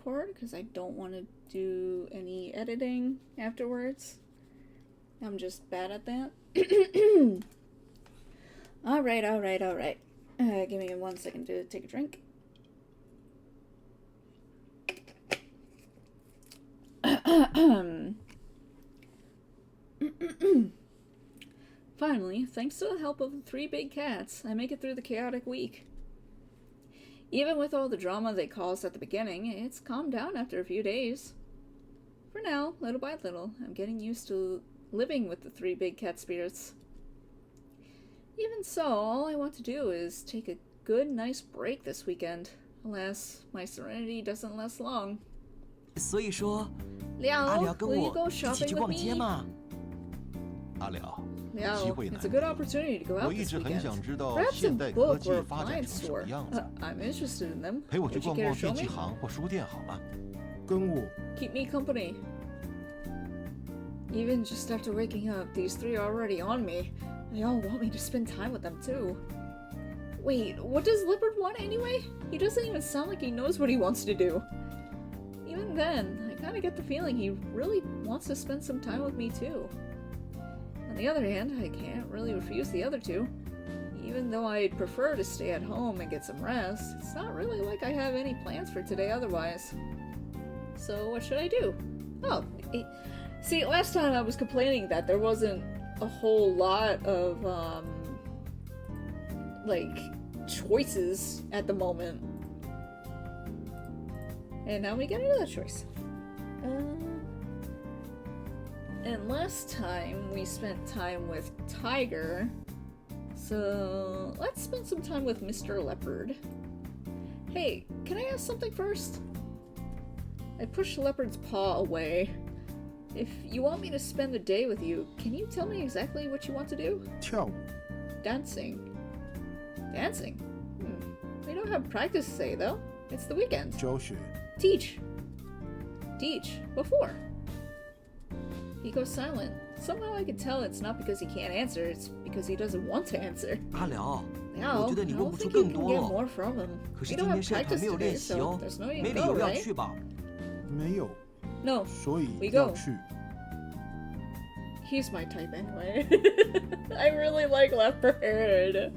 record because I don't want to do any editing afterwards. I'm just bad at that. Alright. Give me 1 second to take a drink. Finally, thanks to the help of the 3 big cats, I make it through the chaotic week. Even with all the drama they caused at the beginning, it's calmed down after a few days. For now, little by little, I'm getting used to living with the 3 big cat spirits. Even so, all I want to do is take a good, nice break this weekend. Alas, my serenity doesn't last long. 所以说， Liao, will you go 一起 shopping 去 with 逛街 me? 嘛？ 阿廖， Liao, 机会 it's a 难 good 得， opportunity to go 我 out 一 this 直很 weekend. 想知道 Perhaps 现 a 代科 book 技 or 发展 appliance 成什么 store. 样子。 I'm interested in them. 陪我去 Would you 逛 care 逛 to show 电器 me? 行或书店好吗？跟我 Keep me company. Even just after waking up, these 3 are already on me. They all want me to spend time with them too. Wait, what does Leopard want anyway? He doesn't even sound like he knows what he wants to do. Even then, I kinda get the feeling he really wants to spend some time with me too. On the other hand, I can't really refuse the other 2. Even though I'd prefer to stay at home and get some rest, it's not really like I have any plans for today otherwise. So what should I do? Oh, see, last time I was complaining that there wasn't a whole lot of, like, choices at the moment. And now we get another choice. And last time we spent time with Tiger, so let's spend some time with Mr. Leopard. Hey, can I ask something first? I push Leopard's paw away. If you want me to spend the day with you, can you tell me exactly what you want to do? 跳舞， Dancing. Dancing? We don't have practice today, though. It's the weekend. 教学， Teach. Teach. Before. He goes silent. Somehow I can tell it's not because he can't answer, it's because he doesn't want to answer. 阿辽， Now, 我觉得 I 你 don't 问不出 think you 更 can 多 get 了。 more from him. 可是 We 今 don't 天 have 社团 practice 没有 today, 练习 so 哦， there's no need 没 to 理 go, 由要 right? 去吧？ 没有， No, 所以 We 要 go. 去。 he's my type anyway. I really like Leopard.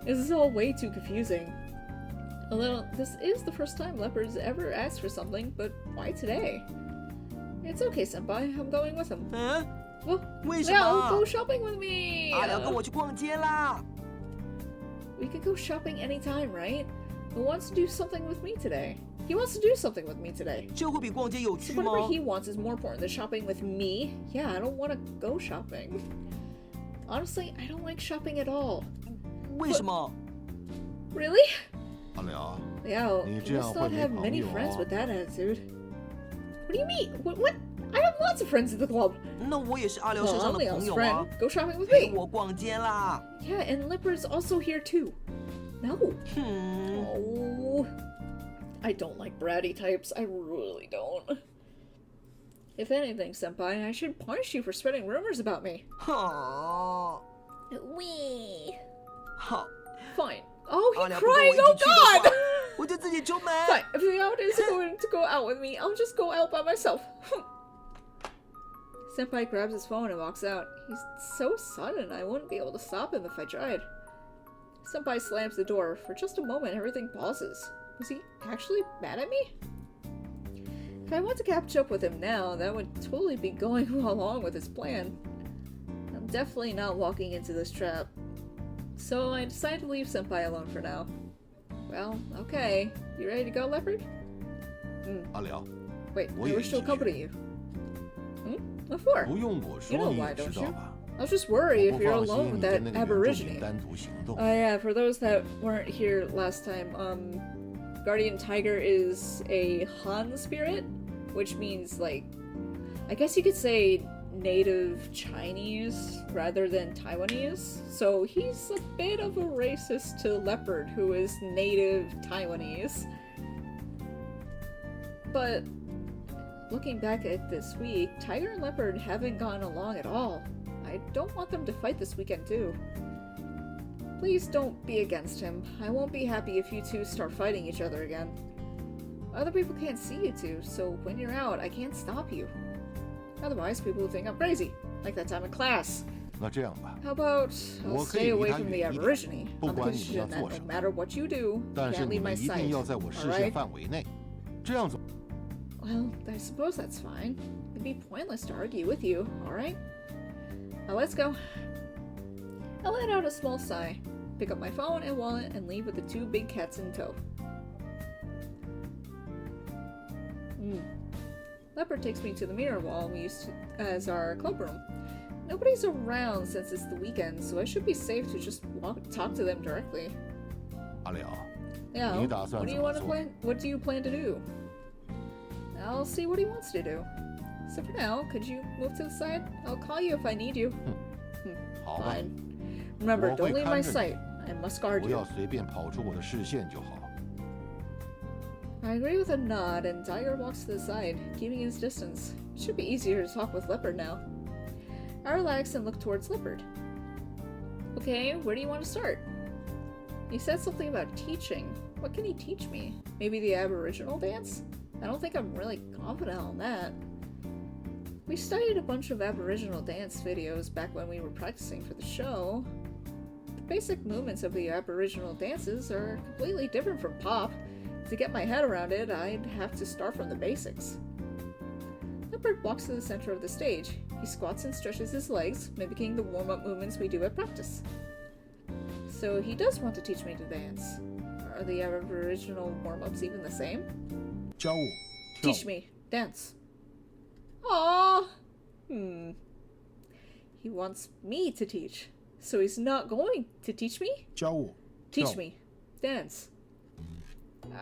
This is all way too confusing. Although, this is the first time Leopard's ever asked for something, but why today? It's okay, senpai. I'm going with him. 嗯， Well, 为什 Leo, 么 go？ shopping with me! 阿辽跟我去逛街啦！ We could go shopping anytime, right? Who wants to do something with me today? He wants to do something with me today. 这会比逛街有 So 趣吗？ whatever he wants is more important than shopping with me. Yeah, I don't want to go shopping. Honestly, I don't like shopping at all. 为什么？ Really? 阿廖， Leo, 你 you 这样 must 会 not 没 have 朋 many 友 friends 啊 with that attitude. What do you mean? What? I have lots of friends at the club. 那我也是阿辽 Well, 身上 I'm 的朋 Leo's 友 friend. 啊， Go shopping with 陪 me. 我逛街啦。 Yeah, and Leopard's also here too. No. 哼， Oh. I don't like bratty types. I really don't. If anything, senpai, I should punish you for spreading rumors about me. 好， Wee. 好， Fine. Oh, 阿 he's 辽不跟我 crying! 一 Oh 起去的话 God! 我就自己出门。 Fine. If Leo isn't going to go out with me, I'll just go out by myself. Senpai grabs his phone and walks out. He's so sudden, I wouldn't be able to stop him if I tried. Senpai slams the door. For just a moment, everything pauses. Was he actually mad at me? If I want to catch up with him now, that would totally be going along with his plan. I'm definitely not walking into this trap. So I decide to leave Senpai alone for now. Well, okay. You ready to go, Leopard? 阿廖， Wait, 我 I 也 wish to 一起去。 accompany you. What for? 不用我 You 说 know 你 why, 也知 don't 道 you? 吧？ I was just worried 我 if 不 you're 放心 alone 你 with 跟 that 那个原住 aborigine. 民单独行动。 Yeah, for those that weren't here last time, Guardian Tiger is a Han spirit, which means, like, I guess you could say native Chinese rather than Taiwanese. So he's a bit of a racist to Leopard, who is native Taiwanese. But looking back at this week, Tiger and Leopard haven't gotten along at all. I don't want them to fight this weekend too. Please don't be against him. I won't be happy if you two start fighting each other again. Other people can't see you two, so when you're out, I can't stop you. Otherwise, people will think I'm crazy, like that time in class. 那这样吧， How about I'll 我可以 stay 离 away 他 from the 远一点， Aborigine 不 on the 管你们要 condition that 做什 no 么， matter what you do, you 但是 can't 你 leave 们 my 一定 sight. 要在我视 Alright? 线范围内，这样子。 Well, I suppose that's fine. It'd be pointless to argue with you, alright? Now let's go. I let out a small sigh, pick up my phone and wallet, and leave with the two big cats in tow. Leopard takes me to the mirror wall we used as our clubroom. Nobody's around since it's the weekend, so I should be safe to just talk to them directly. 阿辽， Yeah, 你打算 what do 怎 you 么 want to 做？ plan? What do you plan to do? I'll see what he wants to do. So for now, could you move to the side? I'll call you if I need you. 好吧， Fine. Remember, 我会 don't leave my 看着你。 sight. I must guard 不 you. 要随便跑出我的视线就好。 I agree with a nod, and Tiger walks to the side, keeping his distance. It should be easier to talk with Leopard now. I relax and look towards Leopard. Okay, where do you want to start? He said something about teaching. What can he teach me? Maybe the Aboriginal dance? I don't think I'm really confident on that. We studied a bunch of Aboriginal dance videos back when we were practicing for the show. The basic movements of the Aboriginal dances are completely different from pop. To get my head around it, I'd have to start from the basics. Leopard walks to the center of the stage. He squats and stretches his legs, mimicking the warm-up movements we do at practice. So he does want to teach me to dance. Are the Aboriginal warm-ups even the same? 教我跳 Teach me. Dance. Aww. He wants me to teach. So he's not going to teach me? 教我 Teach 跳 me. Dance.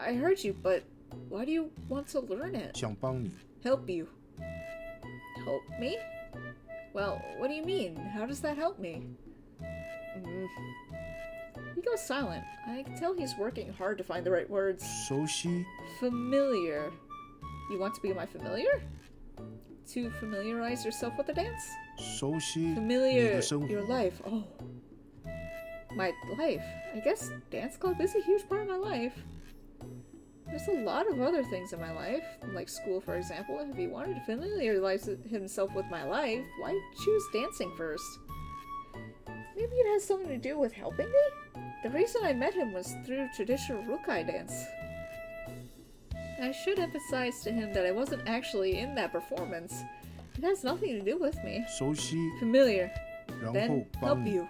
I heard you, but why do you want to learn it? 想帮你 Help you. Help me? Well, what do you mean? How does that help me? He goes silent. I can tell he's working hard to find the right words. 熟悉 Familiar. You want to be my familiar? To familiarize yourself with the dance? 熟悉你 Familiar 的生 your 活 life. Oh. My life. I guess dance club is a huge part of my life. There's a lot of other things in my life, like school for example. If he wanted to familiarize himself with my life, why choose dancing first? Maybe it has something to do with helping me? The reason I met him was through traditional Rukai dance. I should emphasize to him that I wasn't actually in that performance. It has nothing to do with me. 熟悉 Familiar. 然 Then 后 help 帮你 you.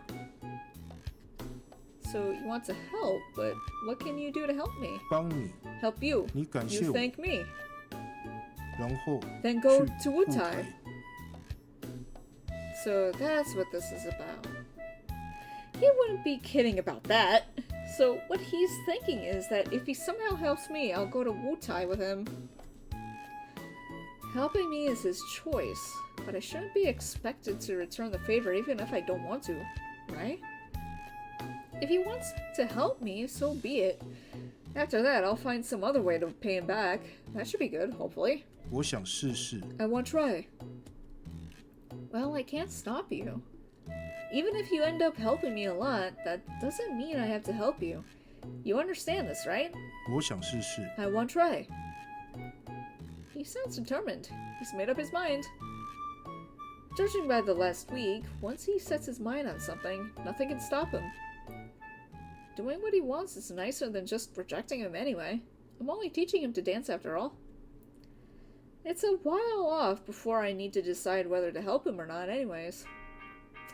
So you want to help, but what can you do to help me? 帮你 Help you. 你感谢 You 我 thank me. 然后 Then go 去 to 舞 Wutai. 台 So that's what this is about. He wouldn't be kidding about that. So what he's thinking is that if he somehow helps me, I'll go to Wutai with him. Helping me is his choice, but I shouldn't be expected to return the favor even if I don't want to, right? If he wants to help me, so be it. After that, I'll find some other way to pay him back. That should be good, hopefully. 我想试试 I won't try. Well, I can't stop you. Even if you end up helping me a lot, that doesn't mean I have to help you. You understand this, right? 我想试试 I won't try. He sounds determined. He's made up his mind. Judging by the last week, once he sets his mind on something, nothing can stop him. Doing what he wants is nicer than just rejecting him anyway. I'm only teaching him to dance after all. It's a while off before I need to decide whether to help him or not anyways.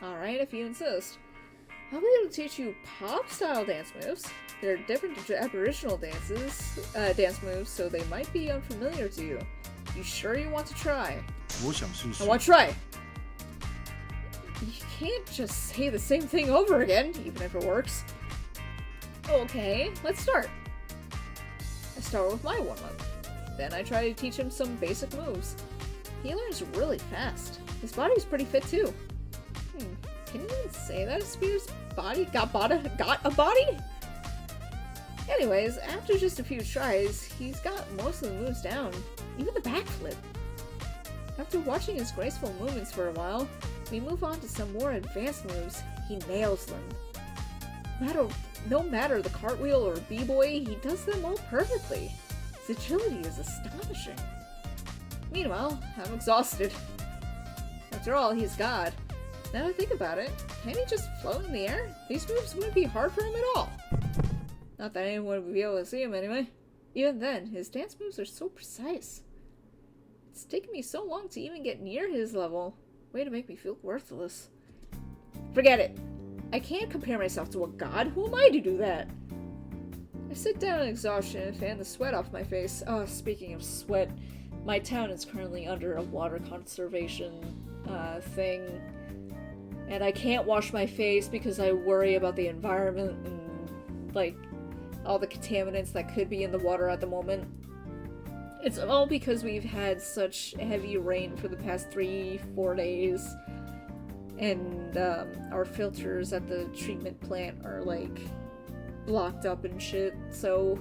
Alright, if you insist. I'll be able to teach you pop-style dance moves. They're different to Aboriginal dance moves, so they might be unfamiliar to you. You sure you want to try? 我想试 I 试 want to try! You can't just say the same thing over again, even if it works. Okay, let's start. I start with my warm-up. Then I try to teach him some basic moves. He learns really fast. His body's pretty fit too. Can you even say that Spears' body got a body? Anyways, after just a few tries, he's got most of the moves down, even the backflip. After watching his graceful movements for a while, we move on to some more advanced moves. He nails them. No matter the cartwheel or b-boy, he does them all perfectly. His agility is astonishing. Meanwhile, I'm exhausted. After all, he's God. Now I think about it, can't he just float in the air? These moves wouldn't be hard for him at all. Not that anyone would be able to see him anyway. Even then, his dance moves are so precise. It's taken me so long to even get near his level. Way to make me feel worthless. Forget it. I can't compare myself to a god. Who am I to do that? I sit down in exhaustion and fan the sweat off my face. Oh, speaking of sweat, my town is currently under a water conservation thing. And I can't wash my face because I worry about the environment and, like, all the contaminants that could be in the water at the moment. It's all because we've had such heavy rain for the past 3-4 days. And our filters at the treatment plant are, like, blocked up and shit. So,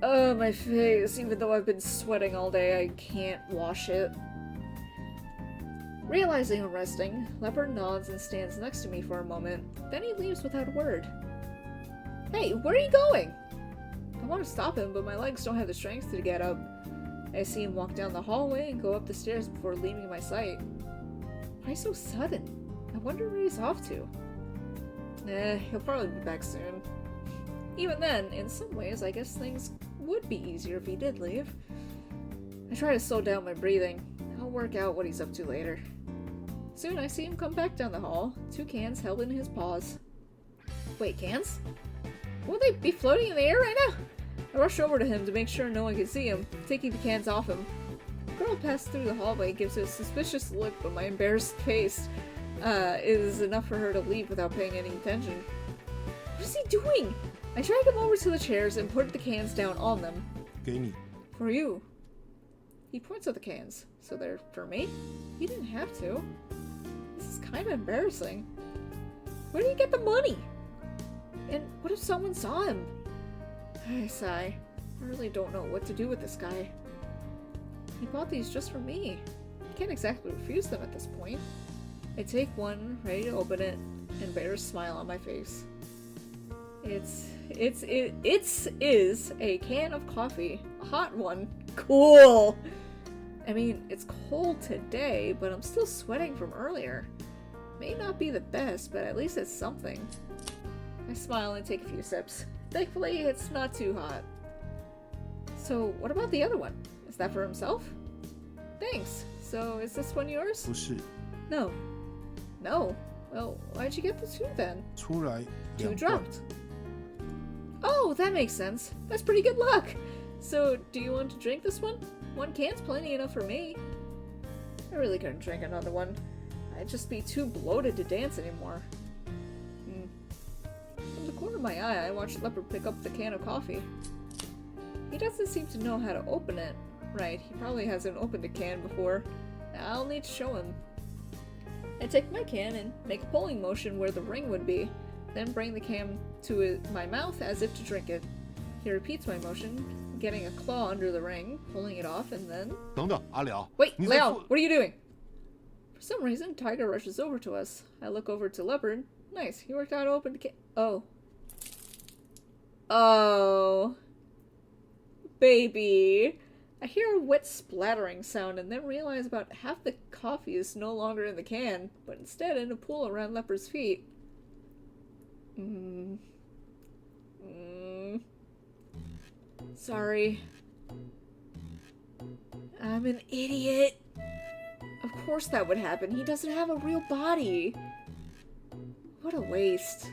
my face, even though I've been sweating all day, I can't wash it. Realizing I'm resting, Leopard nods and stands next to me for a moment. Then he leaves without a word. Hey, where are you going? I want to stop him, but my legs don't have the strength to get up. I see him walk down the hallway and go up the stairs before leaving my sight. Why so sudden? I wonder where he's off to. He'll probably be back soon. Even then, in some ways, I guess things would be easier if he did leave. I try to slow down my breathing. I'll work out what he's up to later. Soon I see him come back down the hall, 2 cans held in his paws. Wait, cans? Will they be floating in the air right now? I rush over to him to make sure no one can see him, taking the cans off him. The girl passed through the hallway gives a suspicious look, but my embarrassed face is enough for her to leave without paying any attention. What is he doing? I drag him over to the chairs and put the cans down on them. 给你。 For you. He points at the cans. So they're for me? He didn't have to. This is kind of embarrassing. Where did he get the money? And what if someone saw him? I sigh. I really don't know what to do with this guy. He bought these just for me. I can't exactly refuse them at this point. I take one, ready to open it, and bear a smile on my face. It is a can of coffee. A hot one. Cool! I mean, it's cold today, but I'm still sweating from earlier. May not be the best, but at least it's something. I smile and take a few sips. Thankfully, it's not too hot. So, what about the other one? Is that for himself? Thanks. So, is this one yours? 不是， No. No. Well, why'd you get the 2 then? 出来 2 2罐 dropped. Oh, that makes sense. That's pretty good luck. So, do you want to drink this one? 1 can's plenty enough for me. I really couldn't drink another one. I'd just be too bloated to dance anymore. From the corner of my eye, I watched Leopard pick up the can of coffee. He doesn't seem to know how to open it. Right, he probably hasn't opened a can before. I'll need to show him. I take my can and make a pulling motion where the ring would be, then bring the can to my mouth as if to drink it. He repeats my motion, getting a claw under the ring, pulling it off, and then... 等等，阿辽， Wait, 你在 Leo, 附 what are you doing? For some reason, Tiger rushes over to us. I look over to Leopard. Nice, he worked out to open the can. Oh. Oh. Baby. I hear a wet splattering sound and then realize about half the coffee is no longer in the can, but instead in a pool around Leopard's feet. Sorry. I'm an idiot. Of course that would happen. He doesn't have a real body. What a waste.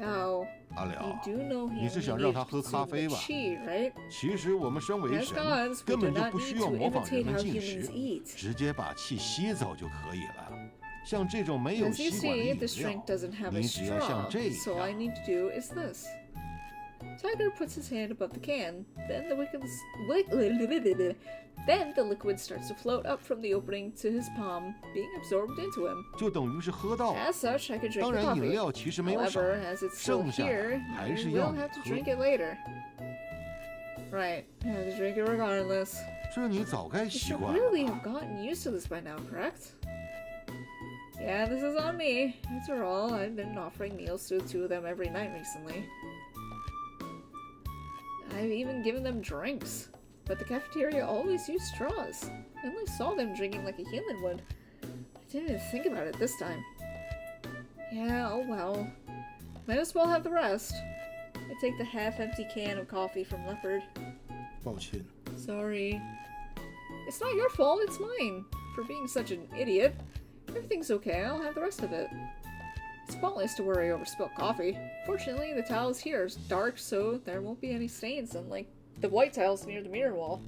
Oh. 阿 You 辽， do know he 你是 only 想让 needs 他喝 to 咖 consume 啡 the 吧？ chi, right? 其实我们身为 As 神， gods, we 根 do 本就 not 不 need 需要 to 模仿人 imitate 们 how 进 humans 食， eat. 直接把气吸走就可以了。像这种没有 As you 吸管的 see, 饮 this 料 drink，doesn't have a 你只要像 straw, 这 so all I 样。 need to do is this. Tiger puts his hand above the can, then the liquid starts to float up from the opening to his palm, being absorbed into him. 就等于是喝到了。 As such, I could drink 当 the 然，饮 coffee. 料其实没有少， However, as it's still 剩下 here, 的还 I 是要 will 你 have to 喝。 drink it later. Right, I have to drink it regardless. 这你早该 You 习 should 惯了 really 吧。 have gotten used to this by now, correct? Yeah, this is on me. After all, I've been offering meals to the 2 of them every night recently. I've even given them drinks. But the cafeteria always used straws. I only saw them drinking like a human would. I didn't even think about it this time. Yeah, oh well. Might as well have the rest. I take the half-empty can of coffee from Leopard. 抱歉， Sorry. It's not your fault, it's mine. For being such an idiot. Everything's okay, I'll have the rest of it. It's pointless to worry over spilled coffee. Fortunately, the tiles here is dark, so there won't be any stains, unlike the white tiles near the mirror wall.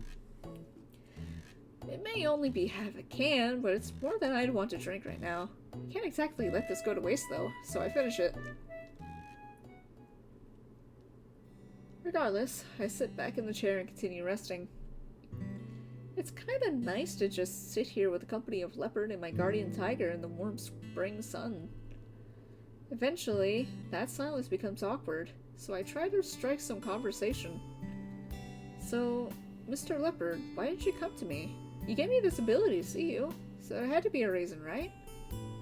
It may only be half a can, but it's more than I'd want to drink right now. I can't exactly let this go to waste though, so I finish it. Regardless, I sit back in the chair and continue resting. It's kinda nice to just sit here with the company of Leopard and my guardian tiger in the warm spring sun. Eventually, that silence becomes awkward, so I try to strike some conversation. So, Mr. Leopard, why did you come to me? You gave me this ability to see you, so there had to be a reason, right?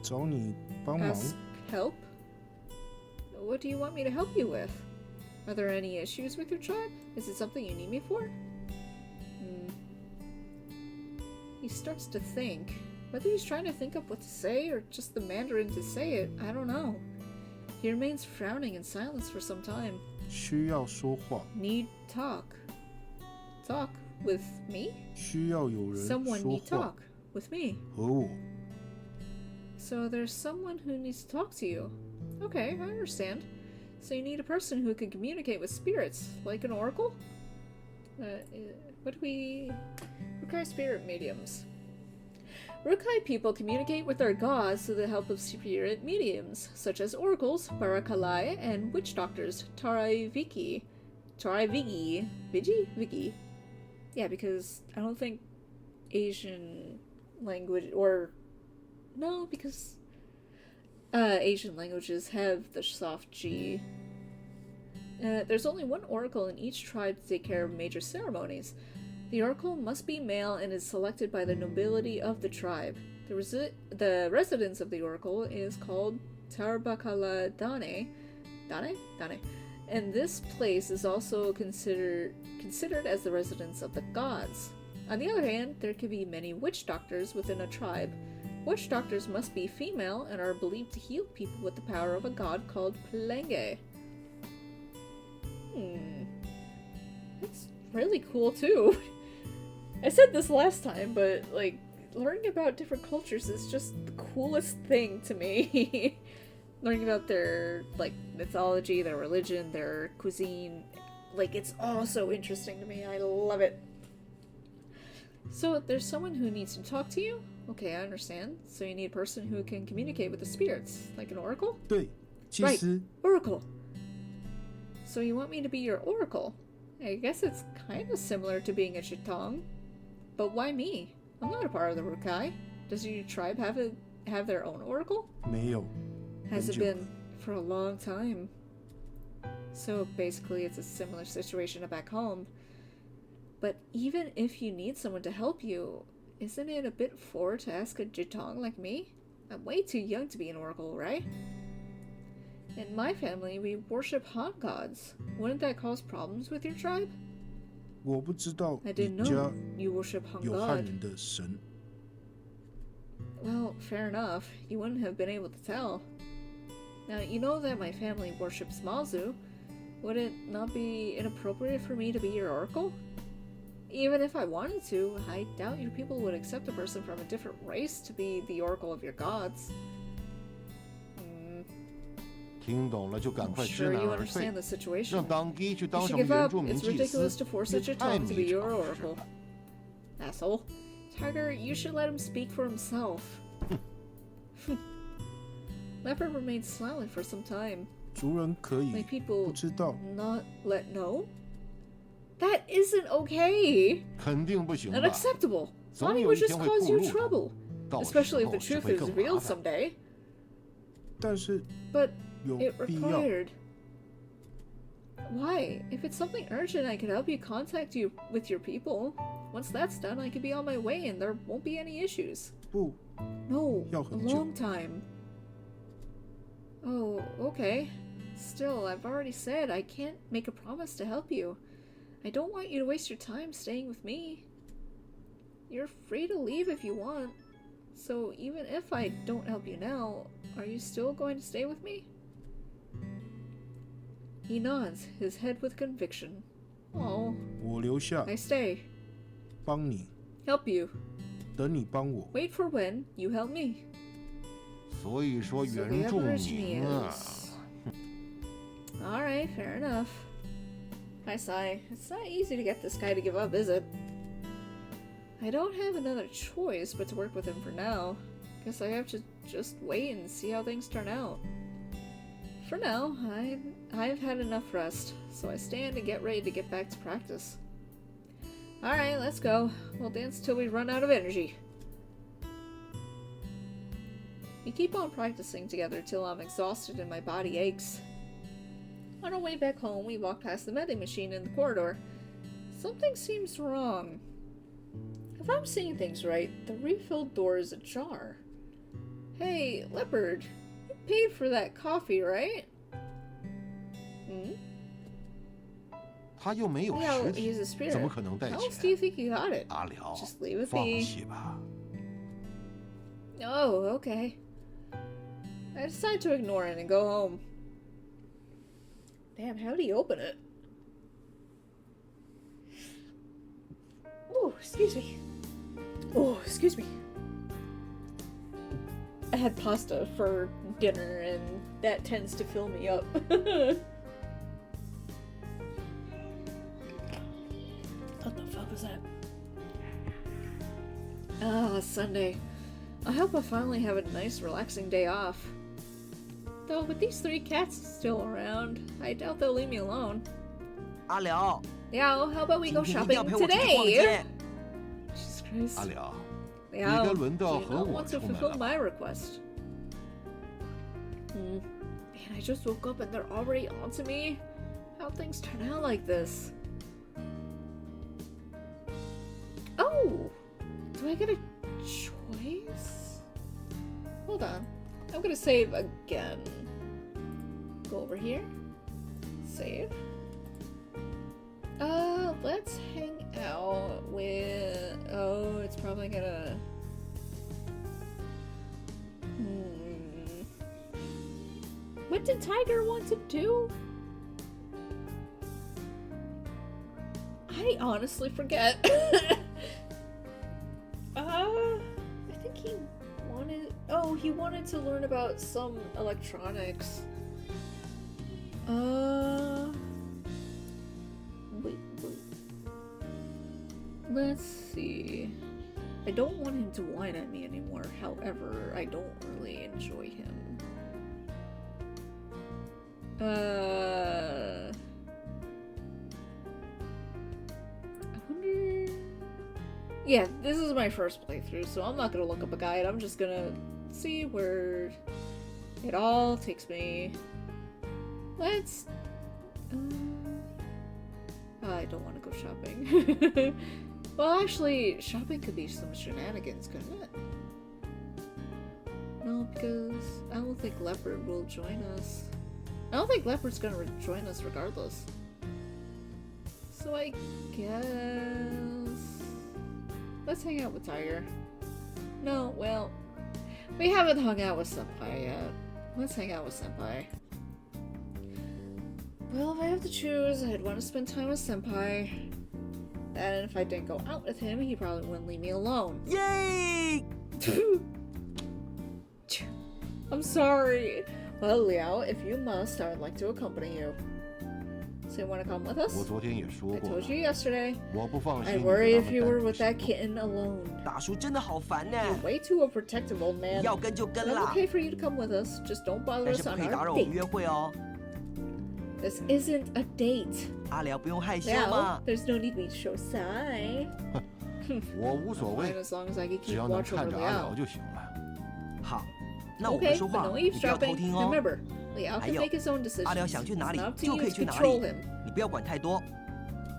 找你帮忙。 Ask help? What do you want me to help you with? Are there any issues with your tribe? Is it something you need me for? He starts to think. Whether he's trying to think up what to say or just the Mandarin to say it, I don't know. He remains frowning in silence for some time. 需要说话， Need talk. Talk with me? 需要有人 Someone 说 need 话 talk with me. 和我。 So there's someone who needs to talk to you. Okay, I understand. So you need a person who can communicate with spirits, like an oracle? What do we... Rukai spirit mediums. Rukai people communicate with their gods through the help of spirit mediums, such as oracles, barakalai, and witch doctors, Tarai-Viki. Tarai-Vigi? Vigi? Yeah, because I don't think Asian language, or... No, because Asian languages have the soft G. There's only one oracle in each tribe to take care of major ceremonies. The oracle must be male and is selected by the nobility of the tribe. The residence of the oracle is called Tarbakala Dane, and this place is also considered as the residence of the gods. On the other hand, there could be many witch doctors within a tribe. Witch doctors must be female and are believed to heal people with the power of a god called Plenge. That's really cool too. I said this last time, but like, learning about different cultures is just the coolest thing to me. Learning about their, like, mythology, their religion, their cuisine, like, it's all so interesting to me. I love it. So, there's someone who needs to talk to you? Okay, I understand. So you need a person who can communicate with the spirits, like an oracle? 对，其 Right. 实 Oracle! So you want me to be your oracle? I guess it's kind of similar to being a Chitong. But why me? I'm not a part of the Rukai. Does your tribe have their own oracle? 没有。 Has it 很久 been for a long time? So basically it's a similar situation to back home. But even if you need someone to help you, isn't it a bit forward to ask a Jitong like me? I'm way too young to be an oracle, right? In my family, we worship Han gods. Wouldn't that cause problems with your tribe? 我不知道 I 你 didn't 家 know you worship Han 有汉 god. 人的神。 Well, fair enough. You wouldn't have been able to tell. Now, you know that my family worships Mazu. Would it not be inappropriate for me to be your oracle? Even if I wanted to, I doubt your people would accept a person from a different race to be the oracle of your gods. 听懂了就赶 I'm 快 sure 知难 you 而退 understand，the situation. 让当地去 You 当 should 什么 give 原 up. 住民 It's 祭 ridiculous 司 to force 也 such a 太 tongue to be 迷 your 肠了。 oracle. Asshole. Tiger, you should let him speak for himself. Leopard remained silent for some time. 族人可 My 以 people 不知道， not let know? That isn't okay! 肯定不行吧？ Unacceptable! 总 Lying 有 would 一天 just 会 cause 暴 you 露的 trouble. 到时 Especially if 候 the 只 truth 会 is 更麻 revealed 烦。 someday. 但是 But 有 it 必要。 required. Why? If it's something urgent, I could help you contact you with your people. Once that's done, I could be on my way and there won't be any issues. 不， No, 要 a 很久。 long time. Oh, okay. Still, I've already said I can't make a promise to help you. I don't want you to waste your time staying with me. You're free to leave if you want. So even if I don't help you now, are you still going to stay with me? He nods, his head with conviction. Oh, 我留下 I stay. 帮你， Help you. 等你帮我。 Wait for when you help me. 所以说 So the 原住 Aborigine 民啊， is... Alright, fair enough. I sigh. It's not easy to get this guy to give up, is it? I don't have another choice but to work with him for now. Guess I have to just wait and see how things turn out. For now, I've had enough rest, so I stand and get ready to get back to practice. Alright, let's go. We'll dance till we run out of energy. We keep on practicing together till I'm exhausted and my body aches. On our way back home, we walk past the vending machine in the corridor. Something seems wrong. If I'm seeing things right, the refill door is ajar. Hey, Leopard, you paid for that coffee, right? Hmm? 他又没有 Yeah, 实体 he's a，怎么 spirit. 可能带 How else do you 钱？ think you got it? 阿辽 Just leave it 放 be. 弃吧。 Oh, okay. I decide to ignore it and go home. Damn, how do you open it? Oh, excuse me. Oh, excuse me. I had pasta for dinner and that tends to fill me up. What the fuck was that? Ah, Sunday. I hope I finally have a nice, relaxing day off. Though, with these 3 cats still around, I doubt they'll leave me alone. 阿辽， Liao, how about we 今 go 天一定要 shopping 陪我出去逛 today? 街。 Jesus Christ. 阿辽， Liao, 该轮到 do you 和 not 我 want to 出门 fulfill 了 my request? Man, I just woke up and they're already onto me? How'd things turn out like this? Oh! Do I get a choice? Hold on. I'm gonna save again. Go over here. Save. Let's hang out with... Oh, it's probably gonna... What did Tiger want to do? I honestly forget. I think he wanted... Oh, he wanted to learn about some electronics. Wait. Let's see. I don't want him to whine at me anymore. However, I don't really enjoy him. I wonder... Yeah, this is my first playthrough, so I'm not gonna look up a guide. I'm just gonna see where it all takes me. Let's... I don't want to go shopping. Well, actually, shopping could be some shenanigans, couldn't it? No, because I don't think Leopard will join us. I don't think Leopard's gonna join us regardless. So I guess... Let's hang out with Tiger. No, well... We haven't hung out with Senpai yet. Let's hang out with Senpai. Well, if I have to choose, I'd want to spend time with Senpai. And if I didn't go out with him, he probably wouldn't leave me alone. 耶！ I'm sorry. Well, Liao, if you must, I would like to accompany you. So you want to come with us? 我昨天也说 I 过了 told，you yesterday. 我不放心 I'd 你 worry 和 if 他 you 们 were 单独 with 行 that kitten alone. 大叔真的好烦呢， You're way too overprotective, old man. 要跟就跟 But I'm 啦， okay for you to come with us. Just don't bother 但 us 是不 on 可以打 our 扰我们 date. 约会哦。 This isn't a date. 阿辽不用害羞 Now, 嘛， there's no need for me to show sign. 我无所 Fine, 谓， as long as I can 只 keep 要能 watch 看 over 着阿辽 Liao. 就行了。好，那我们 Okay, 说 but 话 no 你不要偷 eavesdropping. 听哦， Remember, Liao 还 can 有， make his own decisions. 阿辽想去哪 It's 里 not up to 就 you 可以 to 去哪 control 里 him. 你不要管太多，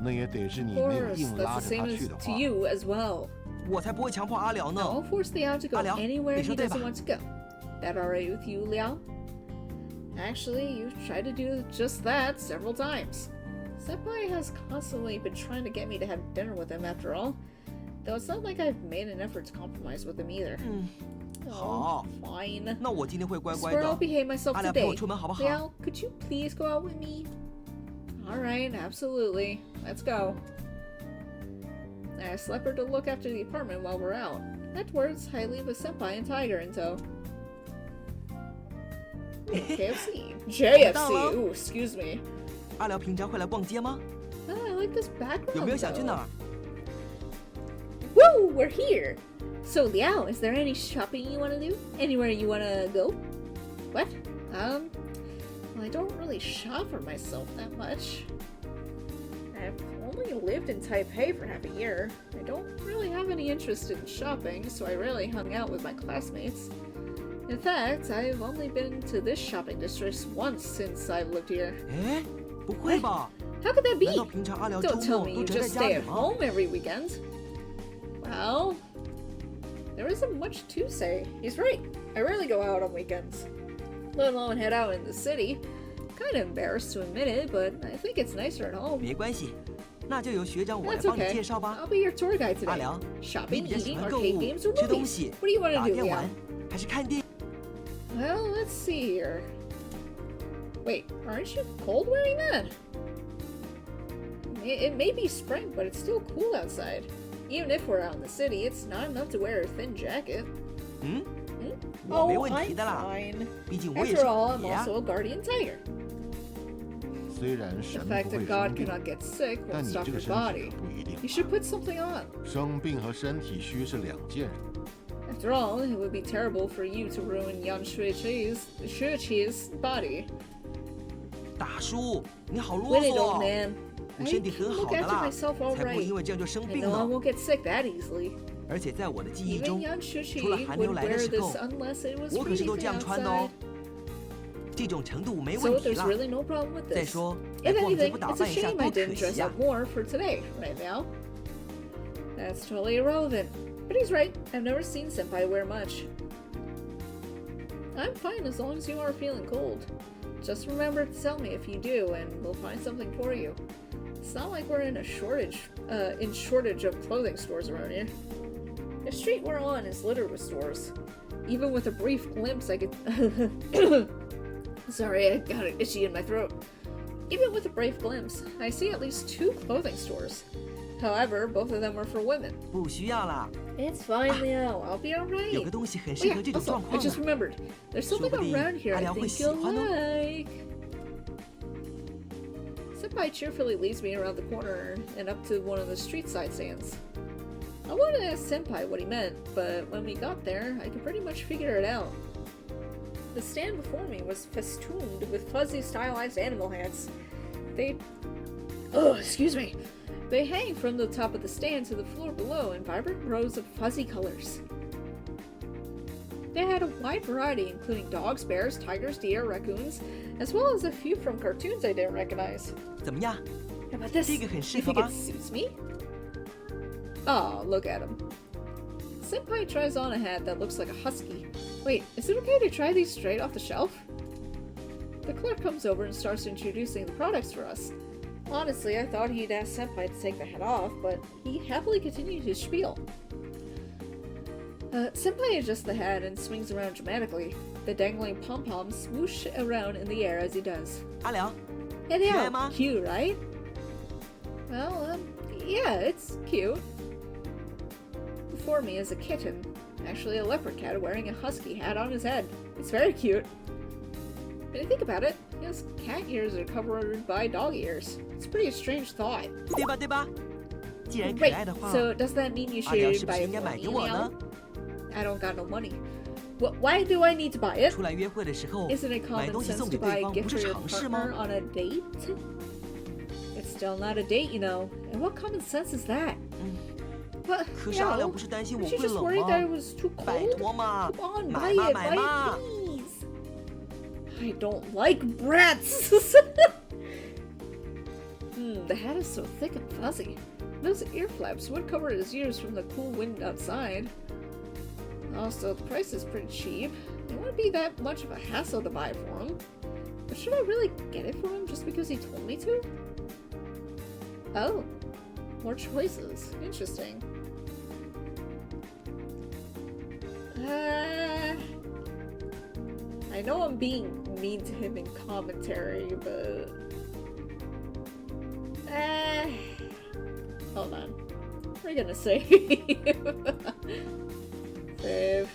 那也得是 Of 你没有 course, 硬 that's 拉 the 着 same 他 as 去的 to 话， you as well. 我才不会强迫阿辽呢。 I'll force Liao to go Liao, anywhere 你 he 说对吧？ doesn't want to go. That alright with you, Liao? Actually, you've tried to do just that several times. Senpai has constantly been trying to get me to have dinner with him after all. Though it's not like I've made an effort to compromise with him either. 好 Fine. 那我今天会乖乖 Swear I'll 的。 behave myself 阿良陪 today. 我出门好不好？ Liao, could you please go out with me? Alright, absolutely. Let's go. I asked Leopard to look after the apartment while we're out. Afterwards, I leave with Senpai and Tiger in tow. KFC. JFC. Ooh, excuse me. 阿良平常会来逛街吗？ Oh, I like this background. 有没有想去哪儿？ Woo! We're here! So, Liao, is there any shopping you want to do? Anywhere you want to go? What? Well, I don't really shop for myself that much. I've only lived in Taipei for half a year. I don't really have any interest in shopping, so I rarely hung out with my classmates. In fact, I've only been to this shopping district once since I've lived here. 哎，不会吧？ How could that 难道 be? 平常阿良周 Don't tell 末 me 都 you 宅在 just 家 stay 里 at 吗？ home every weekend. Well, there isn't much to say. He's right. I rarely go out on weekends, let alone head out in the city. Kind of embarrassed to admit it, but I think it's nicer at home. 没关系，那就由学长我来 That's 帮你 okay. 介绍吧。 I'll be your tour guide 阿 today. 良，你 Shopping, 比较喜 eating, 欢购 arcade 物、 games, or 吃东 movies? 西、 What do you want 打 to do, 电 Liao? 玩，还是看电？ Well, let's see here. Wait, aren't you cold wearing that? It may be spring, but it's still cool outside. Even if we're out in the city, it's not enough to wear a thin jacket. 嗯，我没 Oh, 问题 I'm 的啦， fine. 毕竟我也 After 是 all, 狗 I'm 爷啊。 also a guardian tiger. 虽然 The 神不 fact 会 that 生 God 病， cannot get sick 但 won't 你 stop 这个 your 身体 body. 可不一定 You。should put something on. 生病和身体虚是两件。 After all, it would be terrible for you to ruin Yan Shuiqi's body. 大叔，你好啰 Wait it, 嗦 old 哦。 man. 我 I 身体 can 很好 look 的 after 啦， myself 才不会 alright. 因为这样就生 I 病 know I 呢。 won't get sick that easily. 而且在我的记忆 Even 中， Yan 除了 Shuiqi 寒 would 流来的 wear 时 this 候， unless it was 我可是 freezing 都这 from 样穿的 outside. 哦。这种程度没 So 问题 there's 啦。 really no problem with 再 this. 说，来 If 逛街 anything, 不打 it's a 扮一下 shame I 多可 didn't dress 惜啊 up！ more for today, right now. That's totally irrelevant. But he's right. I've never seen Senpai wear much. I'm fine as long as you are feeling cold. Just remember to tell me if you do, and we'll find something for you. It's not like we're in a shortage of clothing stores around here. The street we're on is littered with stores. Even with a brief glimpse, I could. Sorry, I got an itchy in my throat. Even with a brief glimpse, I see at least 2 clothing stores. However, both of them are for women. 不需要啦， It's fine, Leo. I'll be 有 alright. 个东西很 Oh 适 yeah, 合这种 also, 状 I 况 just 呢。 remembered. There's something 说不定 around here I 阿良会 think 喜 you'll 欢哦。 like. Senpai cheerfully leads me around the corner and up to one of the street side stands. I wanted to ask Senpai what he meant, but when we got there, I could pretty much figure it out. The stand before me was festooned with fuzzy stylized animal hats. Excuse me. They hang from the top of the stand to the floor below in vibrant rows of fuzzy colors. They had a wide variety, including dogs, bears, tigers, deer, raccoons, as well as a few from cartoons I didn't recognize. 怎么样？ How about this? 这个很适 You 合 think 吧 it？ suits me? Oh, look at him. Senpai tries on a hat that looks like a husky. Wait, is it okay to try these straight off the shelf? The clerk comes over and starts introducing the products for us. Honestly, I thought he'd ask Senpai to take the hat off, but he happily continued his spiel. Senpai adjusts the hat and swings around dramatically. The dangling pom-poms swoosh around in the air as he does. 阿良， Hey there, Yeah, Ma. cute, right? Well, yeah, it's cute. Before me is a kitten, actually a leopard cat wearing a husky hat on his head. It's very cute. When you think about it, his cat ears are covered by dog ears. It's a pretty strange thought. 对吧？对吧？既然可 Wait, 爱的话， so does that mean you 阿良 should 是不 buy 是 it 应该 for 买给 me 我 now? 呢？ I don't got no money. Why do I need to buy it? 出来约会的时候 Isn't it 买 common 东西 sense 送 to 给 buy 对 a 方， gift 不 for 是 your 常事 partner 吗？ on a date? It's still not a date, you know. And what common sense is that? But, 可是阿良 no, 不是担心我 aren't you 会 just 冷 worried that it 吗？ was too 拜 cold? 托嘛， Come on, 买 buy 嘛 it, 买 buy 嘛 it, please. I don't like brats. The hat is so thick and fuzzy. Those ear flaps would cover his ears from the cool wind outside. Also, the price is pretty cheap. It wouldn't be that much of a hassle to buy it for him. But should I really get it for him just because he told me to? Oh, more choices. Interesting. I know I'm being mean to him in commentary, but... hold on. We're gonna save. Save.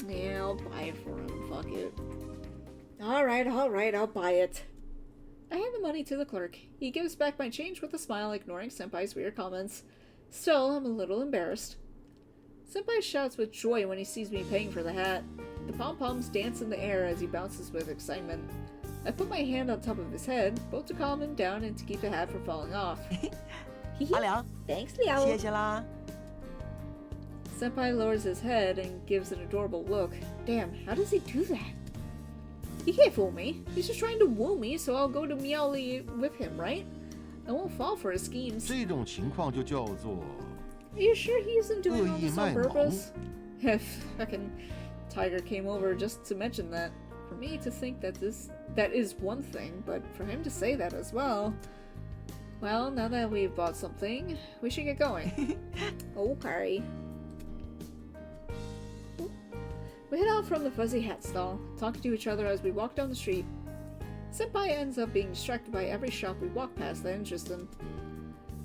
Yeah, I'll buy it for him. Fuck it. Alright, I'll buy it. I hand the money to the clerk. He gives back my change with a smile, ignoring Senpai's weird comments. Still, I'm a little embarrassed. Senpai shouts with joy when he sees me paying for the hat. The pom-poms dance in the air as he bounces with excitement. I put my hand on top of his head, both to calm him down and to keep the hat from falling off. 阿良， Thanks, 谢 Liao. 谢啦。 Senpai lowers his head and gives an adorable look. Damn, how does he do that? He can't fool me. He's just trying to woo me, so I'll go to Miaoli with him, right? I won't fall for his schemes. 这种情况就叫做 Are you sure he isn't doing all 恶意 this on 卖萌。 purpose? If fucking Tiger came over just to mention that. For me to think that that is one thing, but for him to say that as well. Well, now that we've bought something, we should get going. Okay. We head out from the fuzzy hat stall, talking to each other as we walk down the street. Senpai ends up being distracted by every shop we walk past that interests him.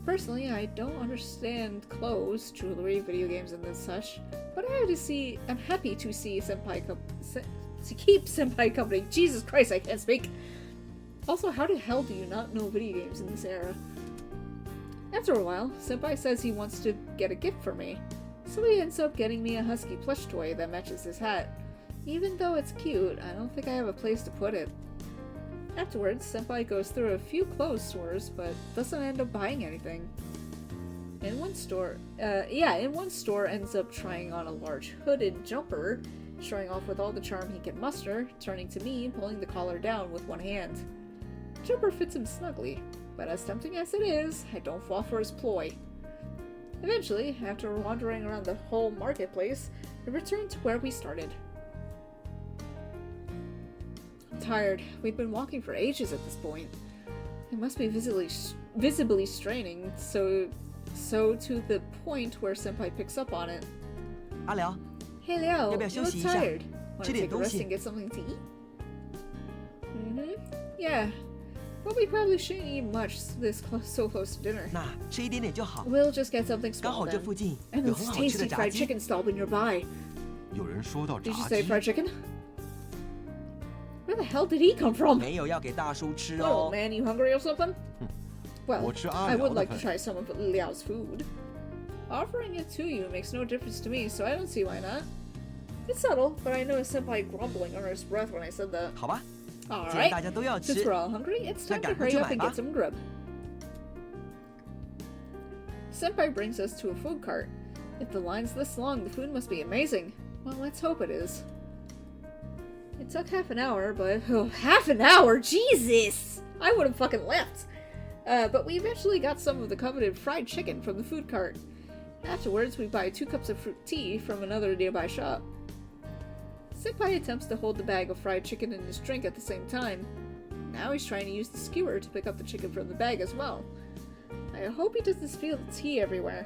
Personally, I don't understand clothes, jewelry, video games, and such, but I'm happy to see Senpai to keep Senpai company. Jesus Christ, I can't speak! Also, how the hell do you not know video games in this era? After a while, Senpai says he wants to get a gift for me, so he ends up getting me a husky plush toy that matches his hat. Even though it's cute, I don't think I have a place to put it. Afterwards, Senpai goes through a few clothes stores, but doesn't end up buying anything. In one store ends up trying on a large hooded jumper, showing off with all the charm he can muster, turning to me, pulling the collar down with one hand. The jumper fits him snugly, but as tempting as it is, I don't fall for his ploy. Eventually, after wandering around the whole marketplace, we return to where we started. I'm tired. We've been walking for ages at this point. It must be visibly straining, so to the point where Senpai picks up on it. 阿良， Hey Liao, 要不要 you 休 look 息一下？ tired. Want 吃 to 点 take a 东 rest 西 and get something to eat? Yeah. But we probably shouldn't eat much so close to dinner. 那吃一点点就好。 We'll just get something 刚 small 好这 then. 附近 And 有 this 很好吃的 tasty 炸 fried 鸡。 chicken stall nearby. 有人说到 Did you 炸 say 鸡， fried chicken? Where the hell did he come from? 没有要给大叔吃 Oh 哦。 man, you hungry or something? Well, 我吃阿 I 辽 would 的 like to 份。 try some of Liao's food. Offering it to you makes no difference to me, so I don't see why not. It's subtle, but I noticed Senpai grumbling under his breath when I said that. 好吧，既然大 Alright, 家都要 since 吃 we're，all hungry, it's time to 那赶快 hurry 去 up 买 and 吧。 get some grub. Senpai brings us to a food cart. If the line's this long, the food must be amazing. Well, let's hope it is. It took half an hour, but... Oh, half an hour? Jesus! I would have fucking left. But we eventually got some of the coveted fried chicken from the food cart. Afterwards, we buy 2 cups of fruit tea from another nearby shop. Senpai attempts to hold the bag of fried chicken and his drink at the same time. Now he's trying to use the skewer to pick up the chicken from the bag as well. I hope he doesn't spill the tea everywhere.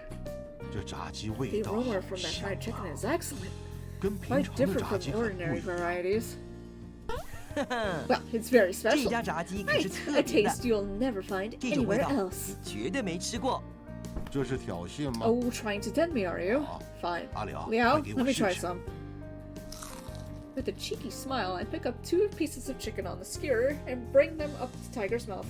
这炸鸡味 The 道好 aroma from that 香 fried chicken 啊， is excellent. 跟平 Quite 常的 different 炸 from 鸡很 ordinary 不一样。 varieties. 呵呵， Well, it's very 这 special. 家炸鸡可 Right, 是特 a 别的， taste you'll never find 这种味 anywhere 道 else. 你绝对没吃过。这是挑衅吗？ Oh, trying to tempt me, are you? 好， Fine. 阿辽，快 Liao, 给 let 我 me 试 try 试。 some. With a cheeky smile, I pick up 2 pieces of chicken on the skewer and bring them up to Tiger's mouth.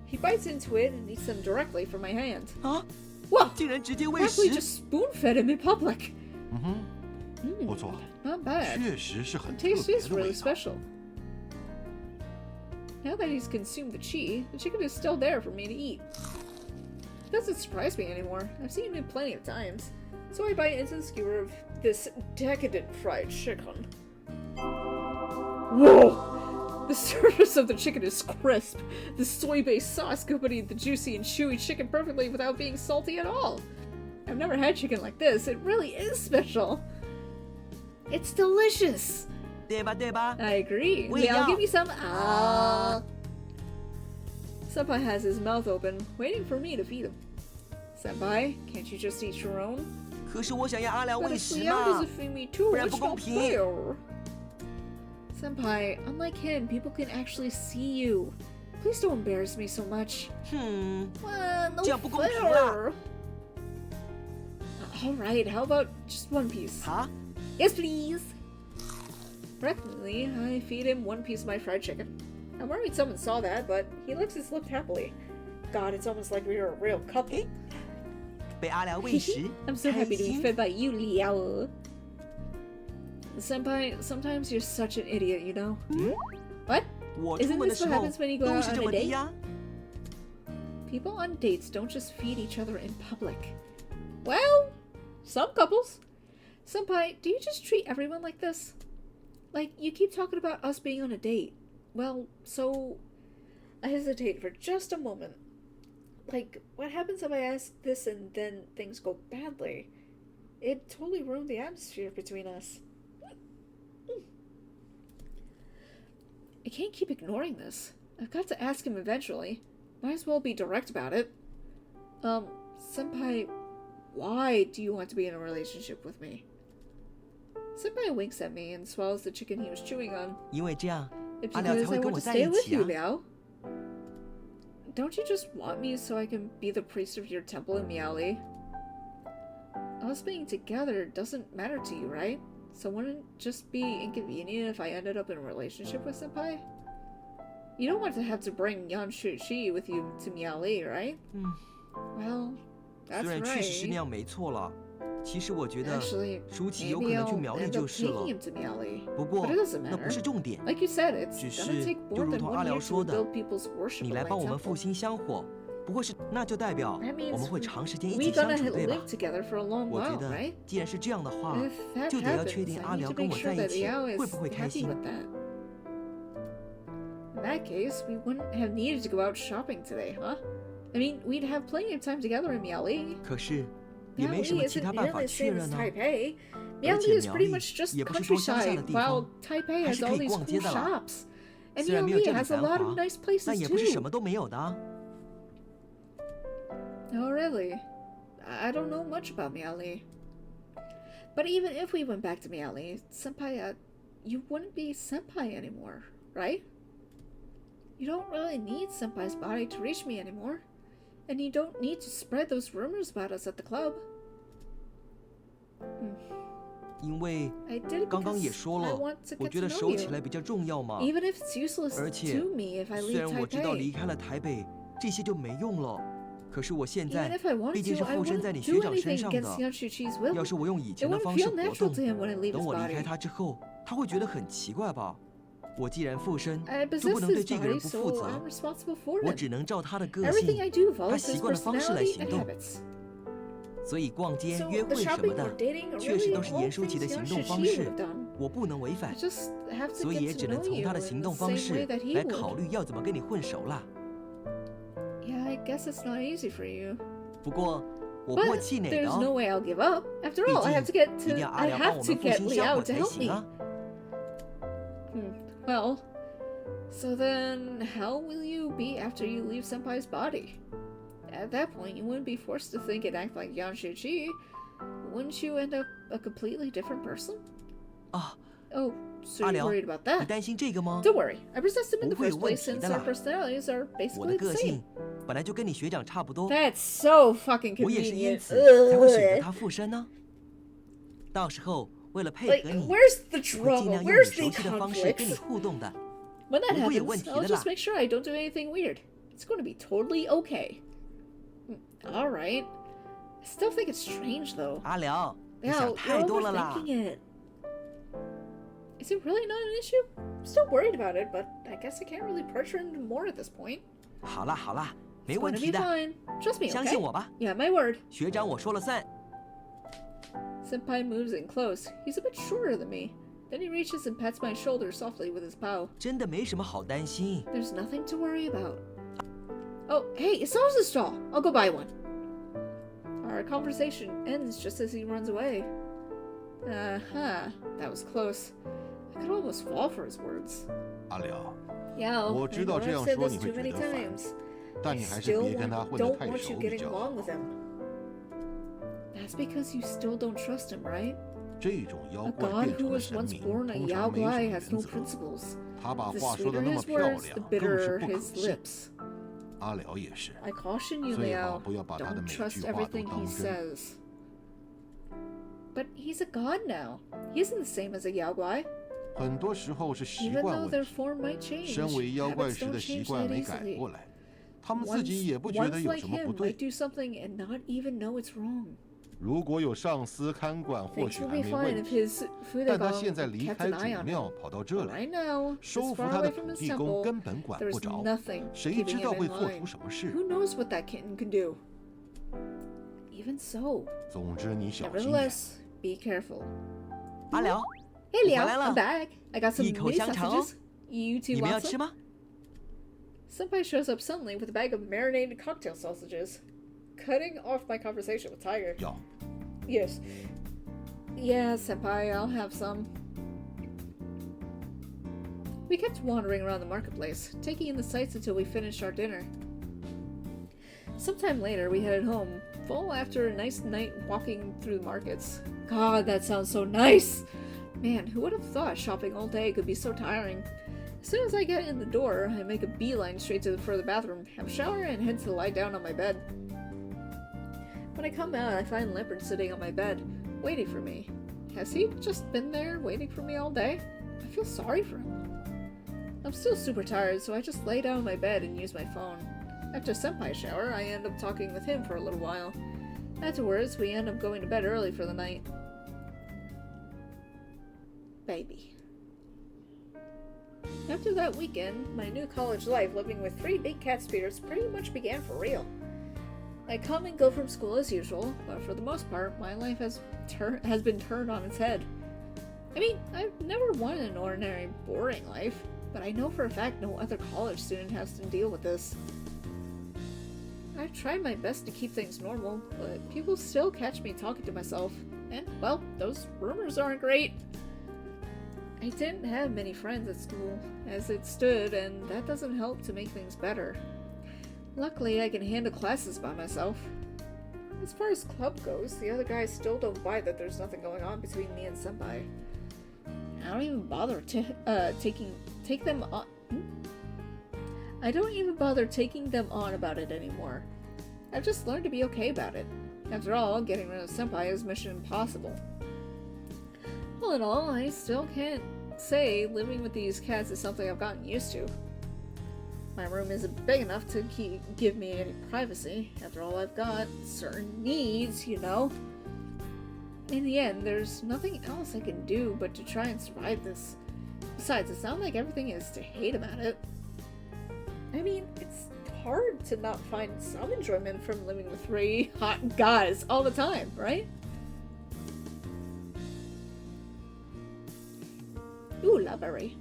He bites into it and eats them directly from my hand. 啊， Whoa! 竟然直接喂 Actually 食！ just spoon-fed him in public. 嗯哼，不错， Not bad. 确实是很 The 特 taste 别 is 的味 really 道。 special. Now that he's consumed the chi, the chicken is still there for me to eat. It doesn't surprise me anymore. I've seen it plenty of times. So I bite into the skewer of this decadent fried chicken. Whoa! The surface of the chicken is crisp. The soy-based sauce accompanied the juicy and chewy chicken perfectly without being salty at all. I've never had chicken like this. It really is special. It's delicious. 对吧对吧？ I agree. 我也 May I 要。 give you some? Ah. Senpai has his mouth open, waiting for me to feed him. Senpai, can't you just eat your own? 可是我想要阿良 But 喂 if 食 Liao 嘛 doesn't。feed me too, 不然 it's 不公 not 平。 fair. Senpai, unlike him, people can actually see you. Please don't embarrass me so much. 哼， No 这样不公平 fair. 啦。 Alright, how about just one piece? 啊？ Yes, please. Reluctantly, I feed him one piece of my fried chicken. I'm worried someone saw that, but he licks his lip happily. God, it's almost like we were a real couple. 被阿良喂食 I'm so 开 happy to be 心。 fed by you, Liao. Senpai, sometimes you're such an idiot, you know? What? 我出 Isn't 门的 this 时 what 候 happens when you go 都 out 是 on 这 a 么低 date? 呀。 People on dates don't just feed each other in public. Well, some couples. Senpai, do you just treat everyone like this? Like, you keep talking about us being on a date. Well, so... I hesitate for just a moment. Like, what happens if I ask this and then things go badly? It totally ruined the atmosphere between us. I can't keep ignoring this. I've got to ask him eventually. Might as well be direct about it. Senpai, why do you want to be in a relationship with me? Senpai winks at me and swallows the chicken he was chewing on. 因为这样， It's 阿良才 because 会 I 跟 want 我 to 在 stay 一 with 起 you, 啊。 Liao. Don't you just want me so I can be the priest of your temple in Miaoli? Us being together doesn't matter to you, right? So wouldn't it just be inconvenient if I ended up in a relationship with Senpai? You don't want to have to bring Yan Shi with you to Miaoli, right? 嗯， Well, 虽 that's 然确实是那 right. 样没错了，其实我觉得 Actually, 舒淇有可 maybe 能去 I'll 苗栗 end 就 up 是了 taking。him to Miaoli. 不过 But it doesn't 那不 matter. 是重点， Like you said, it's 只 gonna 是 take 就 more 如 than 同阿 1 辽 year 说 to 的， build people's worship 你 in 来 my 帮我们 temple. 复兴香火，不会是那就代表 That means 我们会长时间一 we 起相 gonna 处，对吧？ live together for a long 我觉 while, 得 right? 既然是这样的话， If that 就得要确 happens, 定 I 阿 need 辽 to 跟 make 我 sure 在一 that 起 Liao 会 is 不会开 happy 心？ with that. In that case, we wouldn't have needed to go out shopping today, huh? I mean, we'd have plenty of time together in Miaoli. 可是也没什 Miaoli 么其 isn't 他办 nearly 法 the 确 same 认 as 呢。 Taipei. 而 Miaoli 且 is 苗 pretty 栗 much just 也不是多乡下的 countryside, 地 while 方， Taipei 还 has 是可 all 以 these 逛街 cool 的啦。 shops. And 虽然没有 Miaoli 这里 has a 繁 lot 华 of nice， 但 places 也不是什 too. 么都没有的啊。 Oh, really? I don't know much about Miaoli. But even if we went back to Miaoli, Senpai, you wouldn't be Senpai anymore, right? You don't really need Senpai's body to reach me anymore. And you don't need to spread those rumors about us at the club. 因为 I did it 刚刚也 because 说 I 了 want to，我 get 觉 to 得 know 熟起 you. 来比较重要嘛。 Even if it's useless 而且 to me if I 虽 leave 然我知道离 Taipei. 开了台北，这些就没用了。可是我现 Even 在 if I wanted 毕竟 to, 是 I 附身在 wouldn't 你 do 学长 anything 身上 against 的。 Yanshuchi's will. 要是我用以 It 前的 wouldn't 方式 feel 活 natural 动， to him when I leave 等 his 我离开 body. 他之后，他会觉得很奇怪吧？我既然附身， I 就 possess 不能对 his 这个人 body, 不 so 负责。 I'm responsible for 我 him. 只能照他的个 Everything I 性， do 他 follows 习 his 惯的方式来 personality 行 and 动。 habits. 所以逛街、 So 约 the 会什么 shopping 的 or，dating are 确实 really 都是 all 严舒淇 things 的行动 Yanshuchi 方 would 式 have，done. 我不能违 I 反， just have to 所以也 get 只 to 能 know 从 you 他的 in 行 the 动方 same 式 way that he 来考 would. 虑要怎么跟你混熟啦。 Yeah, I guess it's not easy for you. 不过我不会 But 气馁的 there's no 哦， way I'll give up. After 毕 all, I have to 竟 get 一定 to 要阿 I 良帮 have 我 to 们复 get 兴香 Liao 火 to 才 help 行 me. 啊。 Well, so then how will you be after you leave Senpai's body? At that point, you wouldn't be forced to think and act like Yanshuchi. Wouldn't you end up a completely different person? 啊， Oh, so 阿 you're 良， worried about 你 that? 担心这个吗？ Don't worry, I possessed him in the 不会有 first 问 place 题 since 的 our 啦。 personalities are 我的 basically 个 the 性 same. 本来就跟你学长差不多， That's so fucking 我也是因 convenient. 此才会选择他附身呢。到时候为了配 Like, 合你， where's the 会尽 drama? 量用你 Where's 熟 the 悉的方式跟你 conflicts? 互动的。 When that 不会有 happens, 问题 I'll 的 just 啦。 make sure I don't do anything weird. It's going to be totally okay. Alright. I still think it's strange though. 阿良，你 Yeah, 想 you're 太多了啦。 overthinking it. Is it really not an issue? I'm still worried about it, but I guess I can't really pressure into more at this point. 好啦好啦，没 It's 问 gonna 题 be 的， fine. Trust me, 相信 okay? 我吧， Yeah, my word. 学长我说了算。 Senpai moves in close. He's a bit shorter than me. Then he reaches and pats my shoulder softly with his paw. 真的没什么好担心。 There's nothing to worry about. Oh, hey, a salsa straw! I'll go buy one. Our conversation ends just as he runs away. That was close. I could almost fall for his words. 阿辽， Yeah, 我 I 知 know 道这 I've 样 said 说 this 你会 too 觉 many 得烦， times. 但 I 你还是 still 别跟他混得 don't 太 want 熟 you 比 getting 较好。 along with him. That's because you still don't trust him, right? 这种妖 A 怪 god 变 who 成了 was 神 once 明， born a 通 Yao 常没什么 Guai 原 has no 则。 principles. 他把 The 话说得 sweeter 那么 his 漂 words, 亮 the，更是 bitterer 不可 his 信。 lips. 阿辽也是， I caution you, 最好 Liao. 不要把他的 Don't 每 trust 句话都 everything he 当真。 says. But he's a god now. He isn't the same as a Yao Guai. 很多时候是习 Even 惯 though 问 their 题。 form might change, 身为妖怪 habits 时 don't 的习 change 惯 that 没改 easily. 过来，他们自 One's, 己也不觉得 one's 有 like 什么不 him 对 might。do something and not even know it's wrong. 如果有上司看管，或 Things 许 will 还 be 没 fine 问 if 题。 his 但他现在 Fudagong 离 kept 开 an eye 祖 on him. 庙，跑到这 Right 来， now, 收 as 服 far 他的 away from 土 his 地公 temple, 根本管 there's 不着。 nothing 谁 keeping 知道 him 会 in 做 line. 出什么事？ Who knows what that kitten can do? Even so, 总之你小心点。 nevertheless, be careful. 阿辽， Hey 我 Liao, 回来了。 I'm back. I got some 一口 mini 香肠哦。 sausages. You two 你们要 want 吃 some? 吗？ Senpai shows up suddenly with a bag of marinated cocktail sausages, cutting off my conversation with Tiger. 要 Yes. Yeah, Senpai, I'll have some. We kept wandering around the marketplace, taking in the sights until we finished our dinner. Sometime later, we headed home, full after a nice night walking through the markets. God, that sounds so nice! Man, who would have thought shopping all day could be so tiring? As soon as I get in the door, I make a beeline straight to the bathroom, have a shower, and head to lie down on my bed. When I come out, I find Leopard sitting on my bed, waiting for me. Has he just been there waiting for me all day? I feel sorry for him. I'm still super tired, so I just lay down on my bed and use my phone. After Senpai's shower, I end up talking with him for a little while. Afterwards, we end up going to bed early for the night. Baby. After that weekend, my new college life living with 3 big cat speeders pretty much began for real. I come and go from school as usual, but for the most part, my life has been turned on its head. I mean, I've never wanted an ordinary, boring life, but I know for a fact no other college student has to deal with this. I've tried my best to keep things normal, but people still catch me talking to myself, and, well, those rumors aren't great. I didn't have many friends at school, as it stood, and that doesn't help to make things better. Luckily, I can handle classes by myself. As far as club goes, the other guys still don't buy that there's nothing going on between me and Senpai. I don't even bother take them on. I don't even bother taking them on about it anymore. I've just learned to be okay about it. After all, getting rid of Senpai is mission impossible. All in all, I still can't say living with these cats is something I've gotten used to. My room isn't big enough to give me any privacy. After all, I've got certain needs, you know. In the end, there's nothing else I can do but to try and survive this. Besides, it's not like everything is to hate about it. I mean, it's hard to not find some enjoyment from living with 3 hot guys all the time, right? Ooh, library.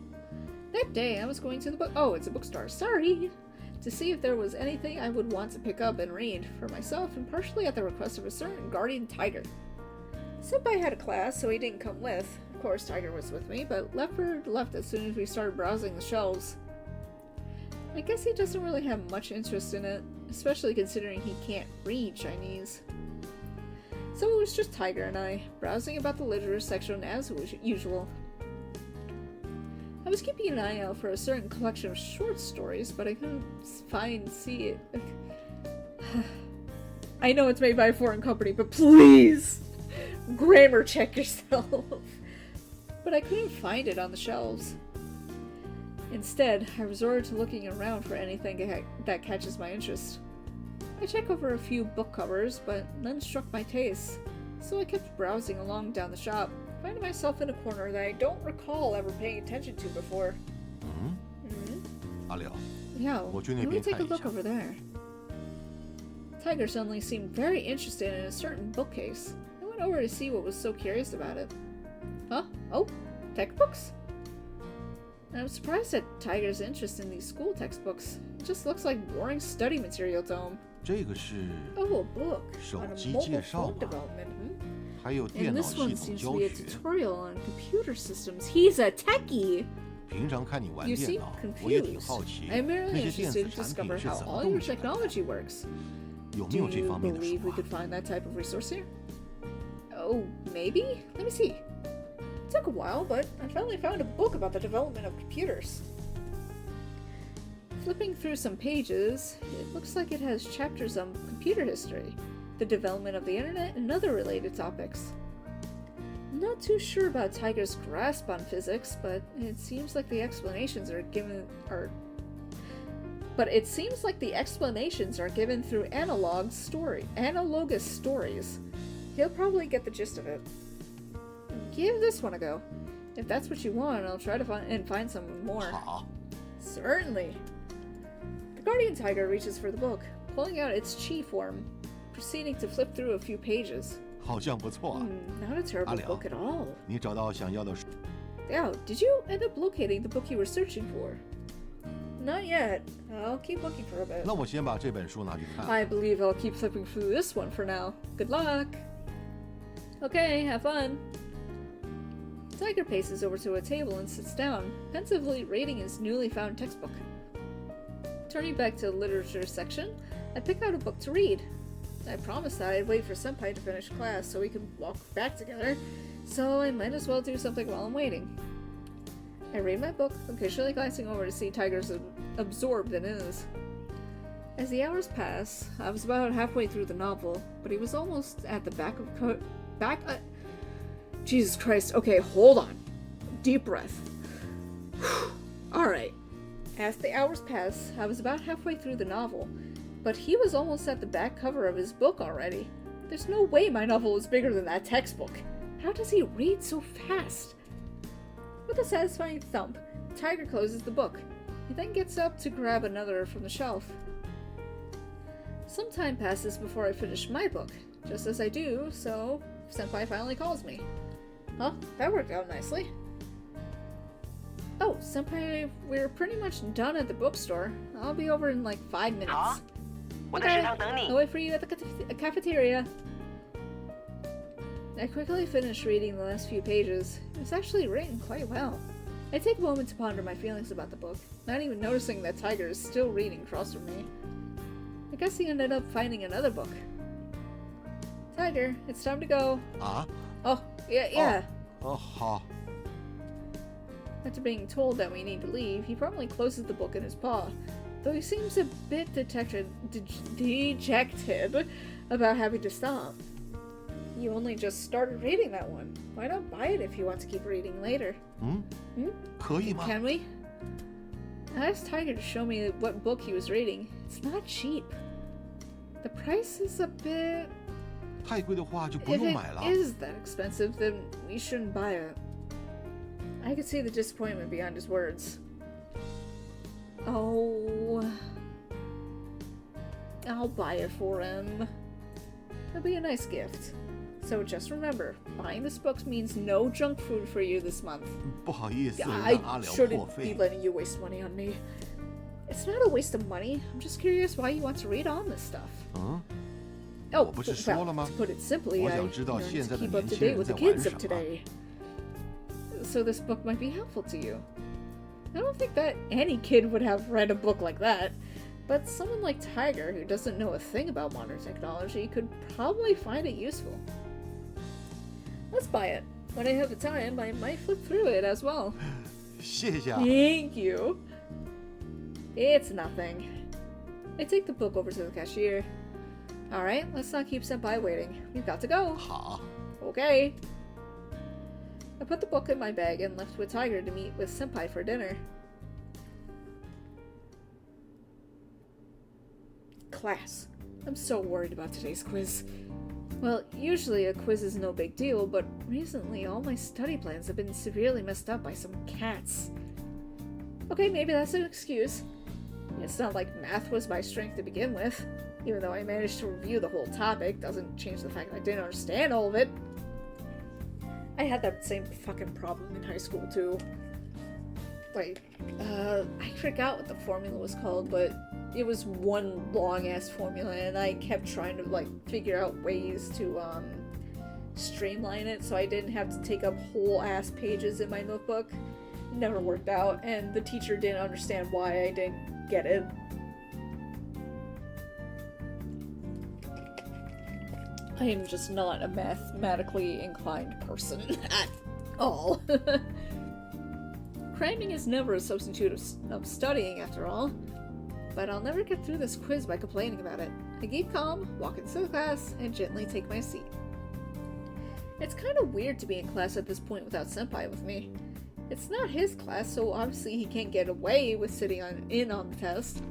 That day, I was going to the it's a bookstore, sorry! To see if there was anything I would want to pick up and read for myself, and partially at the request of a certain guardian tiger. Senpai had a class, so he didn't come with. Of course, Tiger was with me, but Leopard left as soon as we started browsing the shelves. I guess he doesn't really have much interest in it, especially considering he can't read Chinese. So it was just Tiger and I, browsing about the literature section as usual. I was keeping an eye out for a certain collection of short stories, but I couldn't see it. I know it's made by a foreign company, but please! Grammar check yourself! But I couldn't find it on the shelves. Instead, I resorted to looking around for anything that catches my interest. I checked over a few book covers, but none struck my taste, so I kept browsing along down the shop, finding myself in a corner that I don't recall ever paying attention to before. Liao, Yeah, 我去那 let me 边 take 看 a 一 look 下。 over there. Tiger suddenly seemed very interested in a certain bookcase. I went over to see what was so curious about it. Huh? Oh, textbooks? I'm surprised at Tiger's interest in these school textbooks. It just looks like boring study material to him. 这个是 Oh, a book 手 on a 机 mobile 介绍 phone 吗？ development. 还有电 And 脑 this 系 one 统 seems 教 to be a 学。 tutorial on computer systems. He's a techie! 平常看你玩 You 电 seem 脑，我也挺 confused. 好奇 I'm 那 merely 些电 interested 子 to 产 discover 品是 how 怎么 all 动 your 起来的， technology works. 有没 Do 有这 you 方面的 believe 书 we 啊 could？ find that type of resource here? Oh, maybe? Let me see. It took a while, but I finally found a book about the development of computers. Flipping through some pages, it looks like it has chapters on computer history, the development of the internet, and other related topics. I'm not too sure about Tiger's grasp on physics, but it seems like the explanations are given through analogous stories. He'll probably get the gist of it. Give this one a go. If that's what you want, I'll try to find some more. 好， Certainly. The guardian tiger reaches for the book, pulling out its chi form, proceeding to flip through a few pages. 好像不错啊。 Not a terrible Alio. book at all. 你找到想要的书？ Yeah, did you end up locating the book you were searching for? Not yet. I'll keep looking for a bit. 那我先把这本书拿去看。 I believe I'll keep flipping through this one for now. Good luck. Okay, have fun. Tiger paces over to a table and sits down, pensively reading his newly found textbook. Turning back to the literature section, I pick out a book to read. I promised that I'd wait for Senpai to finish class so we could walk back together, so I might as well do something while I'm waiting. I read my book, occasionally glancing over to see Tiger's absorbed in his. As the hours pass, I was about halfway through the novel, but he was almost at the back of Jesus Christ. Okay, hold on. Deep breath. Alright. As the hours pass, I was about halfway through the novel, but he was almost at the back cover of his book already. There's no way my novel is bigger than that textbook. How does he read so fast? With a satisfying thump, Tiger closes the book. He then gets up to grab another from the shelf. Some time passes before I finish my book. Just as I do, so Senpai finally calls me. Huh? That worked out nicely. Oh, Senpai, we're pretty much done at the bookstore. I'll be over in like 5 minutes. 好，我在 Okay, 食堂等你 I'll。wait for you at the cafeteria. I quickly finished reading the last few pages. It was actually written quite well. I take a moment to ponder my feelings about the book, not even noticing that Tiger is still reading across from me. I guess he ended up finding another book. Tiger, it's time to go. 啊？ Oh, yeah. 哦，好。 After being told that we need to leave, he promptly closes the book in his paw, though he seems a bit dejected about having to stop. You only just started reading that one. Why not buy it if you want to keep reading later? 可以吗？ Can we? I asked Tiger to show me what book he was reading. It's not cheap. The price is a bit... 太贵的话就不 If 用 it 买了。 is that expensive, then we shouldn't buy it. I could see the disappointment behind his words. Oh... I'll buy it for him. It'll be a nice gift. So just remember, buying this book means no junk food for you this month. 不好意思，让 I 阿辽破 shouldn't be 费。 letting you waste money on me. It's not a waste of money. I'm just curious why you want to read on this stuff. 嗯， Oh, 我不是说了吗？ to put it simply, 我 I 想知道 learned 现在 to 的 keep up 年 to 轻 date 人 with 在 the 玩 kids 什 of 么。 today. So this book might be helpful to you. I don't think that any kid would have read a book like that, but someone like Tiger, who doesn't know a thing about modern technology, could probably find it useful. Let's buy it. When I have the time, I might flip through it as well. 谢谢啊。 Thank you. It's nothing. I take the book over to the cashier. Alright, let's not keep Senpai waiting. We've got to go. 好， Okay. I put the book in my bag and left with Tiger to meet with Senpai for dinner. Class. I'm so worried about today's quiz. Well, usually a quiz is no big deal, but recently all my study plans have been severely messed up by some cats. Okay, maybe that's an excuse. It's not like math was my strength to begin with. Even though I managed to review the whole topic, doesn't change the fact that I didn't understand all of it. I had that same fucking problem in high school too. Like, I forgot what the formula was called, but it was one long ass formula, and I kept trying to like figure out ways to streamline it so I didn't have to take up whole ass pages in my notebook. It never worked out, and the teacher didn't understand why I didn't get it. I am just not a mathematically inclined person at all. Cramming is never a substitute of studying, after all. But I'll never get through this quiz by complaining about it. I keep calm, walk into the class, and gently take my seat. It's kind of weird to be in class at this point without Senpai with me. It's not his class, so obviously he can't get away with sitting in on the test.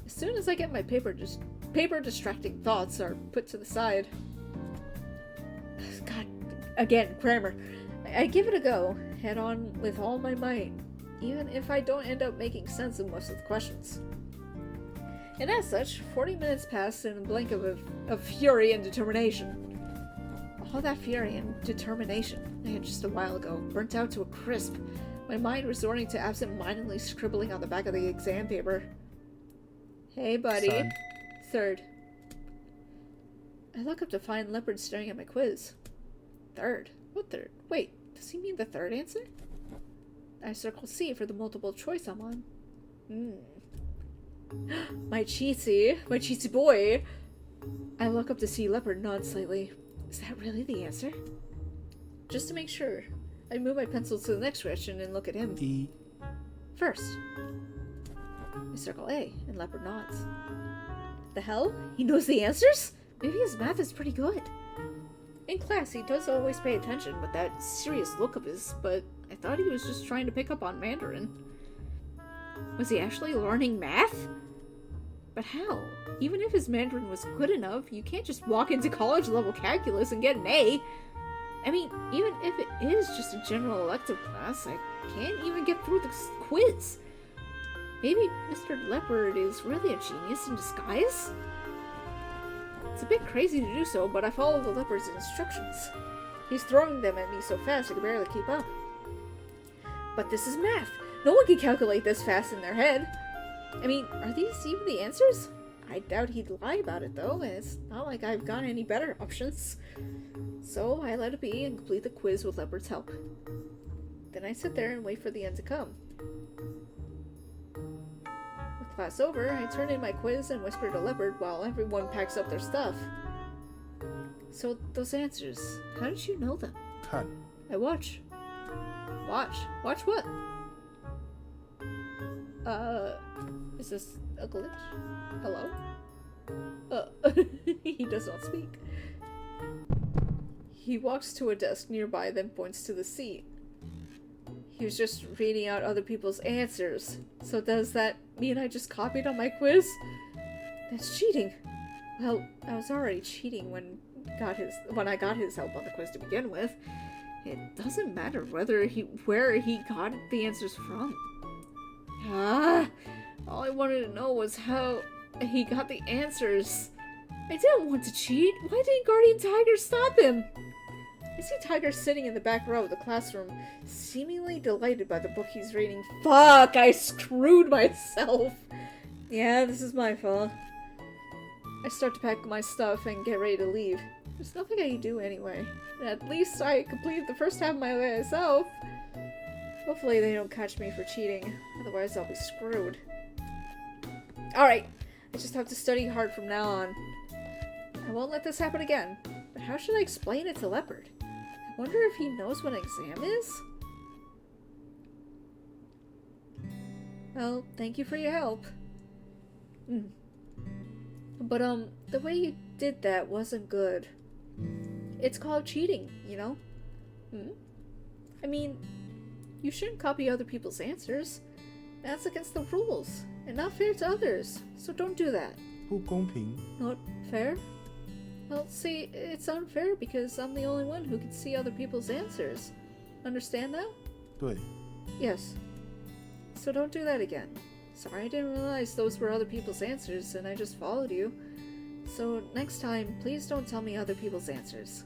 As soon as I get my paper distracting thoughts are put to the side. God, again, grammar. I give it a go, head on with all my might, even if I don't end up making sense of most of the questions. And as such, 40 minutes passed in a blink of fury and determination. All that fury and determination I had just a while ago burnt out to a crisp, my mind resorting to absent-mindedly scribbling on the back of the exam paper. Hey, buddy. Son. Third. I look up to find Leopard staring at my quiz. Third? What third? Wait, does he mean the third answer? I circle C for the multiple choice I'm on. My cheatsy boy. I look up to see Leopard nod slightly. Is that really the answer? Just to make sure, I move my pencil to the next question and look at him. E. First. I circle A, and Leopard nods. The hell? He knows the answers? Maybe his math is pretty good. In class, he does always pay attention with that serious look of his, but I thought he was just trying to pick up on Mandarin. Was he actually learning math? But how? Even if his Mandarin was good enough, you can't just walk into college-level calculus and get an A. I mean, even if it is just a general elective class, I can't even get through the quiz. Maybe Mr. Leopard is really a genius in disguise? It's a bit crazy to do so, but I follow the leopard's instructions. He's throwing them at me so fast I can barely keep up. But this is math. No one can calculate this fast in their head. I mean, are these even the answers? I doubt he'd lie about it, though, and it's not like I've got any better options. So I let it be and complete the quiz with Leopard's help. Then I sit there and wait for the end to come. With class over, I turn in my quiz and whisper to Leopard while everyone packs up their stuff. So, those answers, how did you know them? 看 I watch. Watch? Watch what? Is this a glitch? Hello? He does not speak. He walks to a desk nearby, then points to the seat. He was just reading out other people's answers. So does that mean I just copied on my quiz? That's cheating. Well, I was already cheating when I got his help on the quiz to begin with. It doesn't matter where he got the answers from. All I wanted to know was how he got the answers. I didn't want to cheat. Why didn't Guardian Tiger stop him? I see Tiger sitting in the back row of the classroom, seemingly delighted by the book he's reading. Fuck, I screwed myself. Yeah, this is my fault. I start to pack my stuff and get ready to leave. There's nothing I can do anyway. At least I completed the first half of my way myself. Hopefully they don't catch me for cheating, otherwise I'll be screwed. Alright, I just have to study hard from now on. I won't let this happen again, but how should I explain it to Leopard? I wonder if he knows what an exam is? Well, thank you for your help. But, the way you did that wasn't good. It's called cheating, you know? I mean, you shouldn't copy other people's answers. That's against the rules, and not fair to others, so don't do that. 不公平 Not fair? Well, see, it's unfair because I'm the only one who can see other people's answers. Understand that? 对 Yes. So don't do that again. Sorry, I didn't realize those were other people's answers, and I just followed you. So next time, please don't tell me other people's answers.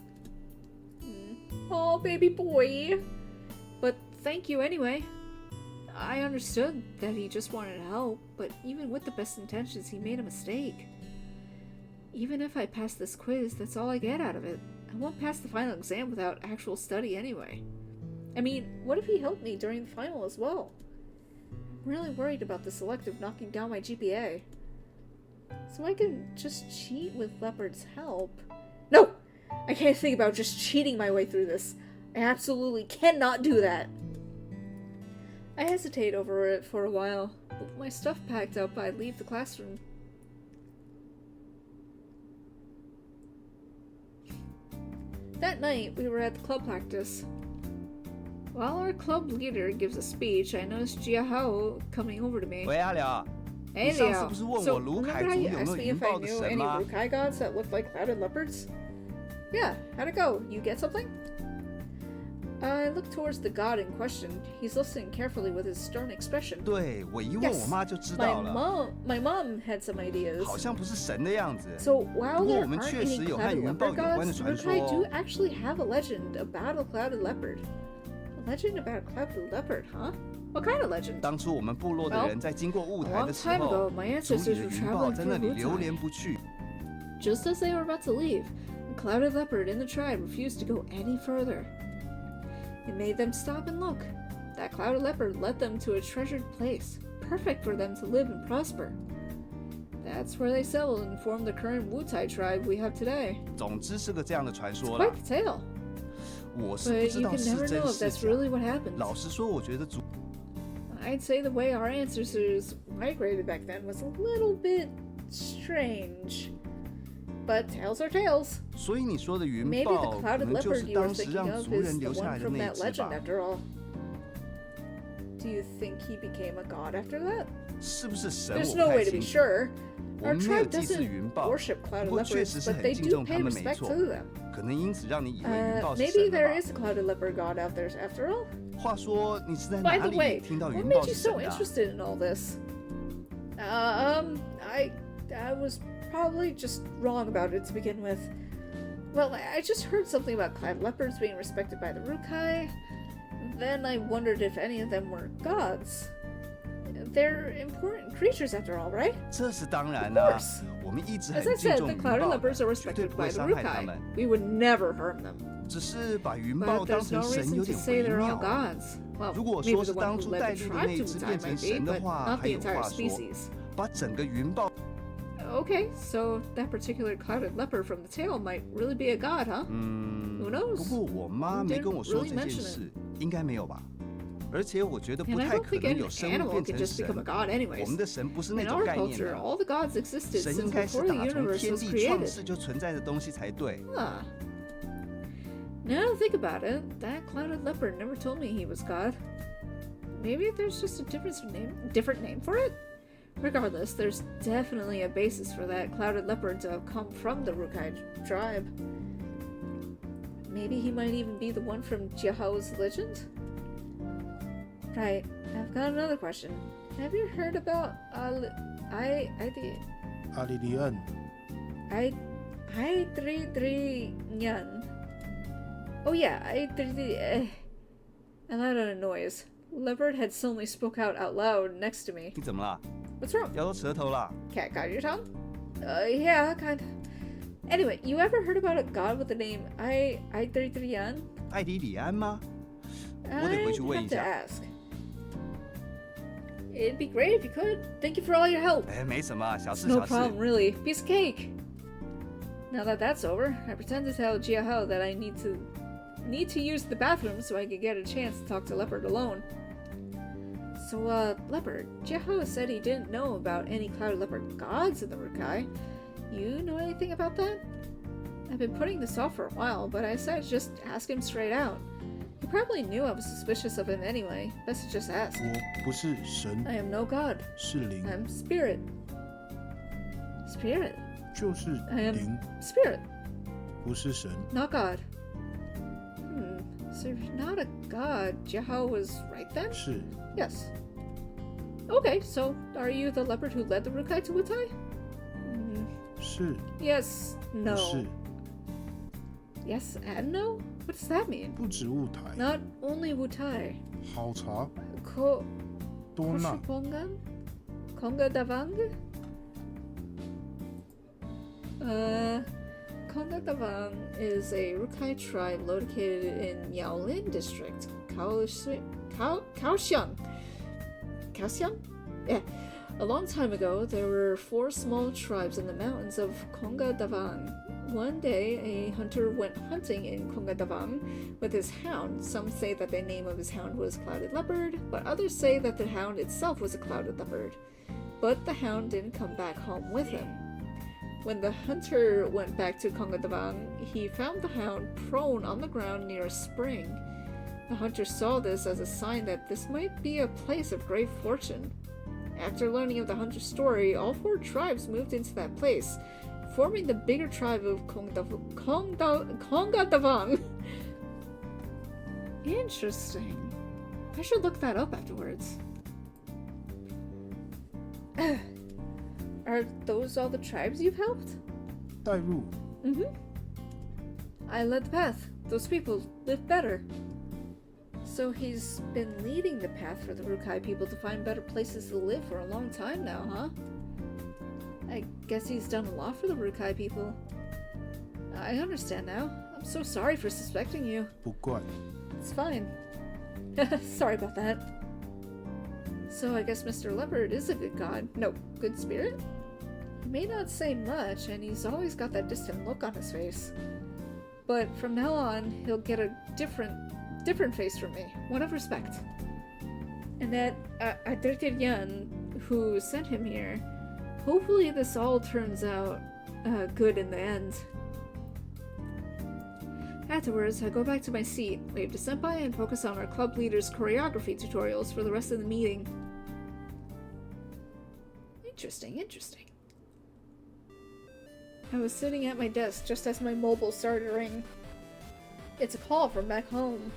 Oh, baby boy. But thank you anyway. I understood that he just wanted help, but even with the best intentions, he made a mistake. Even if I pass this quiz, that's all I get out of it. I won't pass the final exam without actual study anyway. I mean, what if he helped me during the final as well? I'm really worried about the selective knocking down my GPA. So I can just cheat with Leopard's help. No! I can't think about just cheating my way through this. I absolutely cannot do that. I hesitate over it for a while, but with my stuff packed up, I leave the classroom. That night, we were at the club practice. While our club leader gives a speech, I noticed Jiahao coming over to me. 喂，阿廖， Hey 你上 Liao, 次不是问 so 我卢 remember 凯 how 族 you 有没 asked 有 me 云 if I 豹的 knew 神 any 吗？ Rukai gods that looked like clouded leopards? Yeah, how'd it go? You get something? I looked towards the god in question. He's listening carefully with his stern expression. 对，我一问我 Yes, 妈就知 my 道了， my mom had some ideas. 好像不是神的样子。 So while 不过 there 我们 aren't 确 any 实有和 clouded 云豹 leopard 有关的 gods, 传说 Rukai 哦 do。actually have a legend about a clouded leopard. A legend about a clouded leopard, huh? What kind of legend? 当初我们部落的人在经过雾 A 台 long 的时 time 候 ago,，my 族 ancestors 里的 were 云豹 traveling 在那 through 里流 Wutai. 连不去。 Just as they were about to leave, a clouded leopard in the tribe refused to go any further. It made them stop and look. That clouded leopard led them to a treasured place, perfect for them to live and prosper. That's where they settled and formed the current Wutai tribe we have today. 总之是个这样的传 It's 说啦 quite，the tale. 我是不 But 知 you 道 can 是 never 真 know if 是 that's 假。 really what happened. 老实说，我觉得族 I'd say the way our ancestors migrated back then was a little bit strange. But tales are tales. 所以你说的云 Maybe 豹 the 可 clouded 能就 leopard 是 you were 当时 thinking 让 of 族人 is 留 the 下 one 来的 from 那 that 只 legend 吧？ after all. Do you think he became a god after that? 是不是神？ There's 我 no 不 way 太 to be 清楚。 sure. 我 Our 们没有 tribe 祭祀 doesn't 云豹， worship 不 clouded 过确 leopards, 实是 but 很 they 敬 do 重他 pay 们，没 respect 错 to。them. 可能因此让你以为云豹是 Maybe 神 there 了 is a clouded leopard god out there after all. 吧？话说你是在 By 哪 the way, 里听到 what 云 made 豹 you 是 so 神的啊？ interested in all this? I was probably just wrong about it to begin with. Well, I just heard something about clouded leopards being respected by the Rukai. Then I wondered if any of them were gods. They're important creatures after all, right? 这是当然 Of 啦、 course. 我们一直 As 很 I 敬 said, 重 the 云 clouded 豹 leopards are 绝对 respected 不会 by the 伤害他 Rukai. 们， We would never harm them. 只是把云豹 But 当 there's 成 no 神 reason 有 to 点 say 微 they're 妙 all 啊。 gods. Well, 如果 maybe 说 the 是 one 当 who 初 led 带 the 路的 tribe 那 to 只 Wutai 变成 might be, 神的 but 话， not 还 the 有 entire 话说， species. 把整个云豹， Okay, so that particular clouded leopard from the tail might really be a god, huh? Who knows? 不过我妈 You 没 didn't 跟我说 really 这件 mention 事，应该没有吧？而且我觉得 And 不 I 太 don't 可 think 能 an 有生物 animal 变 could 成 just become a 神。 god 我 anyways. 们的神不是那 In 种 our 概念 culture, 的， all the gods existed 神 since 应该是 before the 打从 universe 天 was 地创 created. 世就存在的东西才对。 Huh. Now to think about it, that clouded leopard never told me he was god. Maybe there's just a different name for it? Regardless, there's definitely a basis for that clouded leopard to have come from the Rukai tribe. Maybe he might even be the one from Jiahao's legend? Right, I've got another question. Have you heard about阿里里恩， I33 Oh yeah, I let out a noise. Leopard had suddenly spoke out loud next to me. 你怎么了？ What's wrong? 咬到舌头啦？ Cat got your tongue? Yeah, kinda. Anyway, you ever heard about a god with the name I33 艾迪里安吗？ I 我得回去问 have 一 to 下。 ask. It'd be great if you could. Thank you for all your help. 哎，没什么，小事 No 小事。 problem, really. Piece of cake. Now that that's over, I pretend to tell Jiahao that I need to use the bathroom so I could get a chance to talk to Leopard alone. So, Leopard, Jiahao said he didn't know about any clouded leopard gods in the Rukai. You know anything about that? I've been putting this off for a while, but I said just ask him straight out. He probably knew I was suspicious of him anyway. Best to just ask. 我不是神， I am no god. 是灵， I'm spirit. Spirit? 就是 I am 灵， spirit, 不是神。 not god. So you're not a god. Jiahao was right then? 是 Yes. Okay, so are you the leopard who led the Rukai to Wutai? 是 Yes, 不 no. 是？ Yes and no? What does that mean? 不止雾台， Not only Wutai. 好茶 Ko 多纳 Koshupongan? Konga Davang? Kongatavang is a Rukai tribe located in Yaolin district, Kaohsiung. Kaohsiung? Yeah. A long time ago, there were 4 small tribes in the mountains of Kongadavang. One day, a hunter went hunting in Kongadavang with his hound. Some say that the name of his hound was Clouded Leopard, but others say that the hound itself was a Clouded Leopard. But the hound didn't come back home with him. When the hunter went back to Kongadavang, he found the hound prone on the ground near a spring. The hunter saw this as a sign that this might be a place of great fortune. After learning of the hunter's story, all 4 tribes moved into that place, forming the bigger tribe of Kongadavang. Interesting. I should look that up afterwards. Are those all the tribes you've helped? 带入 I led the path. Those people live better. So he's been leading the path for the Rukai people to find better places to live for a long time now, huh? I guess he's done a lot for the Rukai people. I understand now. I'm so sorry for suspecting you. 不怪 It's fine. Sorry about that. So I guess Mr. Leopard is a good god. No, good spirit? He may not say much, and he's always got that distant look on his face. But from now on, he'll get a different face from me, one of respect. And that Adriterian, who sent him here, hopefully this all turns out good in the end. Afterwards, I go back to my seat, wave to Senpai, and focus on our club leader's choreography tutorials for the rest of the meeting. Interesting. I was sitting at my desk just as my mobile started to ring. It's a call from back home.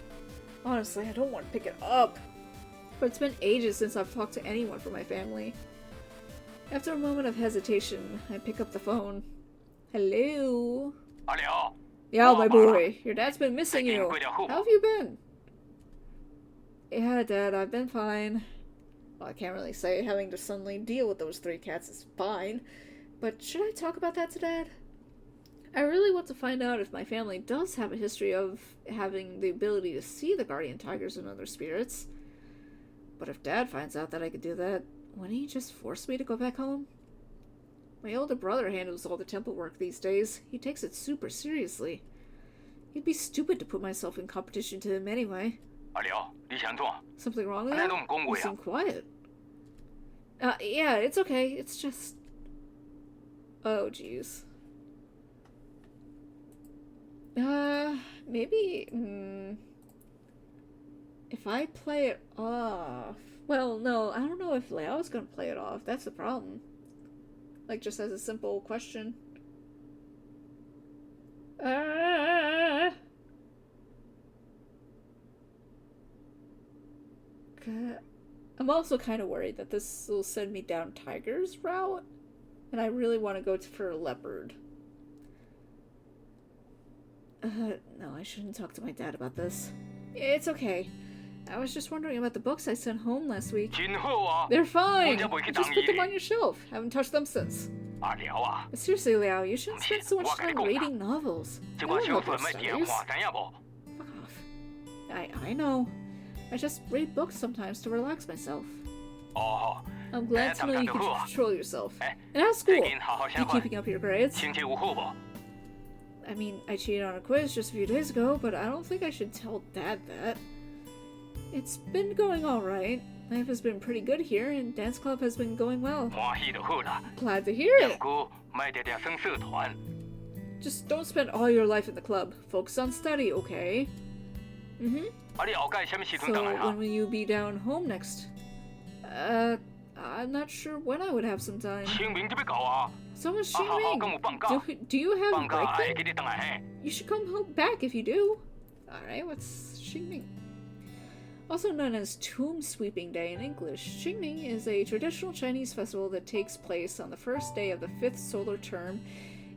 Honestly, I don't want to pick it up. But it's been ages since I've talked to anyone from my family. After a moment of hesitation, I pick up the phone. Hello? Yeah, my boy. Your dad's been missing you. How have you been? Yeah, Dad, I've been fine. Well, I can't really say having to suddenly deal with those 3 cats is fine. But should I talk about that to Dad? I really want to find out if my family does have a history of having the ability to see the guardian tigers and other spirits. But if Dad finds out that I could do that, wouldn't he just force me to go back home? My older brother handles all the temple work these days. He takes it super seriously. It'd be stupid to put myself in competition to him anyway. Something wrong with that? You seem quiet. Yeah, it's okay. It's just... Oh, jeez. Maybe... if I play it off... Well, no, I don't know if Liao's gonna play it off. That's the problem. Like, just as a simple question. I'm also kind of worried that this will send me down Tiger's route, and I really want to go for a Leopard. No, I shouldn't talk to my dad about this. It's okay. I was just wondering about the books I sent home last week. They're fine! You just put them on your shelf. Haven't touched them since. But seriously, Liao, you shouldn't spend so much time reading novels. They won't help your studies. Fuck off. I know. I just read books sometimes to relax myself. I'm glad to know you can control yourself. And how's school? You keeping up your grades? I mean, I cheated on a quiz just a few days ago, but I don't think I should tell Dad that. It's been going alright. Life has been pretty good here, and dance club has been going well. Glad to hear it! Just don't spend all your life in the club. Focus on study, okay? So, when will you be down home next? I'm not sure when I would have some time. So much Xingming! Do you have break? You should come home back if you do. Alright, what's Xingming? Also known as Tomb Sweeping Day in English, Qingming is a traditional Chinese festival that takes place on the first day of the 5th solar term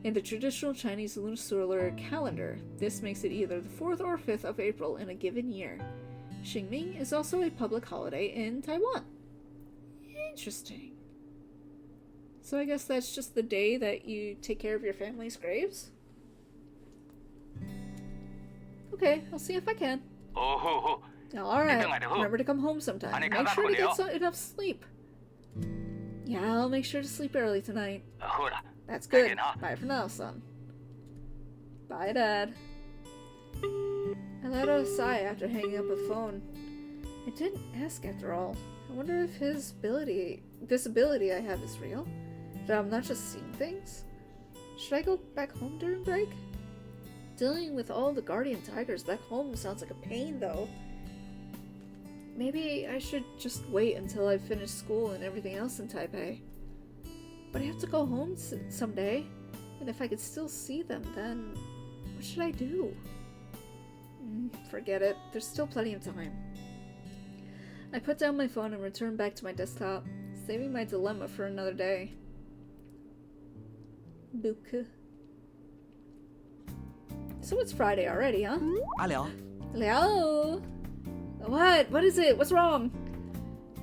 in the traditional Chinese lunisolar calendar. This makes it either the 4th or 5th of April in a given year. Qingming is also a public holiday in Taiwan. Interesting. So I guess that's just the day that you take care of your family's graves? Okay, I'll see if I can. Oh, Alright, remember to come home sometime. Make sure to get enough sleep. Yeah, I'll make sure to sleep early tonight. That's good. Bye for now, son. Bye, Dad. I let out a sigh after hanging up the phone. I didn't ask after all. I wonder if this ability I have is real? That I'm not just seeing things? Should I go back home during break? Dealing with all the guardian tigers back home sounds like a pain, though. Maybe I should just wait until I finish school and everything else in Taipei. But I have to go home someday, and if I could still see them, then what should I do? Forget it. There's still plenty of time. I put down my phone and returned back to my desktop, saving my dilemma for another day. Book. So it's Friday already, huh? 阿辽， Liao! What? What is it? What's wrong?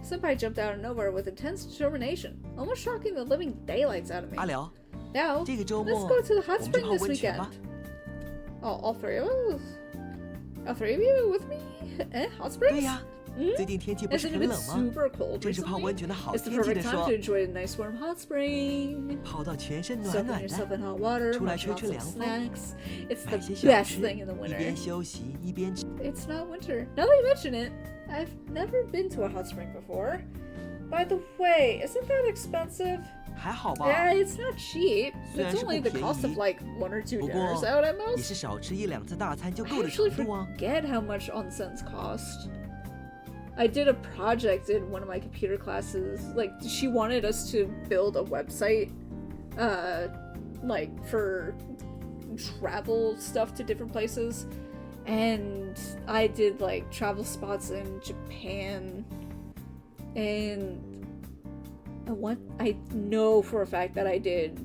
Senpai jumped out of nowhere with intense determination, almost shocking the living daylights out of me. 阿辽， Now, 这个周 let's 末 go to the hot 我们去 spring 泡 this 温泉 weekend. 吧。 All three of us? All three of you with me? Hot 对 springs? 呀，最近天气不是 Hasn't 很 it been 冷吗？ super cold 正是泡 recently? 温泉的好 It's the 天气 perfect 的 time 说 to，enjoy a nice warm hot spring. 泡到全身暖 Soaking 暖 yourself 的， in hot water, 出来 munch 吹 on 吹 some 凉风， snacks. It's 买 the 些小 best 吃， thing in the 一 winter. 边休息一边吃。 It's not winter. Now that you mention it, I've never been to a hot spring before. By the way, isn't that expensive? 还好吧， Yeah, it's not cheap. 虽然 It's 是不 only the 便 cost of 宜， like 1 or 2不 dinners 过 out at 也 most. 是少吃1-2次大餐就 I 够的 actually 程度啊。 forget how much onsens cost. I did a project in one of my computer classes. Like, she wanted us to build a website, like, for travel stuff to different places. And I did, like, travel spots in Japan. And I know for a fact that I did,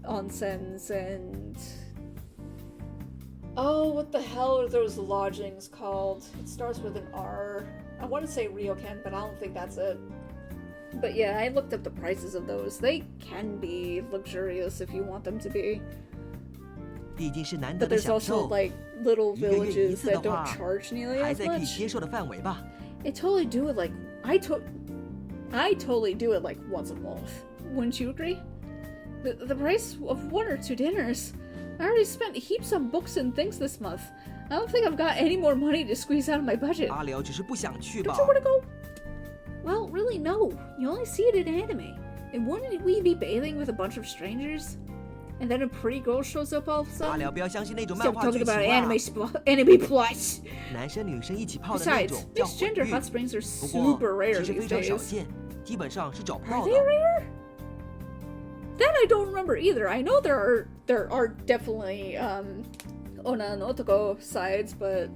onsens and... Oh, what the hell are those lodgings called? It starts with an R. I want to say ryokan, but I don't think that's it. But yeah, I looked up the prices of those. They can be luxurious if you want them to be. 毕竟是难得 But 的 there's 享 also 受， like little 一个月一 villages 次的 that don't 话， charge nearly 还 as 在可以 much. 接受的范围吧。 I totally do it like I totally do it like once a month. Wouldn't you agree? The price of 1 or 2 dinners. I already spent heaps on books and things this month. I don't think I've got any more money to squeeze out of my budget. 阿辽只是不想去 Don't 吧 you？ want to go? Well, really, no. You only see it in anime. And wouldn't we be bathing with a bunch of strangers? And then a pretty girl shows up all of a 阿 sudden? 辽不要相信那种漫 Stop 画剧 talking 情 about 啊！ anime plus. 男生女生一起泡的那 Besides, 种叫 mixed 混 gender 浴， hot springs are 不过 super rare 其实 these 非常少 days. 见，基本上是找不 Are 到 they 的。 rare? That I don't remember either. I know there are definitely Ona and Otoko sides, but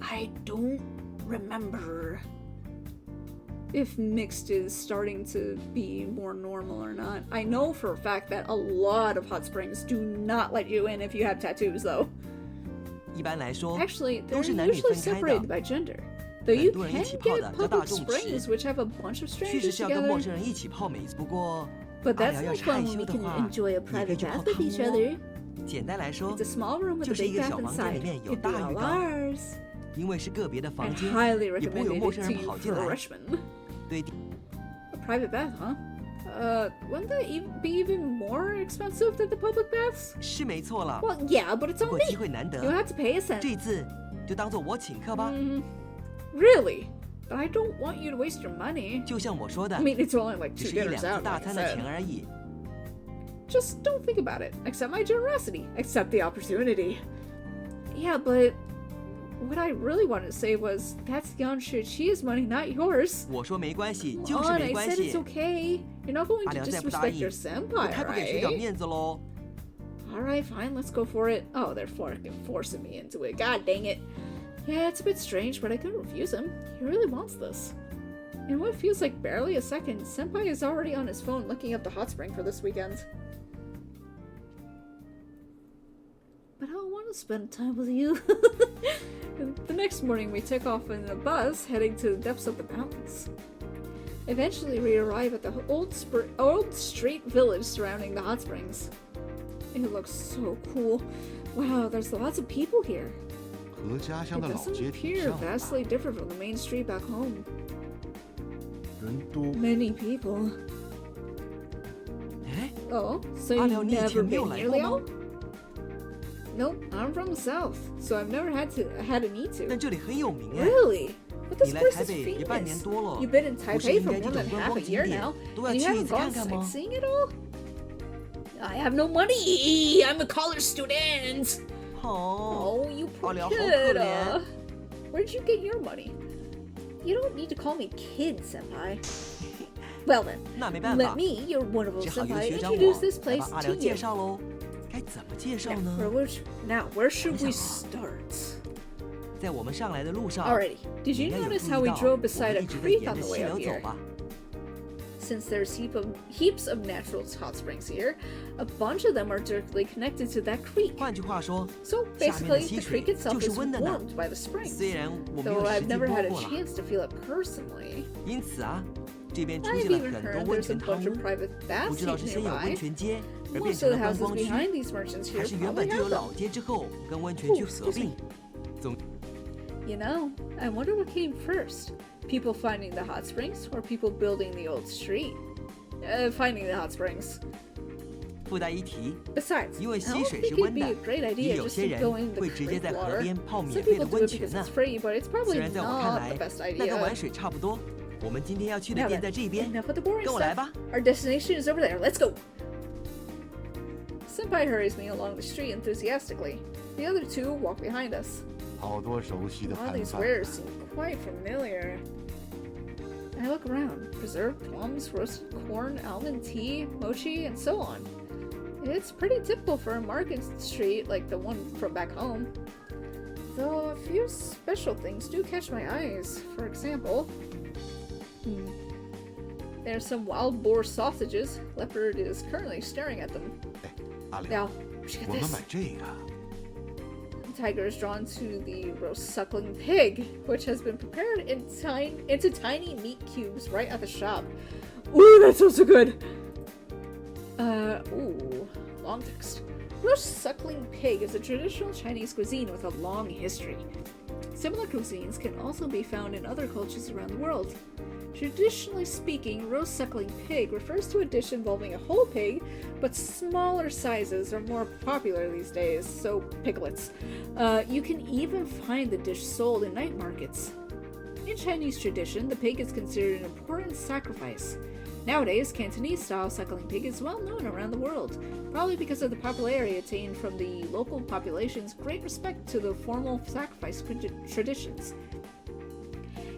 I don't remember if mixed is starting to be more normal or not. I know for a fact that a lot of hot springs do not let you in if you have tattoos, though. 一般来说， Actually, 都 they're 是男女 usually 分开 separated 的， by gender. Though you 很多人 can 一起泡 get 的叫大 public 众池， springs which have a bunch of 确实 strangers 是要跟陌 together. 生人一起泡美，不过 But 阿 that's 辽要 no 是害 fun when 羞 we 的 can 话， enjoy a 也可以 private 去泡 bath 汤 with each 屋 other. 哦。简单来说 It's a，small room with 就 a 是一 big 个 bath 小房间里 inside. 面有 It'd be 大浴 all 缸， ours. 因为是个别的 I 房间， highly 也不会有 recommend 陌 it 生 to 人 you 跑进 for a 来。 freshman. 对， A private bath, huh? Wouldn't that be even more expensive than the public baths? 是没错了。 Well, yeah, but it's 不 on 过 me. 机会难 You 得， have to pay a cent. 这次就当做我请客吧。 Really? But I don't want you to waste your money. 就像我说的 I，mean, it's only like 只 2是1-2 dinners 次 out, 大 like I 餐的 said. 钱而已。 Just don't think about it. Accept my generosity. Accept the opportunity. Yeah, but what I really wanted to say was that's Yan Shi's money, not yours. 我说没关系，就是 On, 没 I 关 said 系 it's。okay. You're not going 阿 to 辽再不答 disrespect 应 your，我 senpai, 太不给学长 right? 面子喽。 Alright, fine, let's go for it. Oh, they're forcing me into it. God dang it. Yeah, it's a bit strange, but I couldn't refuse him. He really wants this. In what feels like barely a second, Senpai is already on his phone looking up the hot spring for this weekend. But I don't want to spend time with you. The next morning, we took off in a bus heading to the depths of the mountains. Eventually, we arrive at the old street village surrounding the hot springs. It looks so cool. Wow, there's lots of people here. 和家乡 It 的老 doesn't 街挺 appear 像的。 vastly different from the main street back home. 人多， Many people. 哎， Oh, so 阿 you've 辽，你以 never 前没有 been 来 here, 过吗 Leo?？Nope, I'm from the south, so I've never had a need 但 to. 这里很有名哎。 Really? But this 你来 place 台 is 北也半年 famous. 多了， You've been in 不是 Taipei 应 for 该 more 这种 than 观 half 光 a 景 year 点 now, 都要 and you 去一 haven't 次看 gone 看吗？ sightseeing at all? I have no money. I'm a college student. 哦， Oh, you 阿 poor 辽好可 kid. 怜。 Where'd you get your money? You don't need to call me kid, senpai. Well then, 那没办法 let，me, your wonderful 只好由 senpai, 学长 introduce 我 this 来 place 帮阿 to 辽介 you. 绍喽。该怎么介绍 Now, 呢？ where should we 想啊 start? 在我们上来的路上， Alrighty, did 你 you 应该有 notice 注 how 意 we 到， drove 我 beside 们 a 一直在 creek 沿 on 着 the 溪 way up 流走 here? 吧。 Since there's heaps of natural hot springs here, a bunch of them are directly connected to that creek. 换句话说， So 下面的 basically, 溪 the 水 creek itself 就是 is 温的呢。 warmed by the springs. 虽然我没 Though 有实 I've 际 never 摸 had a 过啦， chance to feel it personally. 因此啊，这边出 I've 现了 even 很多 heard 温 there's a 泉汤 bunch of 屋， private 不 baths 知道是 heated 先有温 nearby. 泉街，而变 Most 成 of 了 the 观 houses 光区， behind these merchants 还 here 是原 probably 本就有 have 老 them. 街之后跟温泉区 Ooh, 合 excuse 并 me.。总 You know, I wonder what came first. People finding the hot springs or people building the old street? Finding the hot springs. 附带一提， Besides, 因为 I 溪 don't 水是 think it'd 温 be 的 a，great 也 idea 有 just 些 to 人 go in the 会直接 creek 在河 water. 边泡 Some 免费的 people do 温 it 泉 because 呢 it's。free, but it's 虽 probably 然在我看 not 来 the best，那跟 idea. 玩水差不多。我们今天要去的 Now 店 then, 在这边， enough of the boring 跟我来 stuff. 吧。 Our destination is over there. Let's go. Senpai hurries me along the street enthusiastically. The other two walk behind us. 好多熟悉的 All 摊 these 贩。 wares seem quite familiar. I look around. Preserved plums, roasted corn, almond tea, mochi, and so on. It's pretty typical for a market street like the one from back home. Though a few special things do catch my eyes. For example, there's some wild boar sausages. Leopard is currently staring at them. 阿辽， Now, where'd you 我 get 们 this? 买这个。 Tiger is drawn to the roast suckling pig, which has been prepared into tiny meat cubes right at the shop. Ooh, that sounds so good! Long text. Roast suckling pig is a traditional Chinese cuisine with a long history. Similar cuisines can also be found in other cultures around the world. Traditionally speaking, roast suckling pig refers to a dish involving a whole pig, but smaller sizes are more popular these days, so piglets. You can even find the dish sold in night markets. In Chinese tradition, the pig is considered an important sacrifice. Nowadays, Cantonese-style suckling pig is well known around the world, probably because of the popularity attained from the local population's great respect to the formal sacrifice traditions.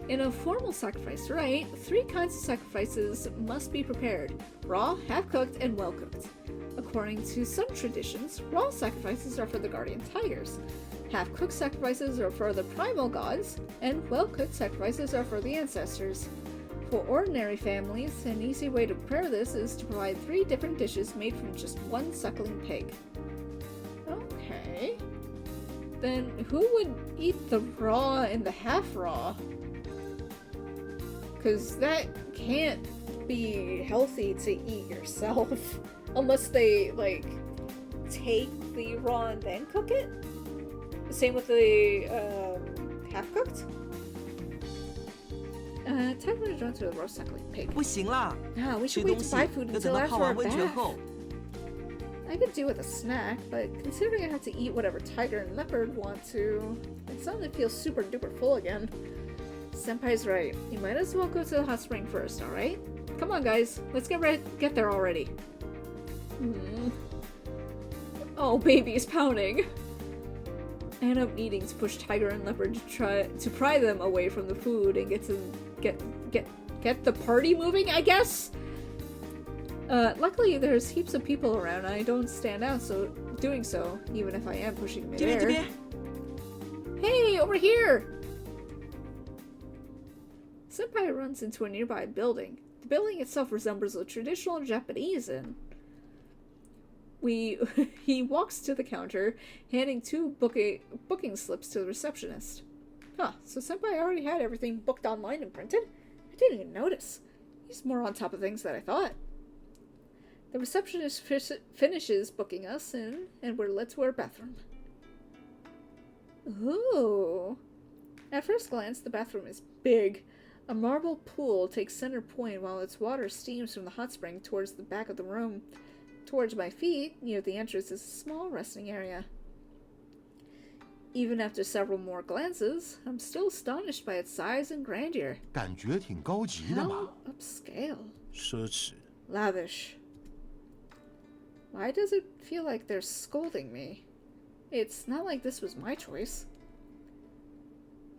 In a formal sacrifice rite, 3 kinds of sacrifices must be prepared: raw, half-cooked, and well-cooked. According to some traditions, raw sacrifices are for the guardian tigers, half-cooked sacrifices are for the primal gods, and well-cooked sacrifices are for the ancestors. For ordinary families, an easy way to prepare this is to provide 3 different dishes made from just 1 suckling pig. Okay. Then who would eat the raw and the half-raw? Because that can't be healthy to eat yourself. Unless they, like, take the raw and then cook it? Same with the, half-cooked? Tiger is drawn to the roast suckling pig. 不行啦， We 吃 should wait 东 to 西 buy food 要等 until 到 after 泡 our 完温泉 bath. 后。 I could do with a snack, but considering I have to eat whatever tiger and leopard want to, it suddenly feels super duper full again. Senpai's right. You might as well go to the hot spring first, alright? Come on, guys. Let's get there already. Oh, baby is pounding. I end up needing to push tiger and leopard to pry them away from the food and get the party moving, I guess? Luckily there's heaps of people around and I don't stand out so doing so, even if I am pushing 这边这 midair. 边， Hey, over here! Senpai runs into a nearby building. The building itself resembles a traditional Japanese inn. He walks to the counter, handing 2 booking slips to the receptionist. Huh, so Senpai already had everything booked online and printed? I didn't even notice. He's more on top of things than I thought. The receptionist finishes booking us in, and we're led to our bathroom. Ooh. At first glance, the bathroom is big. A marble pool takes center point while its water steams from the hot spring towards the back of the room. Towards my feet, near the entrance, is a small resting area. Even after several more glances, I'm still astonished by its size and grandeur. 感觉挺高级的嘛。 How upscale. 奢侈。 Lavish. Why does it feel like they're scolding me? It's not like this was my choice.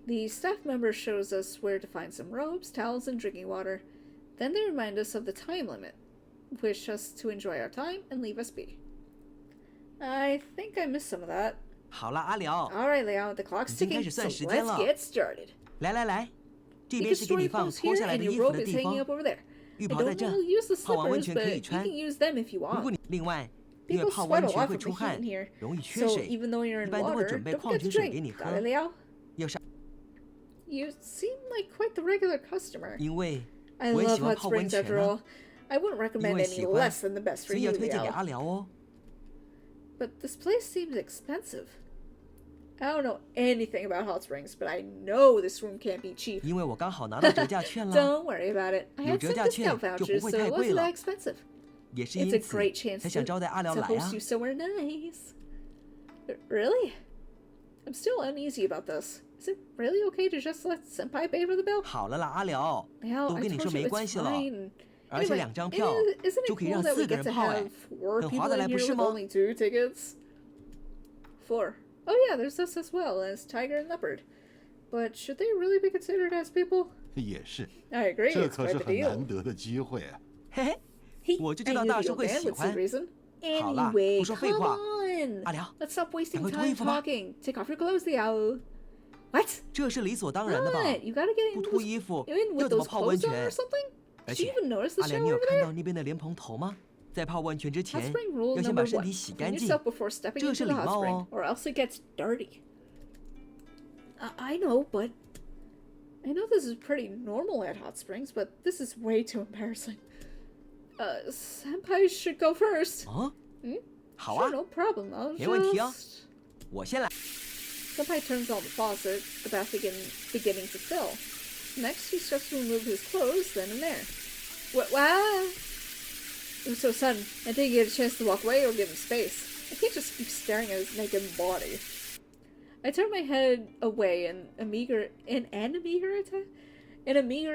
The staff member shows us where to find some robes, towels, and drinking water. Then they remind us of the time limit, wish us to enjoy our time, and leave us be. I think I missed some of that. 好了，阿辽， Alright, Leo, the clock's 已经开 ticking, 始 so 算时间 let's 了。 get started. 来来来，这 You 边 can 是给 store 你 your 放 clothes 脱 here, 下来 and 的 your 衣服 robe 的 is 地 hanging 方。 up over there. 浴 I 袍在 don't 这， want to use the 泡完温 slippers, 泉可以 but you 穿 can。use them if you 如果 want. 你另外，因为 People 泡 sweat 温 a 泉 lot 会 from 出 the heat 汗 in，here, 容易缺 so 水， even though you're 一 in 般都会 water, 准备 don't 矿 forget 泉 to 水给你 drink. 喝 Got it, Leo? 要上， You seem like quite the regular customer. 因为 I 我也 love 喜欢 hot 泡温 springs 泉 after 啊 all. I wouldn't 因 recommend 为 any 喜欢， less than the best for 所以要 you, 推荐给 Leo. 阿辽哦。 But this place seems expensive. I don't know anything about hot springs, but I know this room can't be cheap. 因为我刚好拿到折价券了， Don't worry about it. I 有 had 折 some 价券 discount 就不 vouchers, 会 so 太 it 贵 wasn't 了 that。expensive. 也是 It's 因 a 此 great chance 才想招待阿辽 to 来 host 啊 you。somewhere nice. Really? I'm still uneasy about this. Is it really okay to just let Senpai pay for the bill? 好了啦，阿辽， Now, 都 I 跟你 told 说 you 没 it's 关系了， fine. 而且 Anyway, 两张票 isn't 就 it 可以 cool 让 that we 4个 get 人 to 泡哎 have，four 很 people 划得 in 来不 here 是 with 吗？ only 2 tickets? 4. Oh yeah, there's us as well as Tiger and Leopard. But should they really be considered as people? 也是， I agree, 这 it's 可 quite 是 the 很 deal. 难得的机会啊。嘿嘿， He, 我就知 I 道 knew 大 the 叔 old 会 man 喜 would see 欢。 reason. 好啦， Anyway, 不说废 come 话， on. 阿辽， Let's stop wasting 赶快脱 time 衣服吧。 talking. Take off your clothes, Liao. What? 这是理所当然的吧？ What? You gotta get 不 in 脱 those, 衣服 in 要 with 怎么 those 泡温 clothes on 泉 or？something? 而 Did you 且， even notice the 阿辽， shower 你有 over 看 there? 到那边的莲蓬头吗？在泡温泉之 Hot 前， spring rule 要先 number 把身 1. 体洗 Clean 干净， yourself before stepping 这 into 是 the 礼 hot 貌 spring, 哦。 or else it gets dirty. I know, but I know this is pretty normal at hot springs, but this is way too embarrassing. Senpai should go first. 啊， Hmm? 好 Sure, 啊， no problem. I'll 没问题啊 just... 我先来。 Senpai turns on the faucet, the bath beginning to fill. Next, he starts to remove his clothes then and there. What? It was so sudden, I didn't get a chance to walk away or give him space. I can't just keep staring at his naked body. I turned my head away in a meager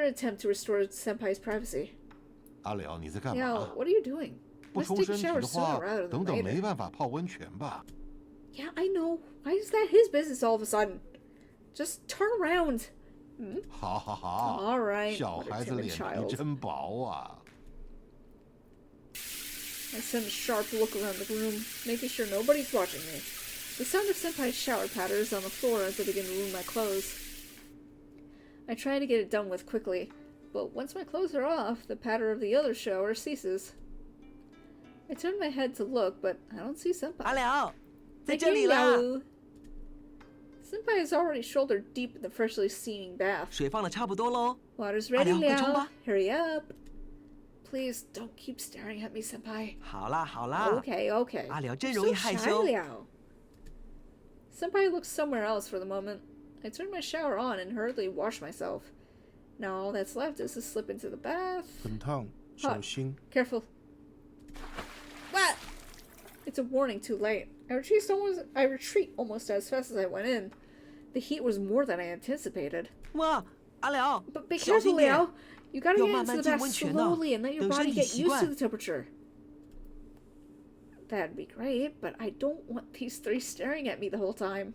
attempt to restore Senpai's privacy. 阿辽，你在干 Now, 嘛？ what are you doing? 不 Let's 冲 take a 身体 shower 的 sooner 话， rather than 等等 later. 没办法泡温泉吧？ Yeah, I know. Why is that his business all of a sudden? Just turn around. 好好好 All right, 小 what a 孩子 timid 脸 child. 皮真薄啊。 I send a sharp look around the room, making sure nobody's watching me. The sound of Senpai's shower patters on the floor as I begin to remove my clothes. I try to get it done with quickly, but once my clothes are off, the patter of the other shower ceases. I turn my head to look, but I don't see 阿 Senpai. 辽，在这里啦， Senpai is already shoulder deep in the freshly steaming bath. 水放的差不多喽。 Water's ready, Liao, 快冲 Liao. 吧。 Hurry up. Please don't keep staring at me, Senpai. 好啦好啦， Okay, okay. 阿辽真 I'm 容易 so 害 shy, 羞。 Liao. Senpai looks somewhere else for the moment. I turn my shower on and hurriedly wash myself. Now all that's left is to slip into the bath. 很烫，小心。 Careful. What? It's a warning too late. I retreat almost as fast as I went in. The heat was more than I anticipated. 哇，阿辽， But be 小 careful, 心点， Liao. You gotta 要 get 慢 into 慢 the 进 bath 温泉呢， slowly and let your 等身 body 体 get 习 used 惯 to the。temperature. That'd be great, but I don't want these 3 staring at me the whole time.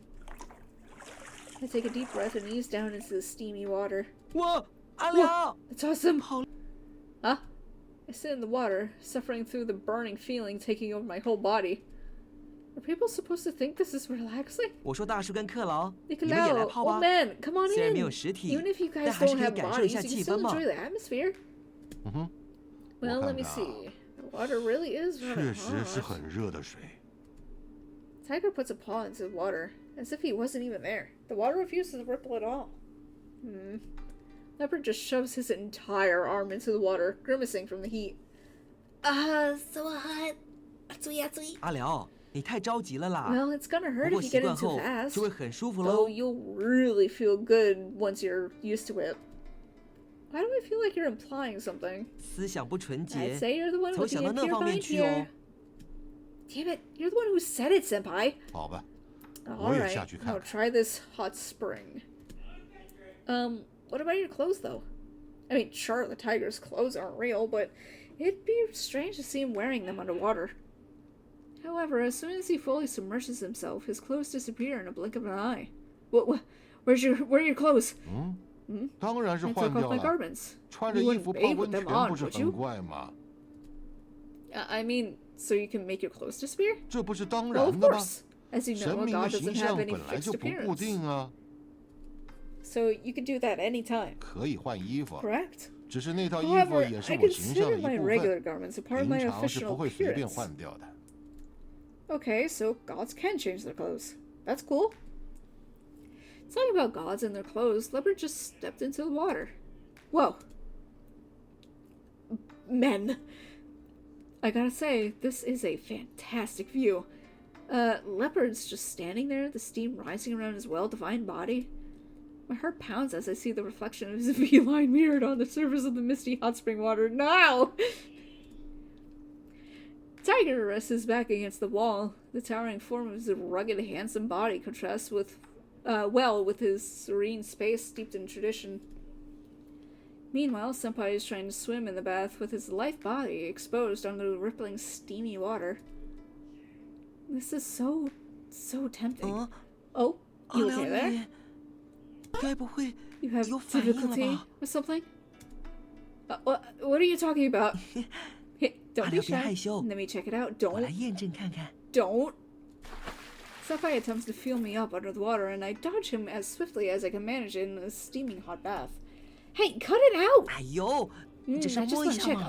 I take a deep breath and ease down into the steamy water. 哇，阿辽， It's awesome! 好， Huh? I sit in the water, suffering through the burning feeling taking over my whole body. Are people supposed to think this is relaxing? 我说大叔跟克劳，你们也来 Nicolao, 泡 old 吧。 man, come on 虽然没 in. 有实体， Even if you 但 guys 还是 don't 可以 have 感受一 bodies, 下 you can 气 still 氛嘛。 enjoy the atmosphere. 嗯哼， Well, 我 let 看 me 看啊， see. The water really is 确 rather 实是 hot. 很热的水。 Tiger puts a paw into the water, as if he wasn't even there. The water refuses to ripple at all. Leopard just shoves his entire arm into the water, grimacing from the heat. So hot. Atsui. 阿辽，你太着急了啦。 Well, it's gonna 不 hurt 过 if you 习 get 惯 in too 后 fast. 就会很舒服 Though 喽。 you'll really feel good once you're used to it. Why do I feel like you're implying something? 思想不纯 I'd 洁， say you're the one 总 with the 想到那 impure 方面 mind 去哦 here.。Damn it, you're the one who said it, senpai. 好吧，我也下 Alright, 去看 now 看。 try this hot spring. What about your clothes, though? I mean, sure, the tiger's clothes aren't real, but it'd be strange to see him wearing them underwater. However, as soon as he fully submerges himself, his clothes disappear in a blink of an eye. Where are your clothes? 当然是 I 换 took off 掉 my 了。 garments. 穿着 You 衣服 wouldn't 泡 bathe 温 with them 泉 on, 不是 would 很 you? 怪吗？ I mean, so you can make your clothes disappear? 这不是当 Well, 然 of 的吗？ course. As you 神 know, a 明的 god 形 doesn't 象 have any 本来 fixed 就不固 appearance. 定啊， So you could do that anytime, 可以换衣服。 correct? 只是那套衣服 However, 也是 I 我形象 consider 的 my 一部 regular 分， garments a part of my 平常是不 official 会随便 appearance. 换掉的。 Okay, so gods can change their clothes. That's cool. Talking about gods and their clothes, Leopard just stepped into the water. Whoa. Men. I gotta say, this is a fantastic view. Leopard's just standing there, the steam rising around his well-defined body. My heart pounds as I see the reflection of his V-line mirrored on the surface of the misty hot spring water. No! Tiger rests his back against the wall. The towering form of his rugged, handsome body contrasts with his serene space steeped in tradition. Meanwhile, Senpai is trying to swim in the bath with his lithe body exposed under the rippling, steamy water. This is so tempting. Oh, you 阿 okay 辽 there? 你，该不会 You have 有反应了 difficulty 吧？ with something? What are you talking about? Hey, don't be 阿辽别害 shy. 羞， Let me check it out. 我来 Don't. 验证看看。 Don't. Senpai attempts to feel me up under the water, and I dodge him as swiftly as I can manage in a steaming hot bath. Hey, cut it out! 哎呦，只是 I just 摸一 want to 下 check. 嘛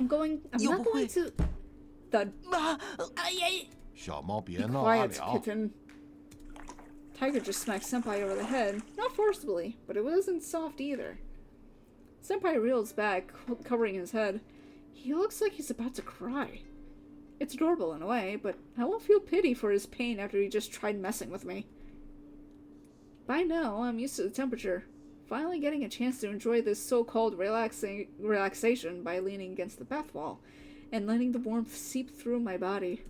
I'm 又 not 不 going 会 to. Thud. 啊！小猫别 Be 闹，阿 quiet, 辽。 kitten. Tiger just smacked Senpai over the head. Not forcibly, but it wasn't soft either. Senpai reels back, covering his head. He looks like he's about to cry. It's adorable in a way, but I won't feel pity for his pain after he just tried messing with me. By now, I'm used to the temperature. Finally getting a chance to enjoy this so-called relaxation by leaning against the bath wall and letting the warmth seep through my body.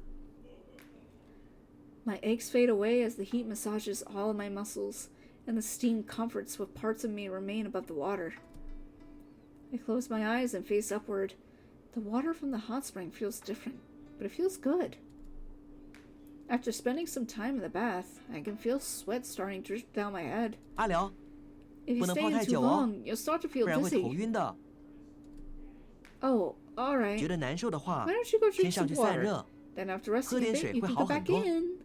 My aches fade away as the heat massages all of my muscles, and the steam comforts what parts of me remain above the water. I close my eyes and face upward. The water from the hot spring feels different, but it feels good. After spending some time in the bath, I can feel sweat starting to drip down my head. 阿辽， If you 不能 stay 泡 in 太 too 久哦， long, you'll start to 不 feel 然会头 dizzy. 晕的。 Oh, alright. 觉得难受的话 Why，don't you go 先 drink 上 some 去散 water? 热。 Then after resting a 喝点 bit, 水 you 会 can 好 go 很 back 多。 in.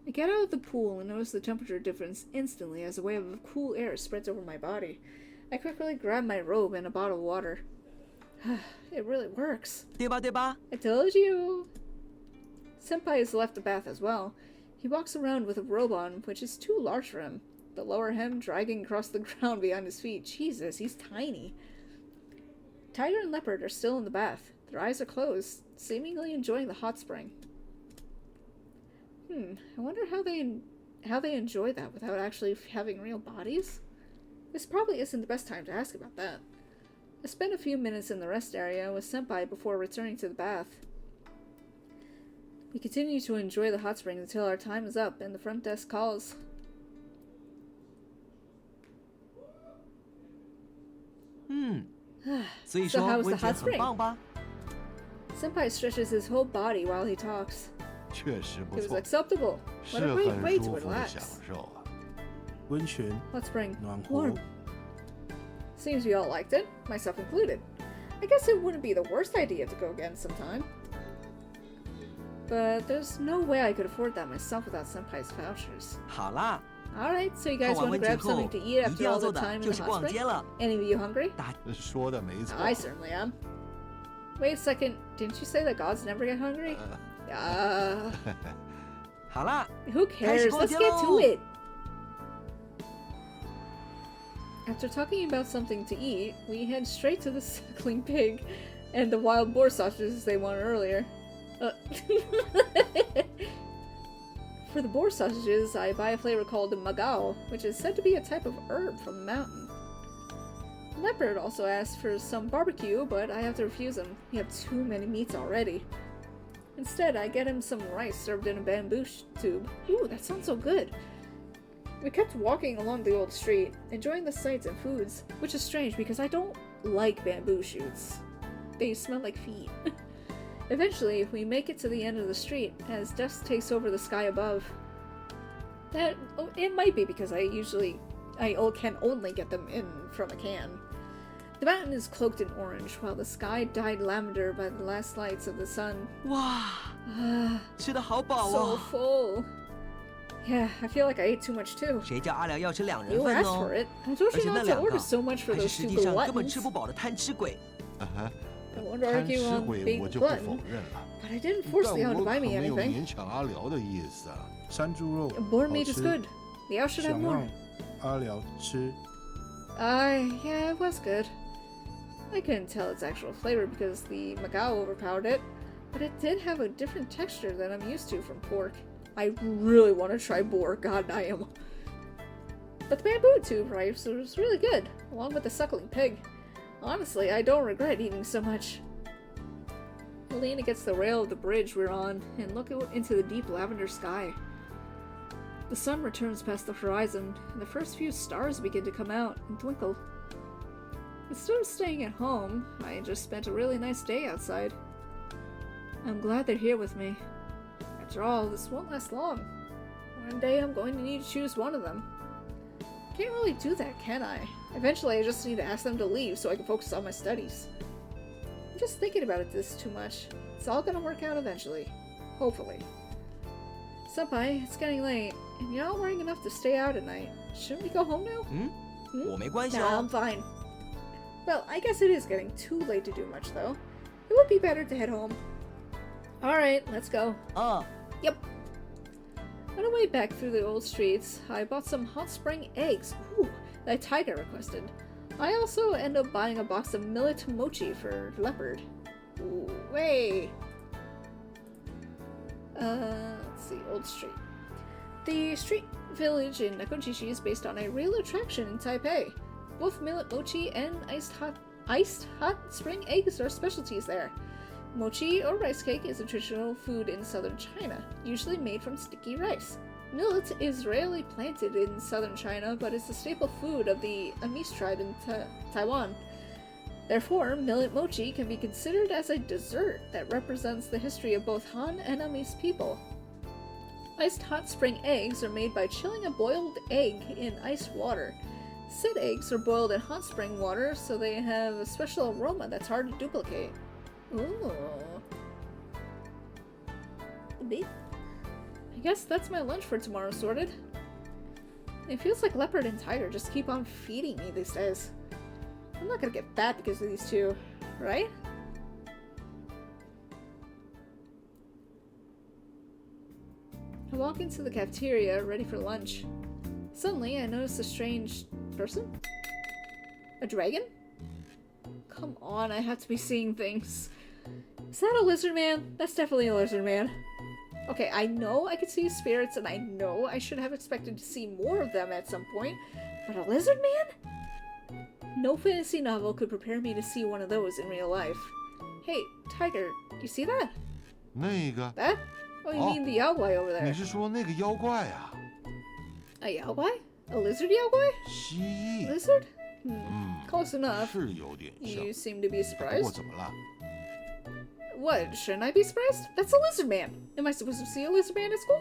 I get out of the pool and notice the temperature difference instantly as a wave of cool air spreads over my body. I quickly grab my robe and a bottle of water. It really works. 对吧？对吧？ I told you. Senpai has left the bath as well. He walks around with a robe on, which is too large for him. The lower hem dragging across the ground behind his feet. Jesus, he's tiny. Tiger and Leopard are still in the bath. Their eyes are closed, seemingly enjoying the hot spring. I wonder how they enjoy that without actually having real bodies? This probably isn't the best time to ask about that. I spent a few minutes in the rest area with Senpai before returning to the bath. We continue to enjoy the hot spring until our time is up and the front desk calls. 所以 So 说 how was 温 the 泉 hot 很 spring? 棒吧？ Senpai stretches his whole body while he talks. 确实不 It was 错， acceptable. 是 What a great 很 way 舒 to 服的享 relax. 受啊。温泉 Hot spring. 暖和 Warm. Seems we all liked it, myself included. I guess it wouldn't be the worst idea to go again sometime. But there's no way I could afford that myself without Senpai's vouchers. 好啦， Alright, so you 泡 guys 完 want to 温泉 grab 后 something to eat 一 after 定要 all 做 the 的 time in 就 the 是 hot 逛 spring? 街了。 Any of you hungry? 说的没错。 I certainly am. Wait a second, didn't you say that gods never get hungry?好啦， Who cares? Let's get to it! After talking about something to eat, we head straight to the suckling pig and the wild boar sausages they wanted earlier. For the boar sausages, I buy a flavor called magao, which is said to be a type of herb from the mountain. Leopard also asked for some barbecue, but I have to refuse him. We have too many meats already. Instead, I get him some rice served in a bamboo tube. Ooh, that sounds so good. We kept walking along the old street, enjoying the sights and foods, which is strange because I don't like bamboo shoots. They smell like feet. Eventually, we make it to the end of the street as dusk takes over the sky above. It might be because I can only get them in from a can. The mountain is cloaked in orange, while the sky dyed lavender by the last lights of the sun. 哇，吃得好饱 So 哦！ full. Yeah, I feel like I ate too much too. 谁叫阿良要吃2人 You 份 asked 呢 for？it. I told 而 you 且那 not to 2 个 order so much for 还是 those 实 two 际上根本 gluttons. 吃不饱的贪吃鬼。 I won't 贪 argue 吃 on 鬼 being 我 a 就不否 glutton, 认了， but I didn't 但 force 我 Liao to 可 buy me 没有 anything. 勉强阿辽的意思啊。山猪肉 Boar 好 meat is 吃， good. Liao should have 想 more. 让阿辽吃。 Yeah, it was good. I couldn't tell its actual flavor because the magao overpowered it, but it did have a different texture than I'm used to from pork. I really want to try boar, god damn. But the bamboo tube rice was really good, along with the suckling pig. Honestly, I don't regret eating so much. I lean against the rail of the bridge we're on and look out into the deep lavender sky. The sun returns past the horizon, and the first few stars begin to come out and twinkle. Instead of staying at home, I just spent a really nice day outside. I'm glad they're here with me. After all, this won't last long. One day I'm going to need to choose one of them. Can't really do that, can I? Eventually I just need to ask them to leave so I can focus on my studies. I'm just thinking about this too much. It's all gonna work out eventually. Hopefully. Senpai, it's getting late, and you're not wearing enough to stay out at night. Shouldn't we go home now? 我没关系 Nah, 哦 I'm。fine. Well, I guess it is getting too late to do much, though. It would be better to head home. Alright, let's go. 啊， Yep. On our way back through the old streets, I bought some hot spring eggs. Ooh, that Tiger requested. I also end up buying a box of millet mochi for Leopard. Ooh, wait. Let's see, Old Street. The street village in Nekojishi is based on a real attraction in Taipei. Both millet mochi and iced hot spring eggs are specialties there. Mochi, or rice cake, is a traditional food in southern China, usually made from sticky rice. Millet is rarely planted in southern China, but is the staple food of the Amis tribe in Taiwan. Therefore, millet mochi can be considered as a dessert that represents the history of both Han and Amis people. Iced hot spring eggs are made by chilling a boiled egg in iced water. Said eggs are boiled in hot spring water, so they have a special aroma that's hard to duplicate. Ooh. I guess that's my lunch for tomorrow sorted. It feels like Leopard and Tiger just keep on feeding me these days. I'm not gonna get fat because of these two, right? I walk into the cafeteria, ready for lunch. Suddenly, I notice a strange person? A dragon? Come on, I have to be seeing things. Is that a lizard man? That's definitely a lizard man. Okay, I know I could see spirits, and I know I should have expected to see more of them at some point, but a lizard man? No fantasy novel could prepare me to see one of those in real life. Hey, Tiger, you see that? 那个， That? Oh, you Oh. mean the yaoi over 你 there? 是说那个妖怪啊？ A yaoi? A lizard yaoi? 蜥蜴， Lizard? 嗯， Close enough. 是有点像 You。seem to be 不过 surprised. 怎么了？ What? Shouldn't I be surprised? That's a lizard man. Am I supposed to see a lizard man at school?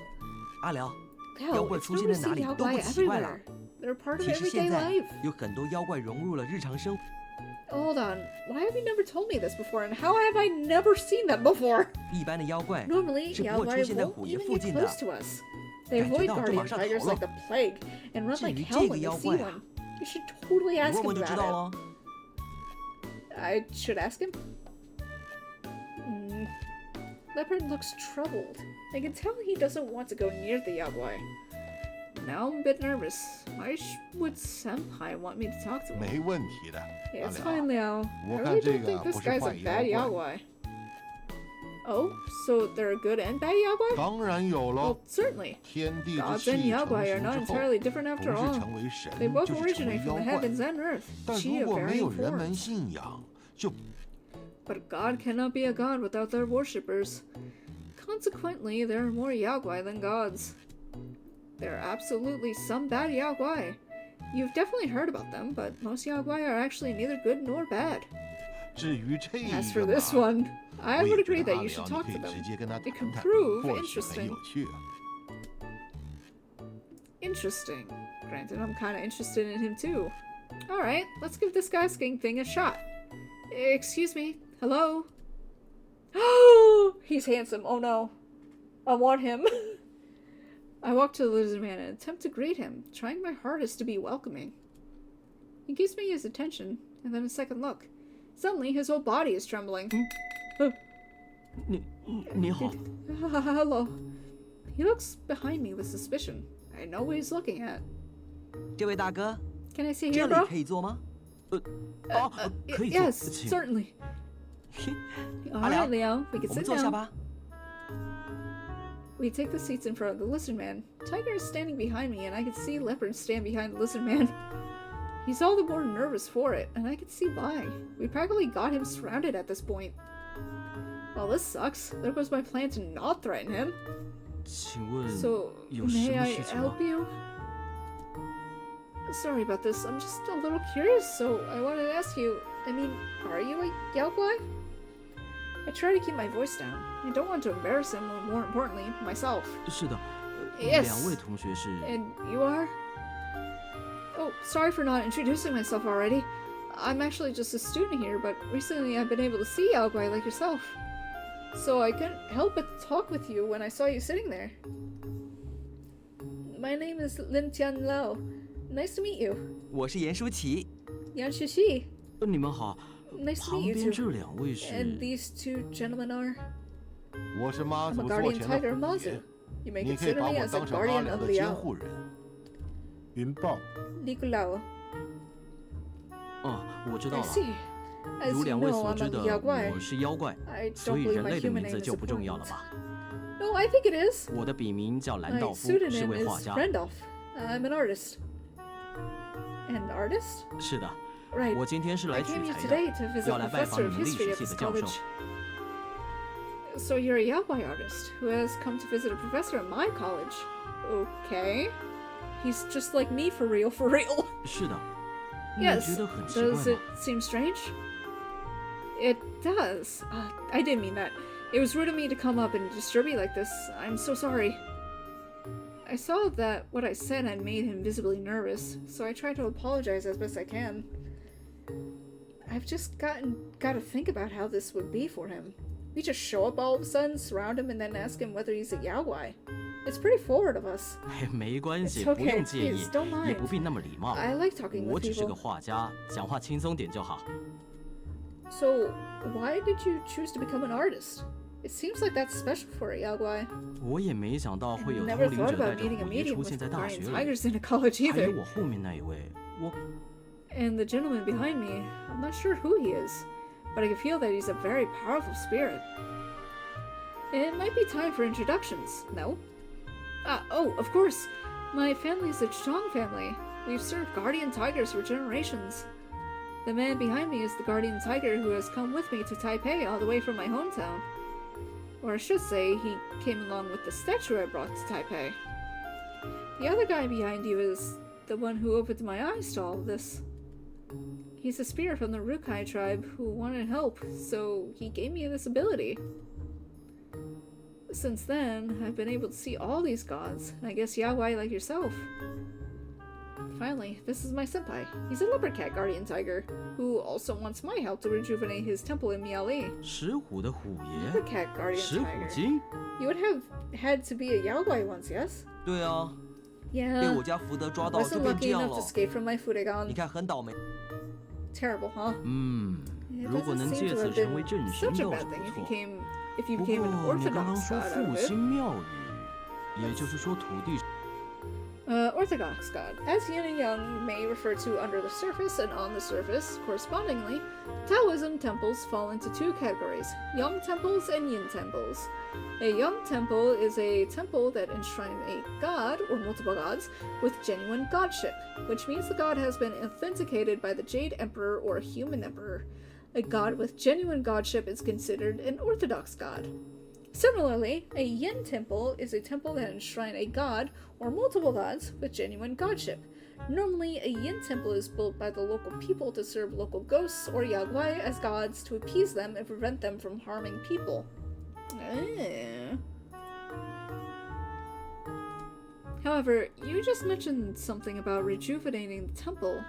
阿辽， Hell, 妖怪 it's 出现 normal 在 to 哪 see 里都不 yaoi 奇怪了。 everywhere. They're part of 其实现 everyday 在 life. 有很多妖怪融入了日常生活。 Hold on. Why have you never told me this before? And how have I never seen them before? 一般的妖怪 Normally, 只不过出 yaoi 现在 won't 虎爷 even 附 get 近的。 close to us. They 感觉 avoid 到就 guardian 马上逃 tigers 了。 like the plague and run 至 like 于 hell 这个 when 妖 they see 怪啊 one. You should totally 你 ask 问 him 问就知道 about 了。 it. I should ask him? Leopard looks troubled. I can tell he doesn't want to go near the yaoi. Now I'm a bit nervous. Why would Senpai want me to talk to him? 没问题的， Yeah, 阿 it's 良 fine, Liao. 我 I 看 really 这 don't 个 think this 不是 guy's 坏 a bad 妖怪， Yaguai. Oh, so there are good and bad Yaguai? 当然有了 Well,。certainly. 天地之 Gods 气 and 成 Yaguai are 型 not 之后， entirely different 不 after 是 all. 成为神， They both 就是成为 originate 妖 from the 怪。 heavens and earth, 但 chi 如 of 果没有 varying 人们 forms. 信仰，就 But a god cannot be a god without their worshippers. Consequently, there are more Yaguai than gods. There are absolutely some bad Yaguai. You've definitely heard about them, but most Yaguai are actually neither good nor bad. 至于这 As 个 for 嘛 this one, I 我 would 也觉 agree 得 that 阿 you should 良 talk 你 to 可以直 them. 接跟他 It 谈 can 谈， prove 或许很 interesting. 有趣。 Interesting. Granted, I'm kind of interested in him too. Alright, let's give this asking thing a shot. Excuse me. Hello? Oh, he's handsome. Oh no. I want him. I walk to the lizard man and attempt to greet him, trying my hardest to be welcoming. He gives me his attention, and then a second look. Suddenly, his whole body is trembling. 你好， Hello. He looks behind me with suspicion. I know what he's looking at. 这位大哥， Can I sit 这 here, 里 bro? 可以坐吗？可以坐， Yes, 请。 certainly. 阿 Alright, 良， Leo, we can 我们 sit 坐下 down. 吧。 We take the seats in front of the lizard man. Tiger is standing behind me, and I can see Leopard stand behind the lizard man. He's all the more nervous for it, and I can see why. We practically got him surrounded at this point. Well, this sucks. There goes my plan to not threaten him. 请问 So, 有什 may 么 I 事情吗 help？you? Sorry about this. I'm just a little curious, so I wanted to ask you. I mean, are you a Yaogwai? I try to keep my voice down. I don't want to embarrass him, or more importantly, myself. 是的， Yes. 两位同学是。 And you are? Oh, sorry for not introducing myself already. I'm actually just a student here, but recently I've been able to see Yaogwai like yourself. So I couldn't help but talk with you when I saw you sitting there. My name is Lin Tian Lao. Nice to meet you. 我是严舒淇。 Yan Shishi. 你们好。 Nice to 旁 meet 边 you 这 too. 两位是。 And these two gentlemen are? 我是妈 I'm 祖 a 座 guardian 前 tiger 的 of 虎 Mazu. 爷， You may 你可以 consider 把 me 我 as a 当成阿 guardian 良 of 的监 Liao. 护人。云豹 Nicolao. 哦，我知道 I 了。 see. As 如 you 两位 know, 所 I'm 知 a 的， Yaogwai. 我是妖怪， I 所 don't 以 believe 人 my 类的 human 名 name 字 is 就不重要了 important. 吧？ No, I think it is. 我的笔名叫兰道 My 夫，是 pseudonym 位画 is 家。 Randolph. I'm an artist. An artist? 是的， Right. 我今天是 I 来取 came here 材 today 的， to visit 要 a 来拜 professor 访 of 你们历 history 史 at 系 this 的教授 college.。So you're a Yaogwai artist who has come to visit a professor at my college. Okay. He's just like me for real, for real. 是的，你们 Yes. 觉得很奇 Does 怪 it 吗？ seem strange? It does. I didn't mean that. It was rude of me to come up and disturb you like this. I'm so sorry. I saw that what I said had made him visibly nervous, so I tried to apologize as best I can. I've just gotta think about how this would be for him. We just show up all of a sudden, surround him, and then ask him whether he's a Yaogwai. It's pretty forward of us. 没关系， It's 不用 okay, 介意 please, don't，mind. 也不必那么礼貌。 I like talking 我 with 只是个 people. 画家，讲话轻松点就好。 So, why did you choose to become an artist? It seems like that's special for a Yaogwai. 我也没想到会有通 Never 灵 thought 者带 about 着 meeting a 虎爷 medium 出 with 现在大学 guardian 里， tigers in a college 还有 either. 我后面那一位，我 And the gentleman behind me, I'm not sure who he is, but I can feel that he's a very powerful spirit. It might be time for introductions, no? Oh, of course. My family is a Chong family. We've served guardian tigers for generations. The man behind me is the guardian tiger who has come with me to Taipei all the way from my hometown. Or I should say, he came along with the statue I brought to Taipei. The other guy behind you is the one who opened my eyes to all of this. He's a spirit from the Rukai tribe who wanted help, so he gave me this ability. Since then, I've been able to see all these gods, and I guess Yaogwai like yourself. Finally, this is my senpai. He's a leopard cat guardian tiger, who also wants my help to rejuvenate his temple in Miaoli. 石虎的虎爷， Leopard cat guardian 石虎 tiger. 精。 You would have had to be a Yaogwai once, yes? 对啊，被 Yeah. 我家福德抓到就 Wasn't 变 lucky 这样 enough to 了。 escape from my 你 Fudegan. 看很倒霉。 Terrible, huh? 嗯， It 如果 doesn't 能 seem 借 to 此 have 成为 been 正神 such a 倒是 bad thing 不 if 错。 if you 不 became an 过你刚刚 Orthodox 说 god out 复 of it. 兴庙宇，也就是说土地。Orthodox god. As yin and yang may refer to under the surface and on the surface, correspondingly, Taoism temples fall into two categories, yang temples and yin temples. A yang temple is a temple that enshrines a god, or multiple gods, with genuine godship, which means the god has been authenticated by the Jade Emperor or human emperor. A god with genuine godship is considered an orthodox god. Similarly, a yin temple is a temple that enshrines a god or multiple gods with genuine godship. Normally, a yin temple is built by the local people to serve local ghosts or yaguai as gods to appease them and prevent them from harming people. However, you just mentioned something about rejuvenating the temple,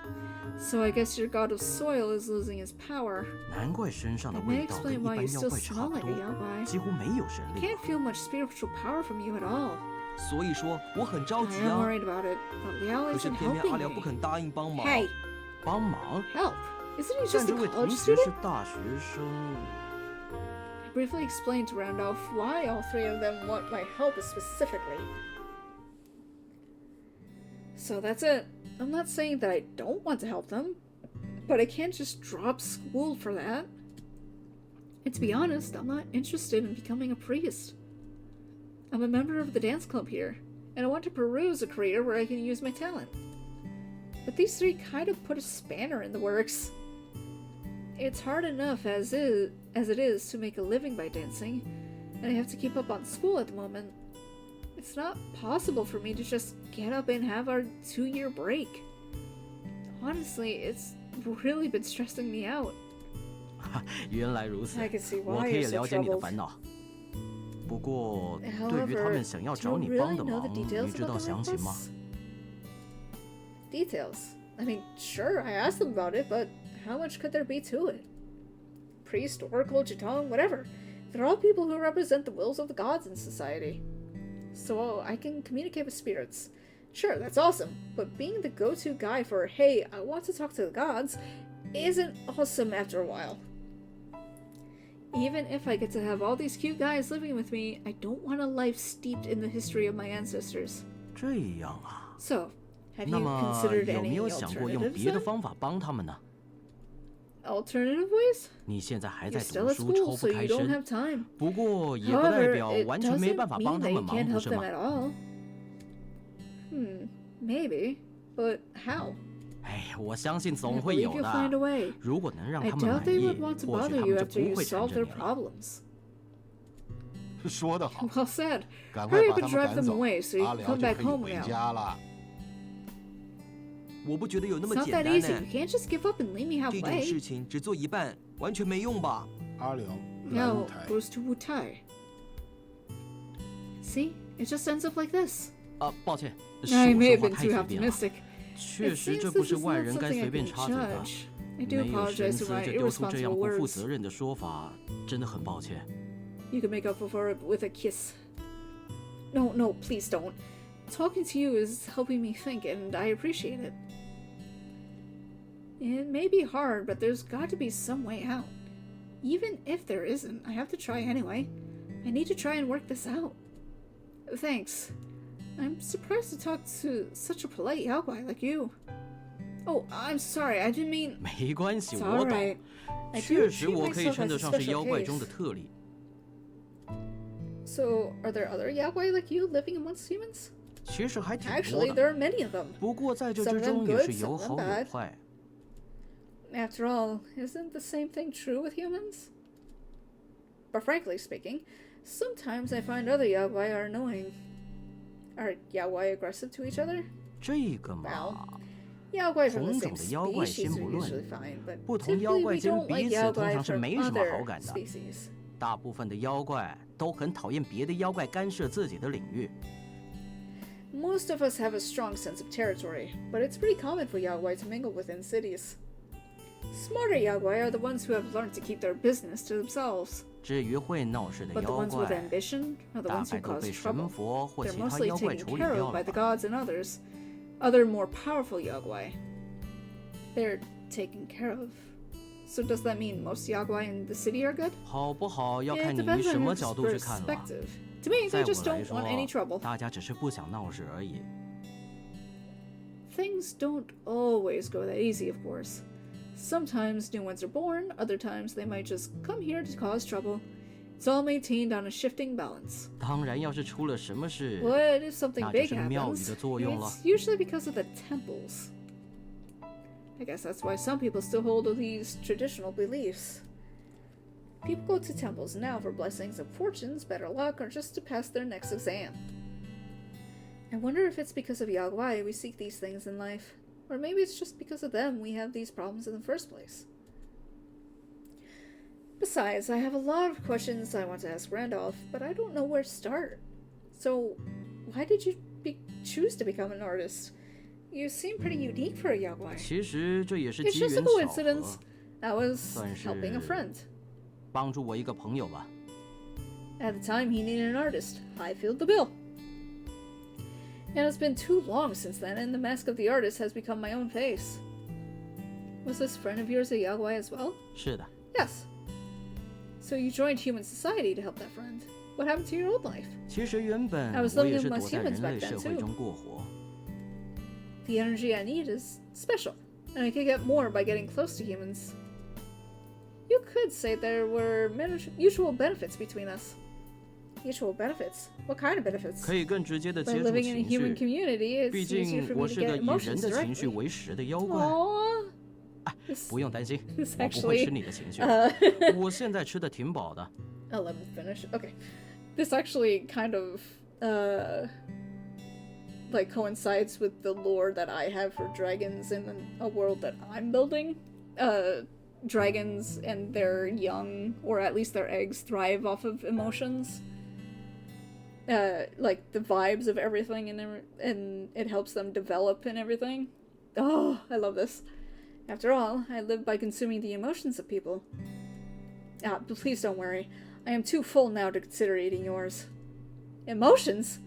so I guess your god of soil is losing his power. 难怪身上的 It 味 may 道跟 explain 一 why 般 you 妖 still 怪差 smell 不 like a 多， yaguai. 几乎没有神 I 力。 can't feel much spiritual power from you at all. 所以说我很着 I 急 am 啊， worried about it, but Liao 可是 isn't 偏偏阿 helping 辽不 me. 肯答应帮忙。 Hey, 帮忙？ help! Isn't he 但 just 这 a 位 college 同学 student? 是大学生。 I briefly explained to Randolph why all three of them want my help specifically. So that's it. I'm not saying that I don't want to help them, but I can't just drop school for that. And to be honest, I'm not interested in becoming a priest. I'm a member of the dance club here, and I want to peruse a career where I can use my talent. But these three kind of put a spanner in the works. It's hard enough as it is to make a living by dancing, and I have to keep up on school at the moment. It's not possible for me to just get up and have our 2-year break. Honestly, it's really been stressing me out. 原来如此 I can see， 我 why 可以 you're so 了解你的 troubled. 烦恼。不过，对于 However, 他们想要 do 找 you 你帮 really 的 know the 忙， details 你知 about 道 the 详情吗？ necklace? Details? I mean, sure, I asked them about it, but how much could there be to it? Priest, oracle, jitong, whatever. They're all people who represent the wills of the gods in society. So I can communicate with spirits. Sure, that's awesome, but being the go-to guy for, hey, I want to talk to the gods, isn't awesome after a while. Even if I get to have all these cute guys living with me, I don't want a life steeped in the history of my ancestors. 这样啊， So, have 那 you 么 considered 有没 any 有想过用 alternatives 别的 then? 方法帮他们呢？ Alternative ways? 你现在还 You're 在 still 读 at 书， school, 抽不 so 开 you don't 身。 have time. 不过也不代 However, 表 it 完全没 doesn't 办法帮 mean 他 that 们 you 忙， can't 不 help 是 them 吗？ at all. Maybe. But how? 哎，我相信 I 总会 believe 有 you'll find a 的。 way. 如果能让 I 他们 doubt 满 they 意 would want，to 或许 bother 他 you 们就 after 不 you 会缠 solve 着 their 你了。 problems. 说得好， Well said. 赶快 Hurry 把 up 他 and 们 drive 赶 them 走， away so you 阿 can 辽 come 就 back 可以 home 回 now. 家了。我不觉得有那 It's 么 not 简 that 单 easy. 呢 You。can't just give up and leave me 这种事 halfway. 情只做一半，完全没用吧？阿辽来 Now 舞台， goes to Wutai. See? It just ends up like this. 啊，抱歉，是 I 我 may 说 have 话 been 太 too 随便了。 optimistic. 确 It 实， seems 这不 this 是 is 外 not 人该 something I 随便 can 插嘴的。 judge. I do 没有神 apologize 思 for my 就丢出这样 irresponsible 不负 words. 责任的说法，真的很抱歉。 You can make up for it with a kiss. No, please don't. Talking to you is helping me think, and I appreciate it. It may be hard, but there's got to be some way out. Even if there isn't, I have to try anyway. I need to try and work this out. Thanks. I'm surprised to talk to such a polite yaguai like you. Oh, I'm sorry, I didn't mean... 没关系， It's 我懂。 alright. I do 确实， treat 我可以 myself 称 as 得 a 上是 special 妖怪 case. 中的特例。 So, are there other yaguai like you living amongst humans? 其实还挺多 Actually, 的。 there are many of them. 不过在这 Some 之 of them 中也 good, 是有 some of 好 them 有 bad. 坏。 After all, isn't the same thing true with humans? But frankly speaking, sometimes I find other yaguai are annoying. Are yaguai aggressive to each other? 这个嘛 Well,，yaguai from the 同 same 种的妖怪 species 先 are 不 usually 论， fine, but 不同妖 typically 怪 we 间 don't 彼 like 此通 yaguai 常是 from 没什么好 other 感的。 species. 大部分的妖怪都很讨厌别的妖怪干涉自己的领域。 Most of us have a strong sense of territory, but it's pretty common for yaguai to mingle within cities. Smarter yaguai are the ones who have learned to keep their business to themselves. 至于会闹事的 But the 妖 ones with 怪， ambition are the 大 ones 概 who 都 cause 被神 trouble. 佛或 They're 其他 mostly 妖怪 taken 处理 care 掉 of by 了 the 吧。 gods and others. Other more powerful yaguai. They're taken care of. So does that mean most yaguai in the city are good? 好不好要 It 看你以 depends 什 on 么 whose 角度去看了。 perspective. To me, 在 they 我 just 来 don't want any 说， trouble. 大家只是不想闹事而已。things don't always go that easy, of course. Sometimes new ones are born, other times they might just come here to cause trouble. It's all maintained on a shifting balance. 当然，要是出了什么事， What if something 那 big 就是庙宇 happens? 的作用了。 It's usually because of the temples. I guess that's why some people still hold to these traditional beliefs. People go to temples now for blessings of fortunes, better luck, or just to pass their next exam. I wonder if it's because of Yagwai we seek these things in life, or maybe it's just because of them we have these problems in the first place. Besides, I have a lot of questions I want to ask Randolph, but I don't know where to start. So, why did you choose to become an artist? You seem pretty unique for a Yagwai. 其实这也是 It's 机 just a 缘巧 coincidence. 合， That was 算是 helping a friend. 帮助我一个朋友吧。 At the time, he needed an artist. I filled the bill. And it's been too long since then, and the mask of the artist has become my own face. Was this friend of yours a Yagwai as well? 是的， Yes. So you joined human society to help that friend. What happened to your old life? 其实原本 I was 我 living 也是 amongst 躲在 humans 人 back 类 then 社会 too. 中过活。 The energy I need is special, and I can get more by getting close to humans. You could say there were mutual benefits between us. Mutual benefits? What kind of benefits? 可以更直接的 By 接触 living in a 情 human 绪， community, 毕 it's easier 竟 for 我 me to 是个 get 以人 emotions 的情绪 directly. 为食的妖怪。 Aww. 不用担心， This 我不会 actually, 吃你的情绪。 uh, 我现在吃的挺饱的。 I'll let me finish. Okay. This actually kind of, like coincides with the lore that I have for dragons in a world that I'm building. Dragons and their young, or at least their eggs, thrive off of emotions. Like the vibes of everything, and it helps them develop and everything. Oh, I love this. After all, I live by consuming the emotions of people. But please don't worry. I am too full now to consider eating yours. Emotions?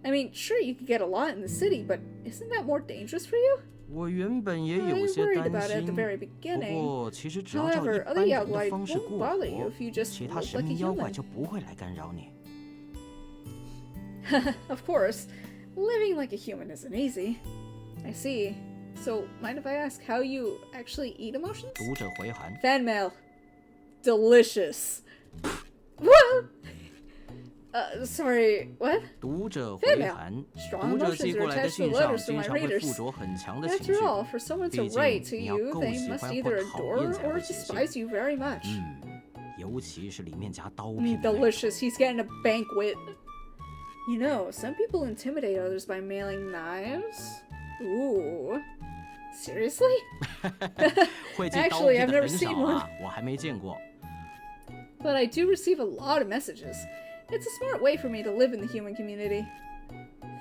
I mean, sure, you could get a lot in the city, but isn't that more dangerous for you? 我原本也 I 有些 worried 担 about it at the 心， very 不 beginning. 过其实只要照一 However, 般 other 人的 Yagwai 方式 won't 过 bother you 活， if you just 其他 live 神 like a 明妖怪 human. 就不会来干扰你。 Of course, living like a human isn't easy. I see. So, mind if I ask how you actually eat emotions? 读者回函， Fan mail. Delicious. What? Sorry, what? 读者 Fan 回 mail. 函， Strong 读者 emotions 寄 are 过来的 attached to 信上 letters to 经 my 常会 readers. 附着很强的情 After 绪。 all, for someone to 毕竟 write to 你要 you, 够 they 喜 must 欢 either 或讨 adore 厌才 or 会写信。 despise you very much. 尤其是里面夹刀片的那种。 Delicious, he's getting a banquet. You know, some people intimidate others by mailing knives. Ooh. Seriously? 会寄刀 Actually, 片 I've 的 never 很 seen 少 one. 啊，我还没见过。 But I do receive a lot of messages. It's a smart way for me to live in the human community.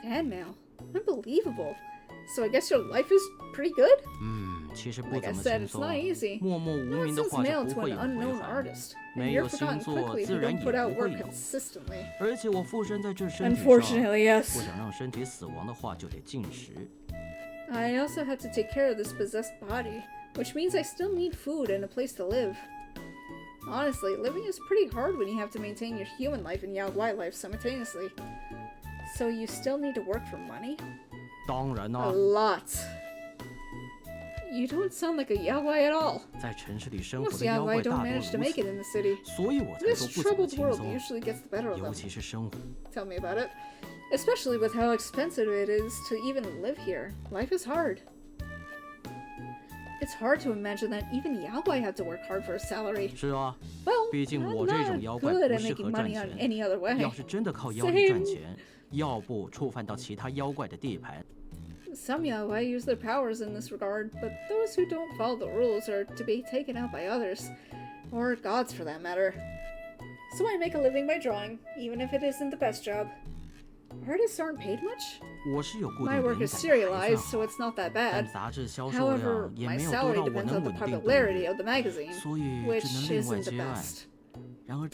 Fan mail. Unbelievable. So I guess your life is pretty good? 其实不 Like I 怎么 said, 轻 it's 松 not 啊。 easy. 默默无名的 Nonsense 话就 mailed 不 to 会 an 有回 unknown 函， artist. 没 And 有 you're 星 forgotten 座 quickly if 自 you 然 don't 也 put out 不会 work 有。 consistently. 而且我附身在这身体上， Unfortunately, yes. 不想让身体死亡的话，就得进食。 I also had to take care of this possessed body, which means I still need food and a place to live. Honestly, living is pretty hard when you have to maintain your human life and Yaogwai life simultaneously. So you still need to work for money? 当然 A 啦， lot. You don't sound like a Yaogwai at all. 在城市里生活 Most 的妖 Yaogwai 怪 don't 大多 manage to 如 make it 此， in the city. 所以我才 This 说不怎么 troubled 轻 world 松， usually gets the better of 尤 them. 其是生活。 Tell me about it. Especially with how expensive it is to even live here. Life is hard. It's hard to imagine that even Yaogwai have to work hard for a salary. 是啊， Well, 毕竟 I'm 我这种 not 妖怪 good 不 at 适合 making 赚 money on 钱。 any other way. 要是真的靠妖力赚钱，要不触犯到其他妖怪的地盘。 Some Yaogwai use their powers in this regard, but those who don't follow the rules are to be taken out by others. Or gods, for that matter. So I make a living by drawing, even if it isn't the best job. Artists aren't paid much? 我是有固定 My 灵 work 感 is 的，还 serialized, 算 so 好 it's not that 但 bad. 杂志销售 However, 量也 my 没有多 salary 到我 depends 能 on the 稳定度 popularity of the magazine, 所以 which 只能另外 isn't the 接案。 best. 然而，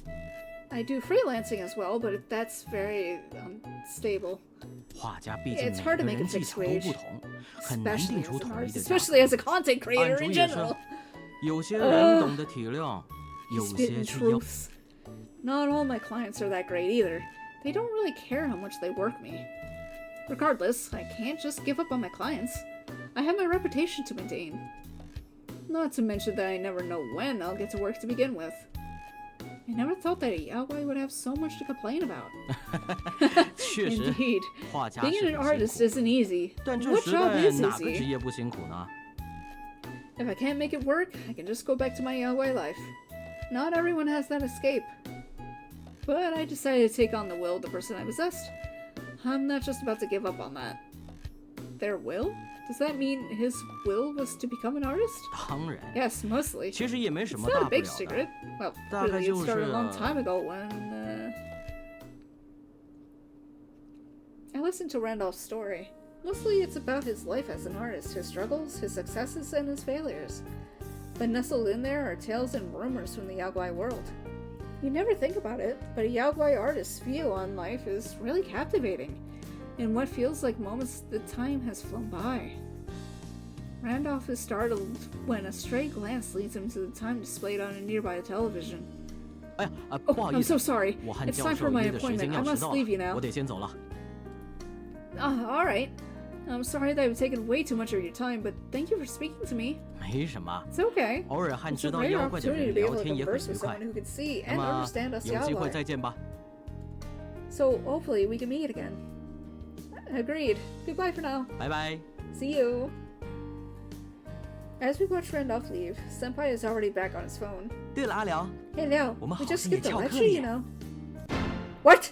I do freelancing as well, but that's very unstable. 画家毕竟 It's 每 hard 个 to make 人 a 技 fixed 巧都 wage, 不同，很难 especially 定 as 出 an 统一 artist, 的价 especially 格。 as a content 按 creator 主 in 也 general. 是，有些人懂得体谅，有 He's 些 spitting 却要 truths. Not all my clients are that great either. They don't really care how much they work me. Regardless, I can't just give up on my clients. I have my reputation to maintain. Not to mention that I never know when I'll get to work to begin with. I never thought that a yaoi would have so much to complain about. 确实， Indeed, 画家 being 是 an 很 artist 辛苦， isn't easy. 但这 What 时 job 代 is 哪个职 easy? 业不辛苦呢？ If I can't make it work, I can just go back to my yaoi life. Not everyone has that escape. But I decided to take on the will of the person I possessed. I'm not just about to give up on that. Their will? Does that mean his will was to become an artist? 当然， Yes, mostly. 其实也没 It's 什么 not 大 a 不 big 了 secret. 的。 Well, 大概 really, it 就 started a 是 long time ago when, I listened to Randolph's story. Mostly it's about his life as an artist, his struggles, his successes, and his failures. But nestled in there are tales and rumors from the yaoi world. You never think about it, but a yaoi artist's view on life is really captivating. In what feels like moments, the time has flown by. Randolph is startled when a stray glance leads him to the time displayed on a nearby television. 哎呀， Oh, 不好 I'm 意思 so，sorry. 我和 It's 教 time 授 for my 约的时间 appointment. I 要迟 must 到 leave you 了， now. 我得先走了。 All right. I'm sorry that I've taken way too much of your time, but thank you for speaking to me. 没什么， It's okay. 偶尔和 It's 知 a 道 rare 妖怪的 opportunity 人 to be 聊 able to 天也很 converse 愉 with 快 someone。who can see 那 and 么 understand us 有机会 yaoi. 再见吧。 So hopefully we can meet again. Agreed. Goodbye for now. 拜拜。 See you. As we watch Randolph leave, Senpai is already back on his phone. 对了，阿辽， Hey Liao, 我们 we 好 just 像也 skipped the 翘课 lecture, 耶 you know. What?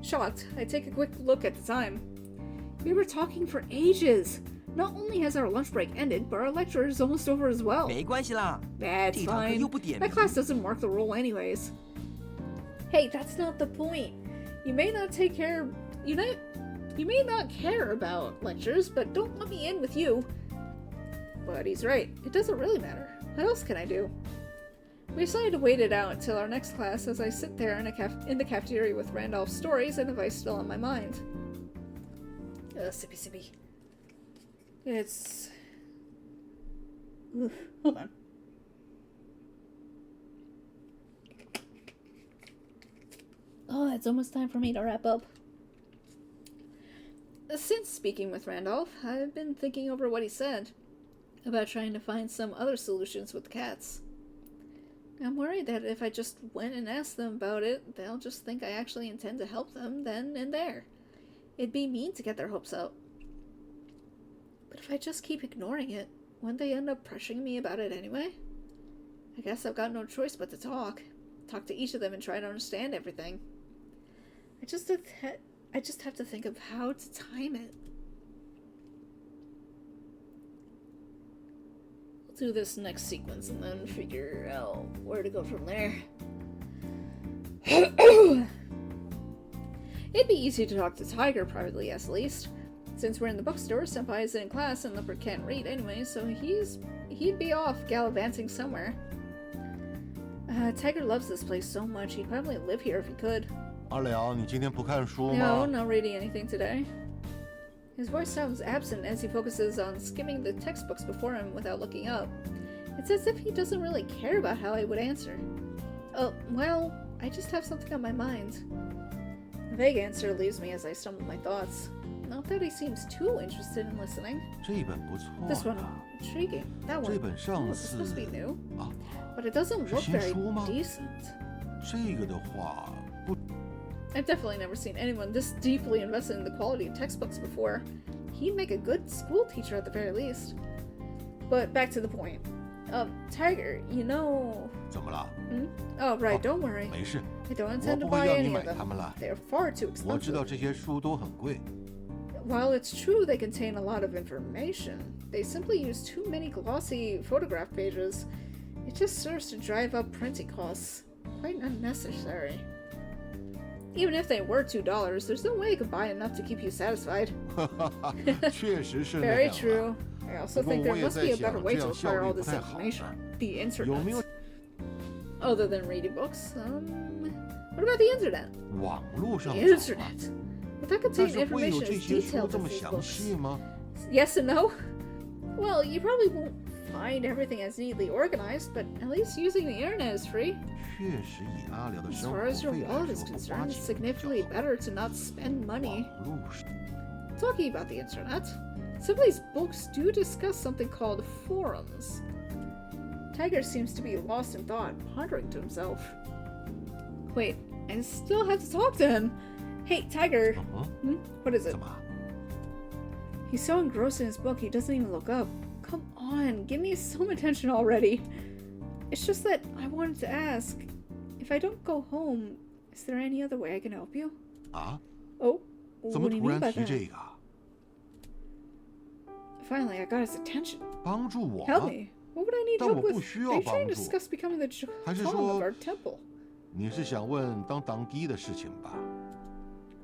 Shocked, I take a quick look at the time. We were talking for ages. Not only has our lunch break ended, but our lecture is almost over as well. 没关系啦， That's 这堂课 fine. 又不点 That 名。 class doesn't mark the rule anyways. Hey, that's not the point. You may not take care you may not care about lectures, but don't let me in with you. But he's right. It doesn't really matter. What else can I do? We decided to wait it out until our next class as I sit there in the cafeteria with Randolph's stories and advice still on my mind. Sippy sippy. It's... Oof, hold on. Oh, it's almost time for me to wrap up. Since speaking with Randolph, I've been thinking over what he said about trying to find some other solutions with cats. I'm worried that if I just went and asked them about it, they'll just think I actually intend to help them then and there. It'd be mean to get their hopes up. But if I just keep ignoring it, wouldn't they end up pressuring me about it anyway? I guess I've got no choice but to talk. Talk to each of them and try to understand everything. I just have to think of how to time it. We'll do this next sequence and then figure out where to go from there. It'd be easy to talk to Tiger privately, at least. Since we're in the bookstore, Senpai is in class and Leopard can't read anyway, so he'd be off gallivanting somewhere. Tiger loves this place so much, he'd probably live here if he could. 阿辽，你今天不看书 No, 吗？ not reading anything today. His voice sounds absent as he focuses on skimming the textbooks before him without looking up. It's as if he doesn't really care about how I would answer. Oh, well, I just have something on my mind. A vague answer leaves me as I stumble my thoughts. Not that he seems too interested in listening. 这本不错 This one, 的。 intriguing. That 这 one, 本 oh, 上 it's supposed to be 次 new. 啊， But it doesn't look 是新 very 书吗？ decent. 这个的话不 I've definitely never seen anyone this deeply invested in the quality of textbooks before. He'd make a good school teacher at the very least. But back to the point. Tiger, you know... 怎么了？ Oh, right, 哦 don't worry. 没事， I don't 我 intend to 不会 buy 要你 any 买 of them. 它们了。 They're far too 我知道 expensive. 这些书都很贵。 While it's true they contain a lot of information, they simply use too many glossy photograph pages. It just serves to drive up printing costs. Quite unnecessary. Even if they were $2, there's no way you could buy enough to keep you satisfied. 确实是那 Very 样 true. 了。 I also 不过 think 我 there 也 must 在 be a 想 better way 这 to 样效 acquire 率 all 不 this 太好 information. 呢。 The 有没有 internet. Other than reading books, what about the internet? 网络上 The 找啊？ internet. Would that 但 contain 是会有 information 这 as 些书 detailed 这 as 么 these 详 books? 细吗？ Yes and no. Well, you probably won't find everything as neatly organized, but at least using the internet is free. 确实，以阿辽的 As 生活 far as your 费来 wallet is 说，不花 concerned, it's 钱比较 significantly 好。 better to not spend money. 网络是 Talking about the internet, Some of these books do discuss something called forums. Tiger seems to be lost in thought, pondering to himself. Wait, I still have to talk to him. Hey, Tiger. What is it? 怎么？ He's so engrossed in his book he doesn't even look up. Come on, give me some attention already. It's just that I wanted to ask, if I don't go home, is there any other way I can help you? 啊？ Oh, 怎 what 么 do you 突 mean 然 by 提 that? 这个啊？ Finally, I got his attention. 帮助我 Help 吗？ me. What would I need 但 help 我 with? 不需 Are 要 you trying 帮 to 助。 discuss becoming the 还是 Chong of 说 our temple? 你是想问当机的事情吧？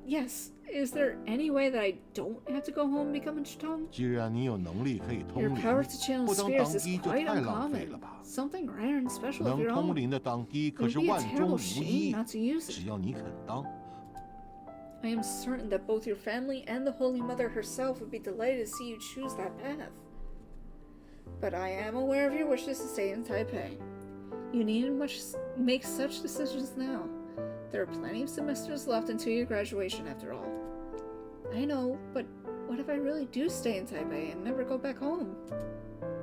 Yes. Is there any way that I don't have to go home and become a Chong? 既然你有能力可以通 Your 灵， power to channel 不当 spirits 当 is 机就 quite 太浪费 uncommon. 了吧？ Something rare and special of 能 your 通 own. 灵的当机 It 可 would 是 be a 万中 terrible 无 shame 一， not to use 只 it. 要你肯当。 I am certain that both your family and the Holy Mother herself would be delighted to see you choose that path. But I am aware of your wishes to stay in Taipei. You needn't make such decisions now. There are plenty of semesters left until your graduation, after all. I know, but what if I really do stay in Taipei and never go back home?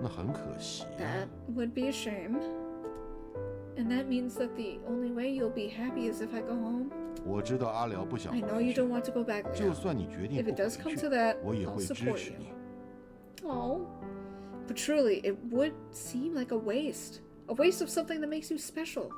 那很可惜。 That would be a shame. And that means that the only way you'll be happy is if I go home. 我知道阿辽不想 I know 回 you 去， don't want to go back 就 now. 算你决定 If 不 it does 回 come 去 to，that, 我也 I'll 会支 support 持 you. 你。 Oh. But truly, it would seem like a waste. A waste of something that makes you special.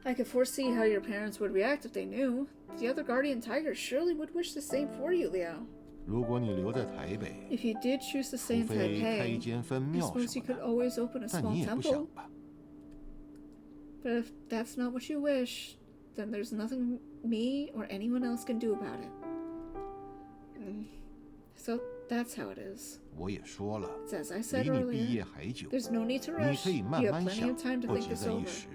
I could foresee how your parents would react if they knew. The other guardian tigers surely would wish the same for you, Liao. 如果你留在台北， If you did choose to stay 除 in 非开一 Taipei, 间分 I 庙 suppose 什 you 么 could 的， always open a 但 small 你也不想 temple. 吧？ But if that's not what you wish, then there's nothing me or anyone else can do about it. So that's how it is. 我也说了， It's as I said 离你毕业 earlier. 还久， There's no need to 你 rush. 可以 You 慢 have 慢 plenty 想， of time to 不 think 急 this 在一 over. 时。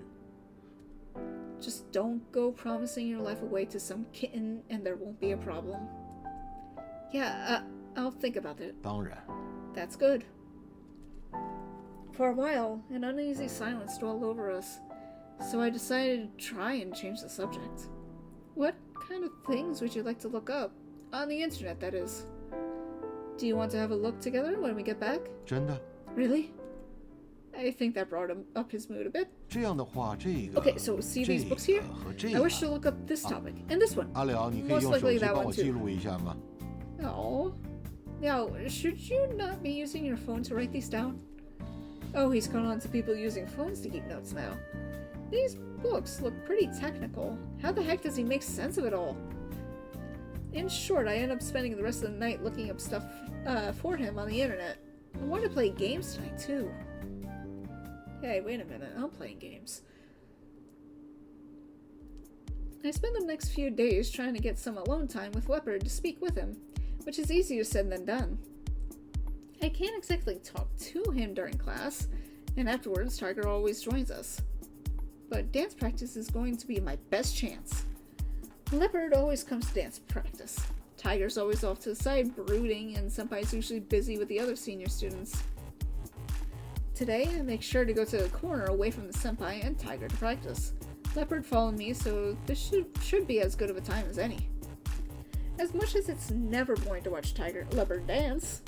Just don't go promising your life away to some kitten and there won't be a problem. Yeah, I'll think about it. 当然， That's good. For a while, an uneasy silence dwelled over us, so I decided to try and change the subject. What kind of things would you like to look up? On the internet, that is. Do you want to have a look together when we get back? 真的。 Really? I think that brought up his mood a bit. 这样的话，这个 Okay, so see 这 these books here? 个和这 I wish to 个， look up this topic and this one. 阿辽，你可以 Most 用手 likely 机 that 帮 one 我 too. 记录一下吗？ Oh. Now, should you not be using your phone to write these down? Oh, he's caught on to people using phones to keep notes now. These books look pretty technical. How the heck does he make sense of it all? In short, I end up spending the rest of the night looking up stuff for him on the internet. I want to play games tonight, too. Hey, wait a minute. I'm playing games. I spend the next few days trying to get some alone time with Leopard to speak with him, which is easier said than done. I can't exactly talk to him during class, and afterwards Tiger always joins us. But dance practice is going to be my best chance. Leopard always comes to dance practice. Tiger's always off to the side brooding, and Senpai's usually busy with the other senior students. Today, I make sure to go to the corner away from the Senpai and Tiger to practice. Leopard followed me, so this should be as good of a time as any. As much as it's never boring to watch Leopard dance.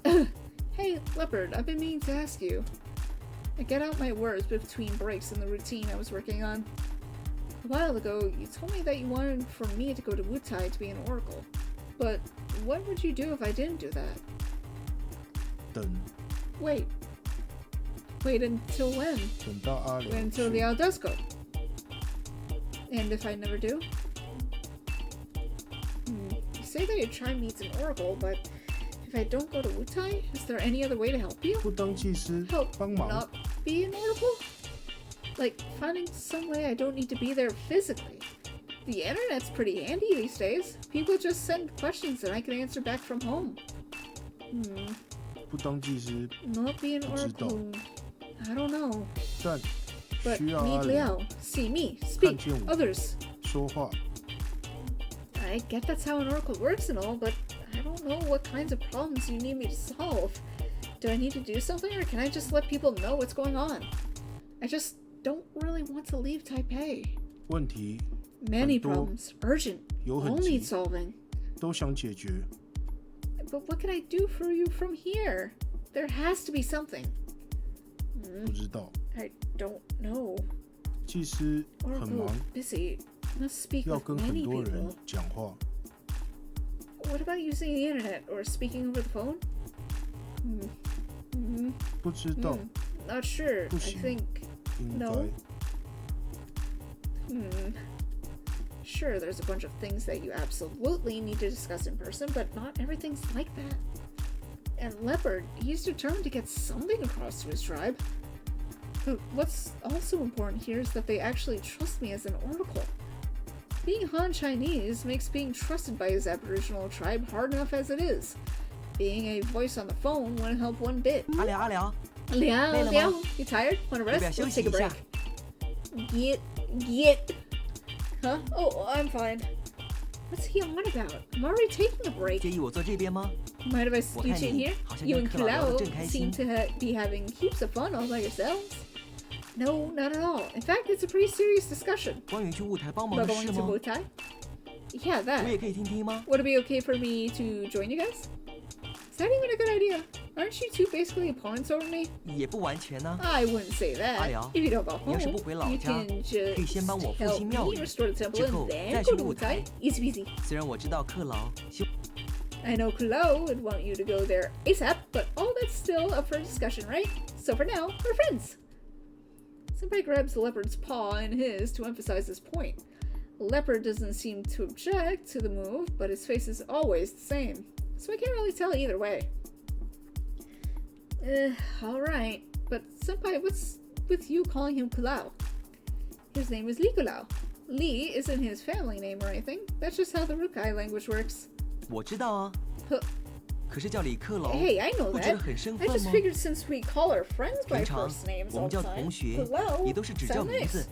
Hey, Leopard, I've been meaning to ask you. I get out my words between breaks in the routine I was working on. A while ago, you told me that you wanted for me to go to Wutai to be an oracle. But what would you do if I didn't do that? 等 Wait. Wait until when? 等到阿辽 Until 去 Liao does go. And if I never do? You say that you're trying to meet an oracle, but if I don't go to Wutai, is there any other way to help you? 不当技师 Help 帮忙 not be an oracle? Like, finding some way I don't need to be there physically. The internet's pretty handy these days. People just send questions and I can answer back from home. 不当技师， Not be an 不知道 oracle. I don't know. 但 But 需要 meet 阿辽 Liao, see me, speak, 看见我 others. 说话。 I get that's how an oracle works and all, but I don't know what kinds of problems you need me to solve. Do I need to do something, or can I just let people know what's going on? I just don't really want to leave Taipei. 问题 Many 很多 problems, urgent, 有很 all 急 need solving. 都想解决。But what can I do for you from here? There has to be something. 不知道， I don't know. 技师很 Oracle 忙， busy. Must speak 要 with 跟很 many 多人 people. 讲话。 What about using the internet or speaking over the phone? Hmm. 不知道， Not sure. 不 I 行 think. 应该 No. Sure, there's a bunch of things that you absolutely need to discuss in person, but not everything's like that. And Leopard, he's determined to get something across to his tribe. But what's also important here is that they actually trust me as an oracle. Being Han Chinese makes being trusted by his aboriginal tribe hard enough as it is. Being a voice on the phone wouldn't help one bit. 阿良，阿良， Liao, 累了吗？ Liao, you tired? Wanna 要不 rest? 要休 Let's 息 take 一 a 下 break.？ Get. Huh? Oh, I'm fine. What's he on about? I'm already taking a break. 介意我坐这边吗？ Mind if I 我 scooch 看 in 你 here? 好像 You 跟 and 克劳聊得 Kulao 正开 seem 心。 to be having heaps of fun all by yourselves. No, not at all. In fact, it's a pretty serious discussion. 关于去雾台帮忙 About 的 going 事 to 吗？ Wutai? Yeah, 我 that. 也可以听听吗？ Would it be okay for me to join you guys? Is that even a good idea? Aren't you two basically opponents over me? 也不完全呢。 I wouldn't say that. 阿良， If you don't go 你要 home, 是不回老 you 家， can 可以先帮我 just 复 help 兴庙 me 宇， restore the temple 之 and 后 then 再 go 去 to 雾台 Wutai. Easy peasy. 虽然我知道克劳希 I know Kulao would want you to go there ASAP, but all that's still up for discussion, right? So for now, we're friends. Senpai grabs the leopard's paw in his to emphasize his point. Leopard doesn't seem to object to the move, but his face is always the same, so I can't really tell either way. Alright, but Senpai, what's with you calling him Kulao? His name is Li Kulao. Li isn't his family name or anything, that's just how the Rukai language works. 我知道啊， Huh. 可是叫李克劳， Hey, I know 不觉得 that. 很生 I 分 just 吗？ figured since we call our friends by 平常 first names 我 all 们 the 叫 time, 同学， Kulao 也都是只叫 sound 名 nice. 字。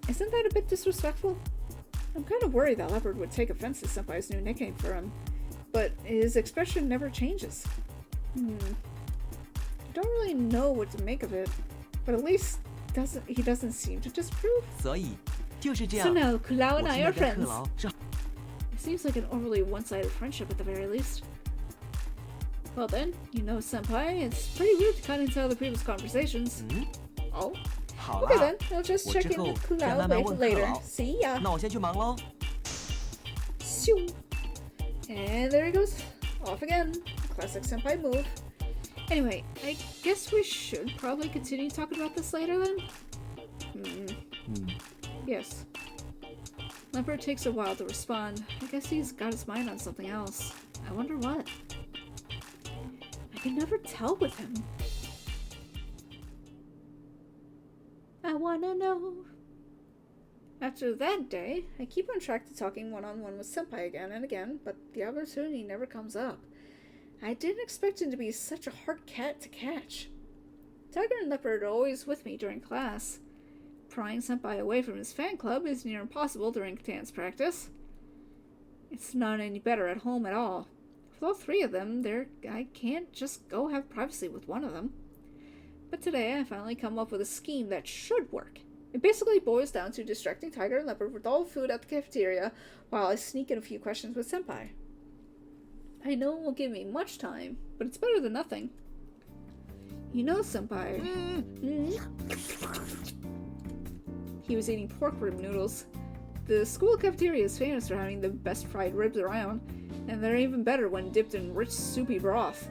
Isn't that a bit disrespectful? I'm kind of worried that Leopard would take offense to Senpai's new nickname for him, but his expression never changes. I don't really know what to make of it, but at least he doesn't seem to disapprove. 所以就是这 So 样， now Kulao 我 and 现 I 在 are 跟克 friends. 劳是 It seems like an overly one-sided friendship at the very least. Well then, you know, Senpai, it's pretty rude to cut into other people's conversations. 嗯， Oh, 好 okay 啦 then. I'll just 我 check 之 in 后 with 再 Kulao 慢慢问克 later. 劳。 See ya. 那我先去忙喽。 Shoo. And there he goes. Off again. Classic Senpai move. Anyway, I guess we should probably continue talking about this later then? Yes. Leopard takes a while to respond. I guess he's got his mind on something else. I wonder what. I can never tell with him. I wanna know. After that day, I keep on track to talking one-on-one with Senpai again and again, but the opportunity never comes up. I didn't expect him to be such a hard cat to catch. Tiger and Leopard are always with me during class. Prying Senpai away from his fan club is near impossible during dance practice. It's not any better at home at all. With all three of them, I can't just go have privacy with one of them. But today I finally come up with a scheme that should work. It basically boils down to distracting Tiger and Leopard with all the food at the cafeteria while I sneak in a few questions with Senpai. I know it won't give me much time, but it's better than nothing. You know, Senpai. He was eating pork rib noodles. The school cafeteria is famous for having the best fried ribs around, and they're even better when dipped in rich soupy broth.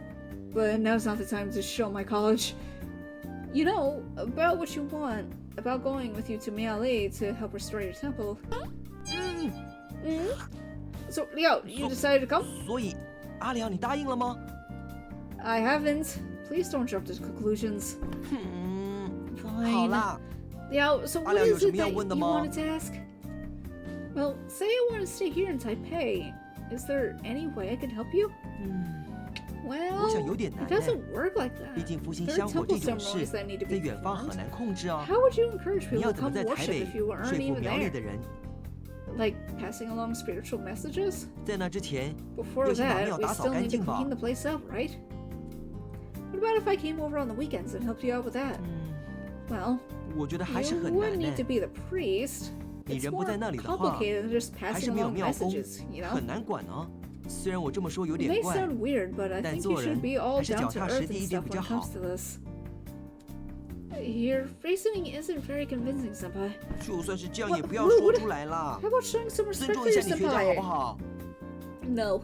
But now's not the time to show my college. You know, about what you want, about going with you to Miali to help restore your temple. So, Leo, you decided to come? 所以，阿良，你答应了吗？ I haven't. Please don't jump to conclusions. 好 Fine. 啦， Leo, so what 阿良有 is 什 it 么要 that 问的 you 吗？ wanted to ask? Well, say I want to stay here in Taipei. Is there any way I can help you? 我想 Well, 有点 it 难 doesn't work like 毕 that. 竟复兴 There are 香火这 temple 种事 ceremonies that need to 在 be 远方很 performed. 难控制啊。 How would you encourage 你 people 要 to 怎么 come 在台 worship 北 if you 说 weren't 服 even 苗栗 there? 的人？ Like passing along spiritual messages? 在那之前， Before 要先把 that, 庙 we 打扫 still 干 need to 净吧 clean the place up, right? What about if I came over on the weekends and helped you out with that? Well, 我觉得还是 you 很 would 难 need 呢 to。be the priest. 你 It's 人不 more 在那里的话， complicated than just 还 passing 是没有 along 妙功， messages, you know? 很难管呢。虽然我这么说有 It 点 may 怪， sound weird, but I 但 think you 做人 should be all 还是 down 脚 to 踏 earth 实 and 地一点 stuff 比 when 较 it 好 comes。to this. Your reasoning isn't very convincing, senpai. 就算是这样， What 也不要说 rude? 出来啦 How。about showing some 尊 respect 重 for 一 your 下你学长好不 senpai? 好？ No.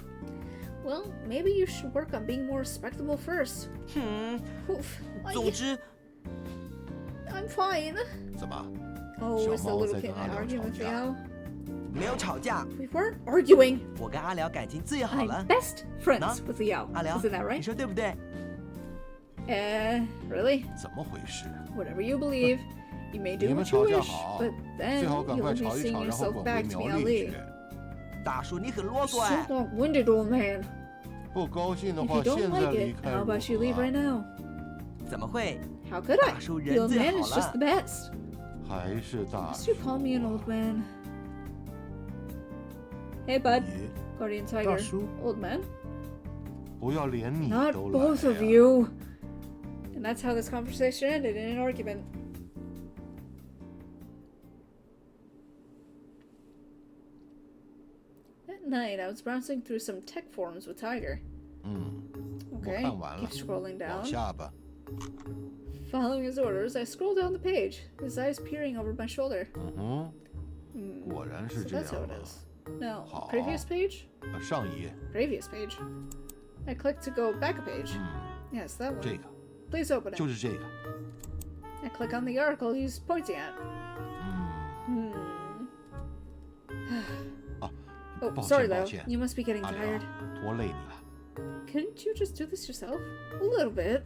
Well, maybe you should work on being more respectable first. 哼， Oof. 总之， I'm fine. 怎么？ Oh, 小 is the 猫 little 在 kid 跟阿 in an 辽 argument 吵 with 架。 Liao? 没有吵架， We weren't arguing. 我跟阿辽感情最好 I'm 了。 best friends 那 with Liao. 阿辽， Isn't that 你 right? 说对不对？ Really? 怎么回事？ Whatever you believe. You may do 你们 what you 吵架 wish, 好， but then 最好赶 you'll 快 be 吵一 seeing 吵，然后 yourself 滚回 back to 苗 me 栗 Ali. 去。大叔，你很啰嗦 So 哎。 long-winded, old man. 不高兴的 If 话， you don't 现在 like 离 it, 开 how 如 about you leave 何 right now? 怎么会？ How could I? 大叔 The 人 old 最 man 好 is just 了 the。best. 还是大 Must 叔 you call me an 啊 old man? Hey, bud. 爷， Guardian 大 Tiger. 叔， Old man? 不要连你 Not 都来 both of 呀 you. And that's how this conversation ended in an argument. At night, I was browsing through some tech forums with Tiger. 嗯，我 Okay, 看完了 keep，scrolling 往 down. 下吧。 Following his orders, I scroll down the page, his eyes peering over my shoulder. 嗯哼，果然是 So 这 that's how 样 it 了。 is. Now, Aw. previous page? 上一页， Previous page. I click to go back a page. 嗯， Yes, that 这 one. 个 Please open it. 就是这个。 I click on the article he's pointing at. 嗯， 啊， Oh, 抱 sorry, 歉，抱 Leo. 歉， You must be getting 阿辽 tired. 拖累你了。 Couldn't you just do this yourself? A little bit.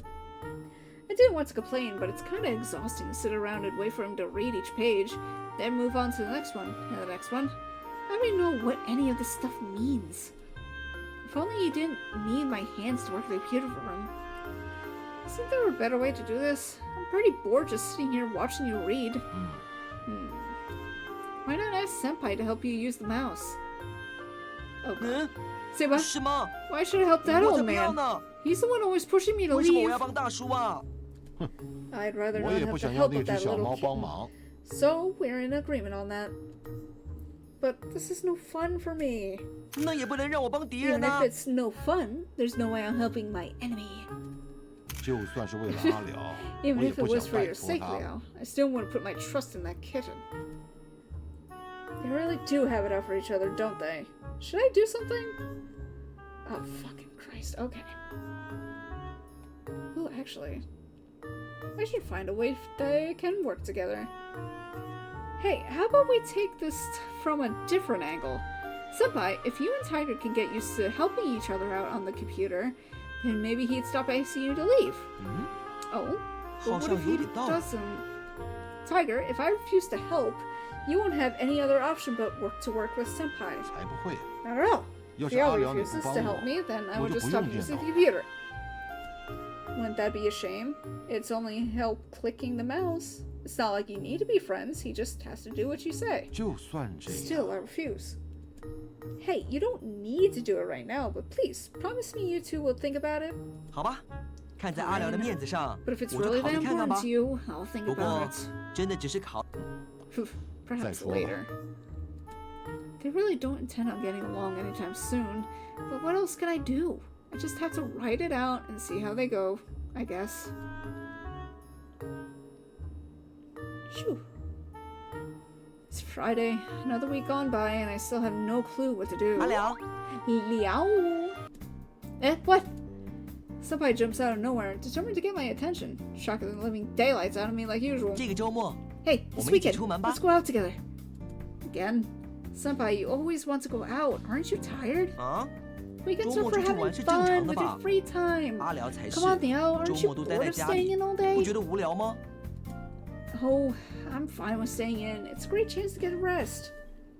I didn't want to complain, but it's kind of exhausting to sit around and wait for him to read each page, then move on to the next one, and the next one. I don't even know what any of this stuff means. If only he didn't need my hands to work the computer for him. Isn't there a better way to do this? I'm pretty bored just sitting here watching you read. 嗯， Why not ask Senpai to help you use the mouse? Oh, God. 嗯， Seba, 是吗？ why should I help that 我 old 才不要 man? 呢！ He's the one always pushing me to 为什么我 leave. 要帮大叔啊？ I'd rather 我 not 也 have 不 the 想要 help 那 of 只 that 小 little 猫帮 kitten. 忙。 So we're in agreement on that. But this is no fun for me. 那也不能让我帮敌人 Even 啊 if！it's no fun, there's no way I'm helping my enemy. 就算是为了阿辽， Even 我也 if it 不 was 想 for 拜 your 托 sake, 他。 Leo, I still wouldn't put my trust in that kitten. They really do have it out for each other, don't they? Should I do something? Oh, fucking Christ. Okay. Oh, actually, I should find a way they can work together. Hey, how about we take this from a different angle? Senpai, if you and Tiger can get used to helping each other out on the computer, then maybe he'd stop asking you to leave. 嗯， Oh? But 好 what 像 if 有 he 点道理。 doesn't? Tiger, if I refuse to help, you won't have any other option but to work with Senpai. 才不会。 Not at all. 要 If 是 he 阿 all 辽你不 refuses 帮 to help 我， me, then I 我 would 就 just 不 stop 用电 using 脑 the。computer. Wouldn't that be a shame? It's only help clicking the mouse. It's not like you need to be friends, he just has to do what you say. 就算这 Still, I 样， refuse. Hey, you don't need to do it right now, but please, promise me you two will think about it. 好吧，看在阿辽的面子上， But if it's 我就 really 考虑 that 看看 important 吧 to。you, I'll think 不 about 过 it. 真的只是考， Perhaps 说吧。 later. They really don't intend on getting along anytime soon, but what else can I do? I just have to write it out and see how they go, I guess. Phew. It's Friday, another week gone by, and I still have no clue what to do. 阿辽， Liao! Eh, what? Senpai jumps out of nowhere, determined to get my attention, shocking the living daylights out of me like usual. 这个周末 Hey, 我 this 们一起 weekend, 出门吧 let's。go out together. Again? Senpai, you always want to go out. Aren't you tired? 啊， Weekends 周 are 末 for 出去 having 玩是正 fun 常的 with 吧 your？free time. 阿辽才是 Come on, Liao. 周 Aren't you 末都待 bored 在 of 家 staying 里， in all 不 day? 觉得无聊吗？ Oh, I'm fine with staying in. It's a great chance to get a rest.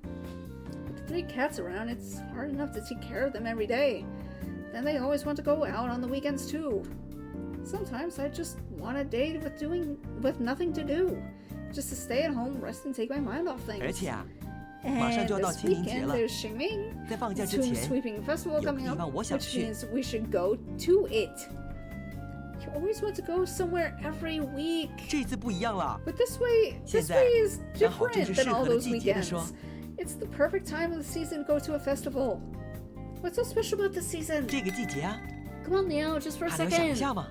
With 3 cats around, it's hard enough to take care of them every day. Then they always want to go out on the weekends too. Sometimes I just want a day with nothing to do. Just to stay at home, rest and take my mind off 而 things. 且啊，马上 And 就要到 this 清明节 weekend 了， there's Xingming, 在放假 the 之 Tomb 前， Sweeping Festival 有个 coming 地 up, 方我想 which 去。 means we should go to it. You always want to go somewhere every week. 这次不一样了。 But this way 现在 is 刚好正 different 是 than 适 all 合的 those 季节的 weekends. 说。 It's the perfect time of the season to go to a festival. What's so special about this season? 这个季节啊， Come on, Leo, just for a 阿良想一 second. 下嘛。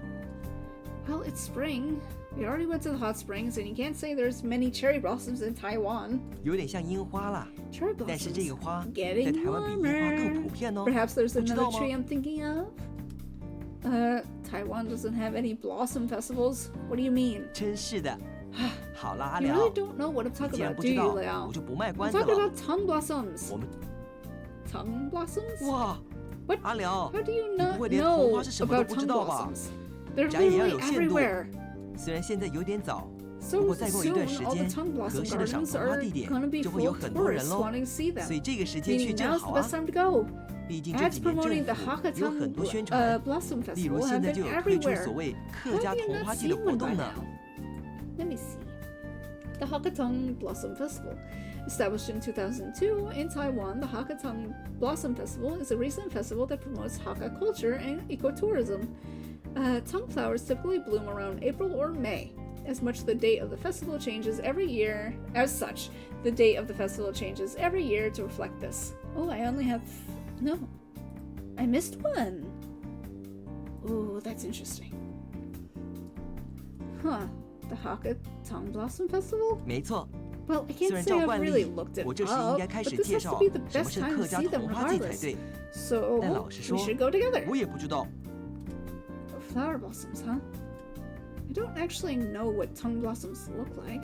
Well, it's spring. We already went to the hot springs, and you can't say there's many cherry blossoms in Taiwan. 有点像樱花啦， Cherry 但是这 blossoms 个花在 getting 台湾比樱花更普 warmer. 遍哦。 Perhaps there's 不知道 another 吗 tree I'm thinking of. Taiwan doesn't have any blossom festivals. What do you mean? 真是的。好啦，阿 You 良， really don't know what I'm 你 talking 既然 about, 不 do 知 you, 道， Leo? 我就不卖 I'm 关子 talking 了。 about tongue blossoms. 我们 Tongue blossoms? 哇， What? 阿良， How do you 你 not 不会连红 know 花是什么都 about 不知 tongue 道吧？ blossoms? They're 展也要 literally 有限度。 everywhere. 虽然现在有点早，不 So 过再过一 soon, 段时 all the 间， tongue 合 blossom 适的赏 gardens 红花 are 地点 gonna be 就会 full 有 of 很多人 tourists 喽。 wanting to see them. 所以这个时间去 Meaning 正 now's 好 the 啊 best。time to go. 毕竟这 Ads 几年 promoting 政 the 府 Hakka 有很多宣传， Blossom 例如 Festival 现 have 在 been 就有推出 everywhere. 所谓客 How 家 have you 同 not 花季的 seen 活 one 动 by 呢。 now? Let me see. The Hakatong Blossom Festival. Established in 2002 in Taiwan, the Hakatong Blossom Festival is a recent festival that promotes Hakka culture and ecotourism. Tongue flowers typically bloom around April or May. As much the date of the festival changes every year, as such, the date of the festival changes every year to reflect this. Oh, I only have... No. I missed one. Ooh, that's interesting. Huh. The Hakka Tongue Blossom Festival? 没错， Well, I 虽 can't 然 say 照 I've 惯 really 例 looked it 我这时应 up, 该开 but 始 this 介 has to 绍 be the 什么 best 是 time 客 to 家 see them 同花季才 regardless. 对。 So 但老实 we 说， should go together. 我也不知道。 Flower blossoms, huh? I don't actually know what tongue blossoms look like,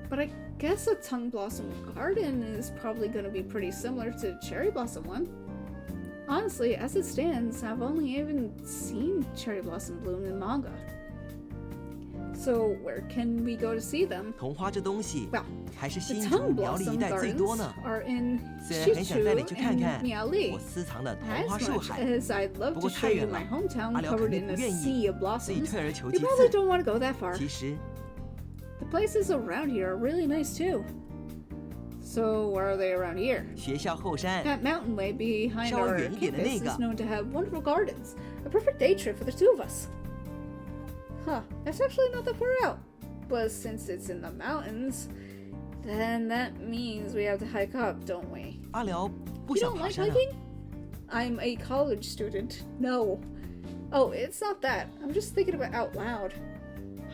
but I guess a tongue blossom garden is probably going to be pretty similar to cherry blossom one. Honestly, as it stands, I've only even seen cherry blossom bloom in manga. So where can we go to see them? 同花这东西 Well, 还是 the 新竹 tongue 苗栗一 blossom 带最 gardens 多呢。 are in 虽然很想带你 Shichu 去看 and 看 Miaoli. 我私藏的同花 As 树 much 海， as I'd love 不 to 过 show 太 you 远了 my hometown 阿辽肯 covered 定 in 不 a 愿 sea 意， of 所以 blossoms, 退而求 you 其 probably 次。 don't want to go that far. 其实 The places around here are really nice too. So where are they around here? 学校后山 That mountain way behind 稍微 our 远一点的 campus 那个。 is known to have wonderful gardens. A perfect day trip for the two of us. Huh, that's actually not that far out. But since it's in the mountains, then that means we have to hike up, don't we? 阿辽不 You 想 don't 爬 like 山啊。 hiking? I'm a college student. No. Oh, it's not that. I'm just thinking about out loud.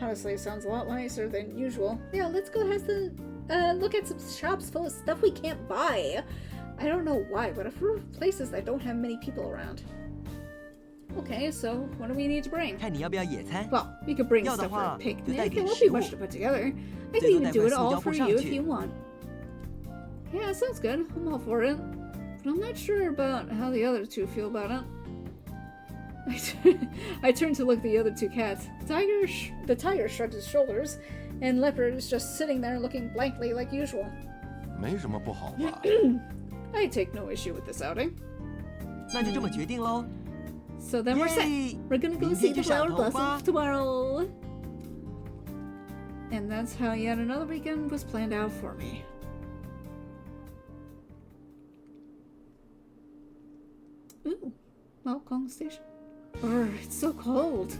Honestly, it sounds a lot nicer than usual. Yeah, let's go have to look at some shops full of stuff we can't buy. I don't know why, but for places that don't have many people around. Okay, so what do we need to bring? 看你要不要野餐。 Well, we could bring 要的 stuff for 话， a 就带 picnic. 点 It won't 食 be 物。 much to put together. I 最 can 多 even 带 do 块 it 塑 all 胶 for 布上 you if 去 you。want. Yeah, sounds good. I'm all for it. But I'm not sure about how the other two feel about it. I turned to look at the other two cats. The tiger shrugged his shoulders, and Leopard is just sitting there looking blankly like usual. 没什么不好吧？ I take no issue with this outing. 那就这么决定喽。 So then we're set. 耶 We're gonna go 明 see 天 the 去赏 flower 头花 blossoms tomorrow. And that's how yet another weekend was planned out for me. Ooh, Malkong Station. It's so cold.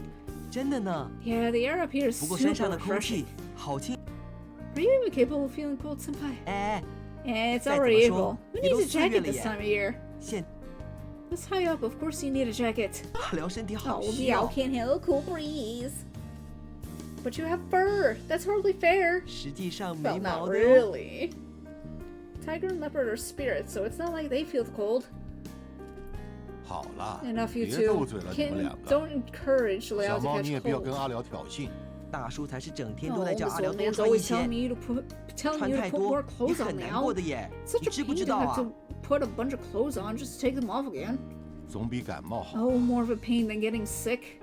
真的呢。 Yeah, the air up here is 不过山 super 上的空 refreshing. 气好清。 Are you even capable of feeling cold, Senpai? 哎， Yeah, it's 再怎么 already 说 April. Who 也都 needs a 4月 jacket 了 this 耶。 time of year? 现 This high up, of course you need a jacket. 阿辽身体好 Oh, 虚 Meow 哦。 can't handle a cool breeze. But you have fur. That's hardly fair. 实际上没 Well, 毛 not 的哦。 really. Tiger and leopard are spirits, so it's not like they feel the cold. 好了， Enough, you 别斗 two. 嘴了，你们 Can't, 两个。 don't encourage 小 Leo to 猫， catch 你也不要跟 cold. 阿辽挑衅。大叔才是整天都 Oh, 在叫 this 阿辽 old 多 man's 穿一 always 些 telling，me to put 穿太 more 多也 clothes 很 on 难 now. 过的耶。 Such 你 a 知不 pain 知 to 道 have 啊 to？put a bunch of clothes on just to take them off again. 总比感冒好。 Oh, more of a pain than getting sick.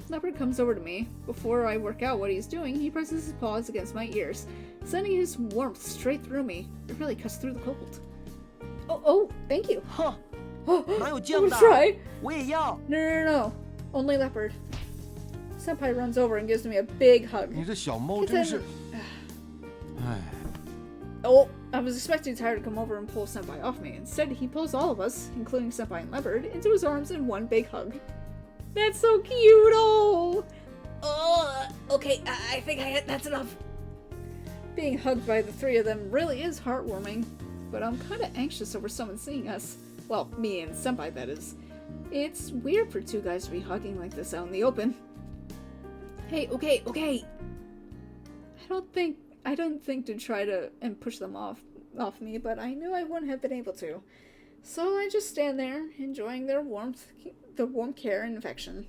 Leopard comes over to me. Before I work out what he's doing, he presses his paws against my ears, sending his warmth straight through me. It really cuts through the cold. Oh, thank you. 哼， 哪有这 I'm 样 gonna 的？ try. 我也要。 No. Only Leopard. Senpai runs over and gives me a big hug. 你这小猫 But 真 then- 是…… 哎， Oh, I was expecting Tyre to come over and pull Senpai off me. Instead, he pulls all of us, including Senpai and Leopard, into his arms in one big hug. That's so cute. Oh, okay, I think that's enough. Being hugged by the three of them really is heartwarming, but I'm kind of anxious over someone seeing us. Well, me and Senpai, that is. It's weird for two guys to be hugging like this out in the open. Hey, okay. I don't think to try to and push them off me, but I knew I wouldn't have been able to. So I just stand there, enjoying their warmth, the warm care and affection.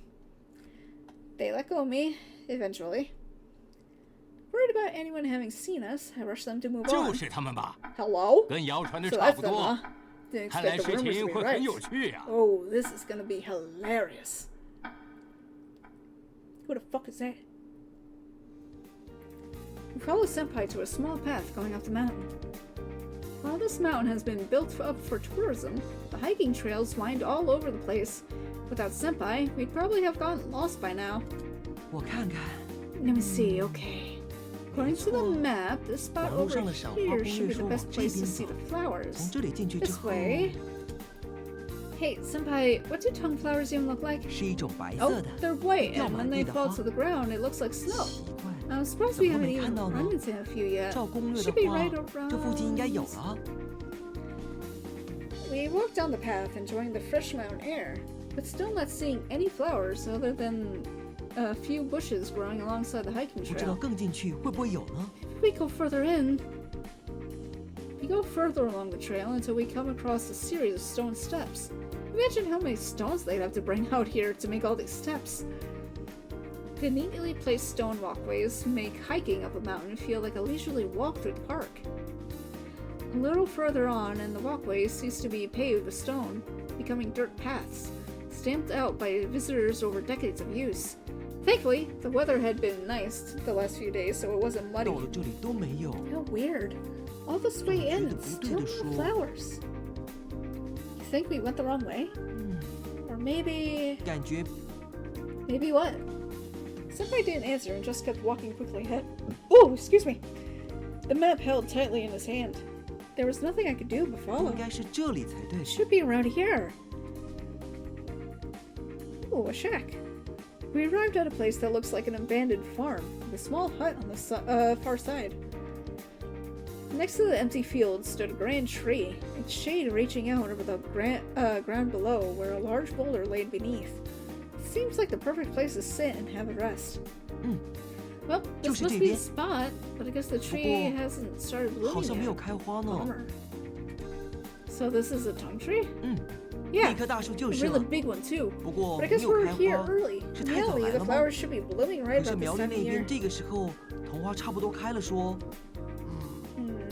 They let go of me, eventually. Worried about anyone having seen us, I rush them to move on. 就是他们吧， Hello? 跟谣传的 So 差 that's 不 them, 多 huh?。Didn't 看来 expect the 事 rumors 情 to be 会很有 right. 趣呀。 Oh, this is gonna be hilarious. Who the fuck is that? We follow Senpai to a small path going up the mountain. While this mountain has been built up for tourism, the hiking trails wind all over the place. Without Senpai, we'd probably have gotten lost by now. 我看看， Let me see, okay. According to the map, this spot 网络 over 上的赏花 here 攻 should 略 be 说 the 往 best 这 place to 边 see 走 the，flowers. 从这里进去之 This 后， way. Hey, Senpai, what do tongue flowers even look like? 是一种白 Oh, 色的， they're white, 掉 and 满 when 地 they 的 fall 花 to the ground, it looks like snow. 奇怪， I'm surprised 怎 we 么 haven't 没看 even 到呢？ run into a few yet. 照攻略 Should 的 be 话 right，around. 这附近应该有了。 We walk down the path, enjoying the fresh mountain air, but still not seeing any flowers other than a few bushes growing alongside the hiking 不知道 trail. 更进去会不会有呢？ If we go further in, we go further along the trail until we come across a series of stone steps. Imagine how many stones they'd have to bring out here to make all these steps. Conveniently placed stone walkways make hiking up a mountain feel like a leisurely walk through the park. A little further on, and the walkways cease to be paved with stone, becoming dirt paths, stamped out by visitors over decades of use. Thankfully, the weather had been nice the last few days, so it wasn't muddy. 到了这里都没有， How weird. All this way in, and still no flowers. You think we went the wrong way? Or maybe... 感觉 Maybe what? Senpai didn't answer and just kept walking quickly ahead. Oh, excuse me. The map held tightly in his hand. There was nothing I could do but 应 follow. 该是这里才对 It。should be around here. Oh, a shack. We arrived at a place that looks like an abandoned farm, with a small hut on the far side. Next to the empty field stood a grand tree, its shade reaching out over the ground below, where a large boulder laid beneath. It seems like the perfect place to sit and have a rest. Well, this 就是 must 这 be 边。 the spot, but I guess the tree 不过 hasn't started 好 blooming 像没有 yet. 开花呢。 Bummer. So this is a tongue tree? 嗯， Yeah, 那棵大树就 a 是 really 了。 big one too. 不过 But I 没 guess 有 we're 开 here 花， early. 是太早 Normally, 来 the 了吗？ flowers should be blooming right 可是 about 苗 this 栗 time 那 of year. 边这个时候桐花差不多开了说，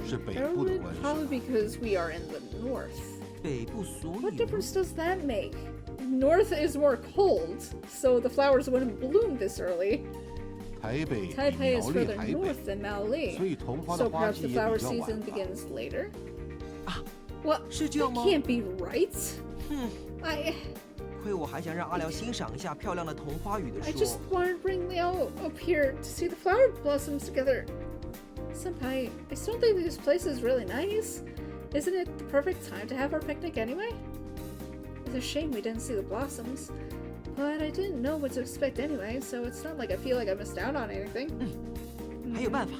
是北 That 部的 would 关系。 probably because we are in the north. 北部所 What 以呢 difference does that make? North is more cold, so the flowers wouldn't bloom this early. 台北比 Taipei is 苗栗 further 还北， north than 所 Maoli, 以桐花 so 的花 perhaps 季 the 也 flower 比较晚 season 吧。 begins later. 啊， What? 是这 That 样吗？ can't be right. 哼， I 亏我还想让阿辽欣赏一下漂亮的桐花雨的 I 说 just。wanted to bring Leo up here to see the flower blossoms together. Senpai, I still think this place is really nice. Isn't it the perfect time to have our picnic anyway? It's a shame we didn't see the blossoms. But I didn't know what to expect anyway, so it's not like I feel like I missed out on anything. 还有办法，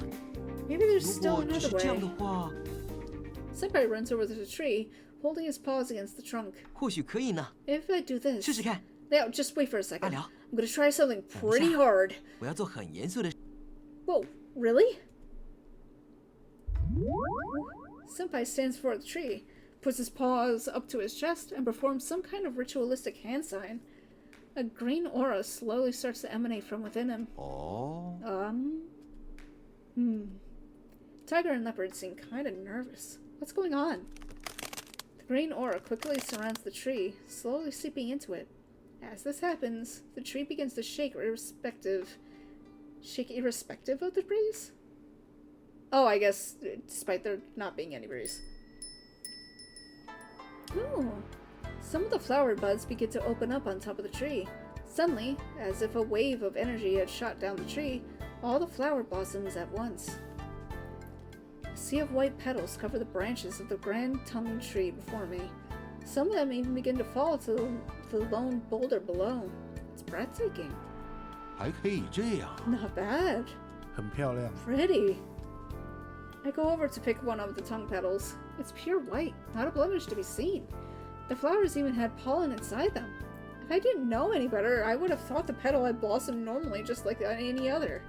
Maybe there's 如 still 果只是 another 这样的 way. 话， Senpai runs over to the tree, holding his paws against the trunk. 或许可以呢。 If I do this... 试试看， Now, just wait for a second. Hello? I'm gonna try something pretty hard. 我要做很严肃的。 Whoa, really? Senpai stands before the tree, puts his paws up to his chest, and performs some kind of ritualistic hand sign. A green aura slowly starts to emanate from within him. 哦， Tiger and Leopard seem kind of nervous. What's going on? The green aura quickly surrounds the tree, slowly seeping into it. As this happens, the tree begins to shake irrespective of the breeze? Oh, I guess despite there not being any breeze. Oh, some of the flower buds begin to open up on top of the tree. Suddenly, as if a wave of energy had shot down the tree, all the flower blossoms at once. A sea of white petals cover the branches of the grand tongue tree before me. Some of them even begin to fall to the lone boulder below. Its breathtaking. 还可以这样。 Not bad. 很漂亮。 Pretty. I go over to pick one of the tongue petals. It's pure white, not a blemish to be seen. The flowers even had pollen inside them. If I didn't know any better, I would have thought the petal had blossomed normally just like any other.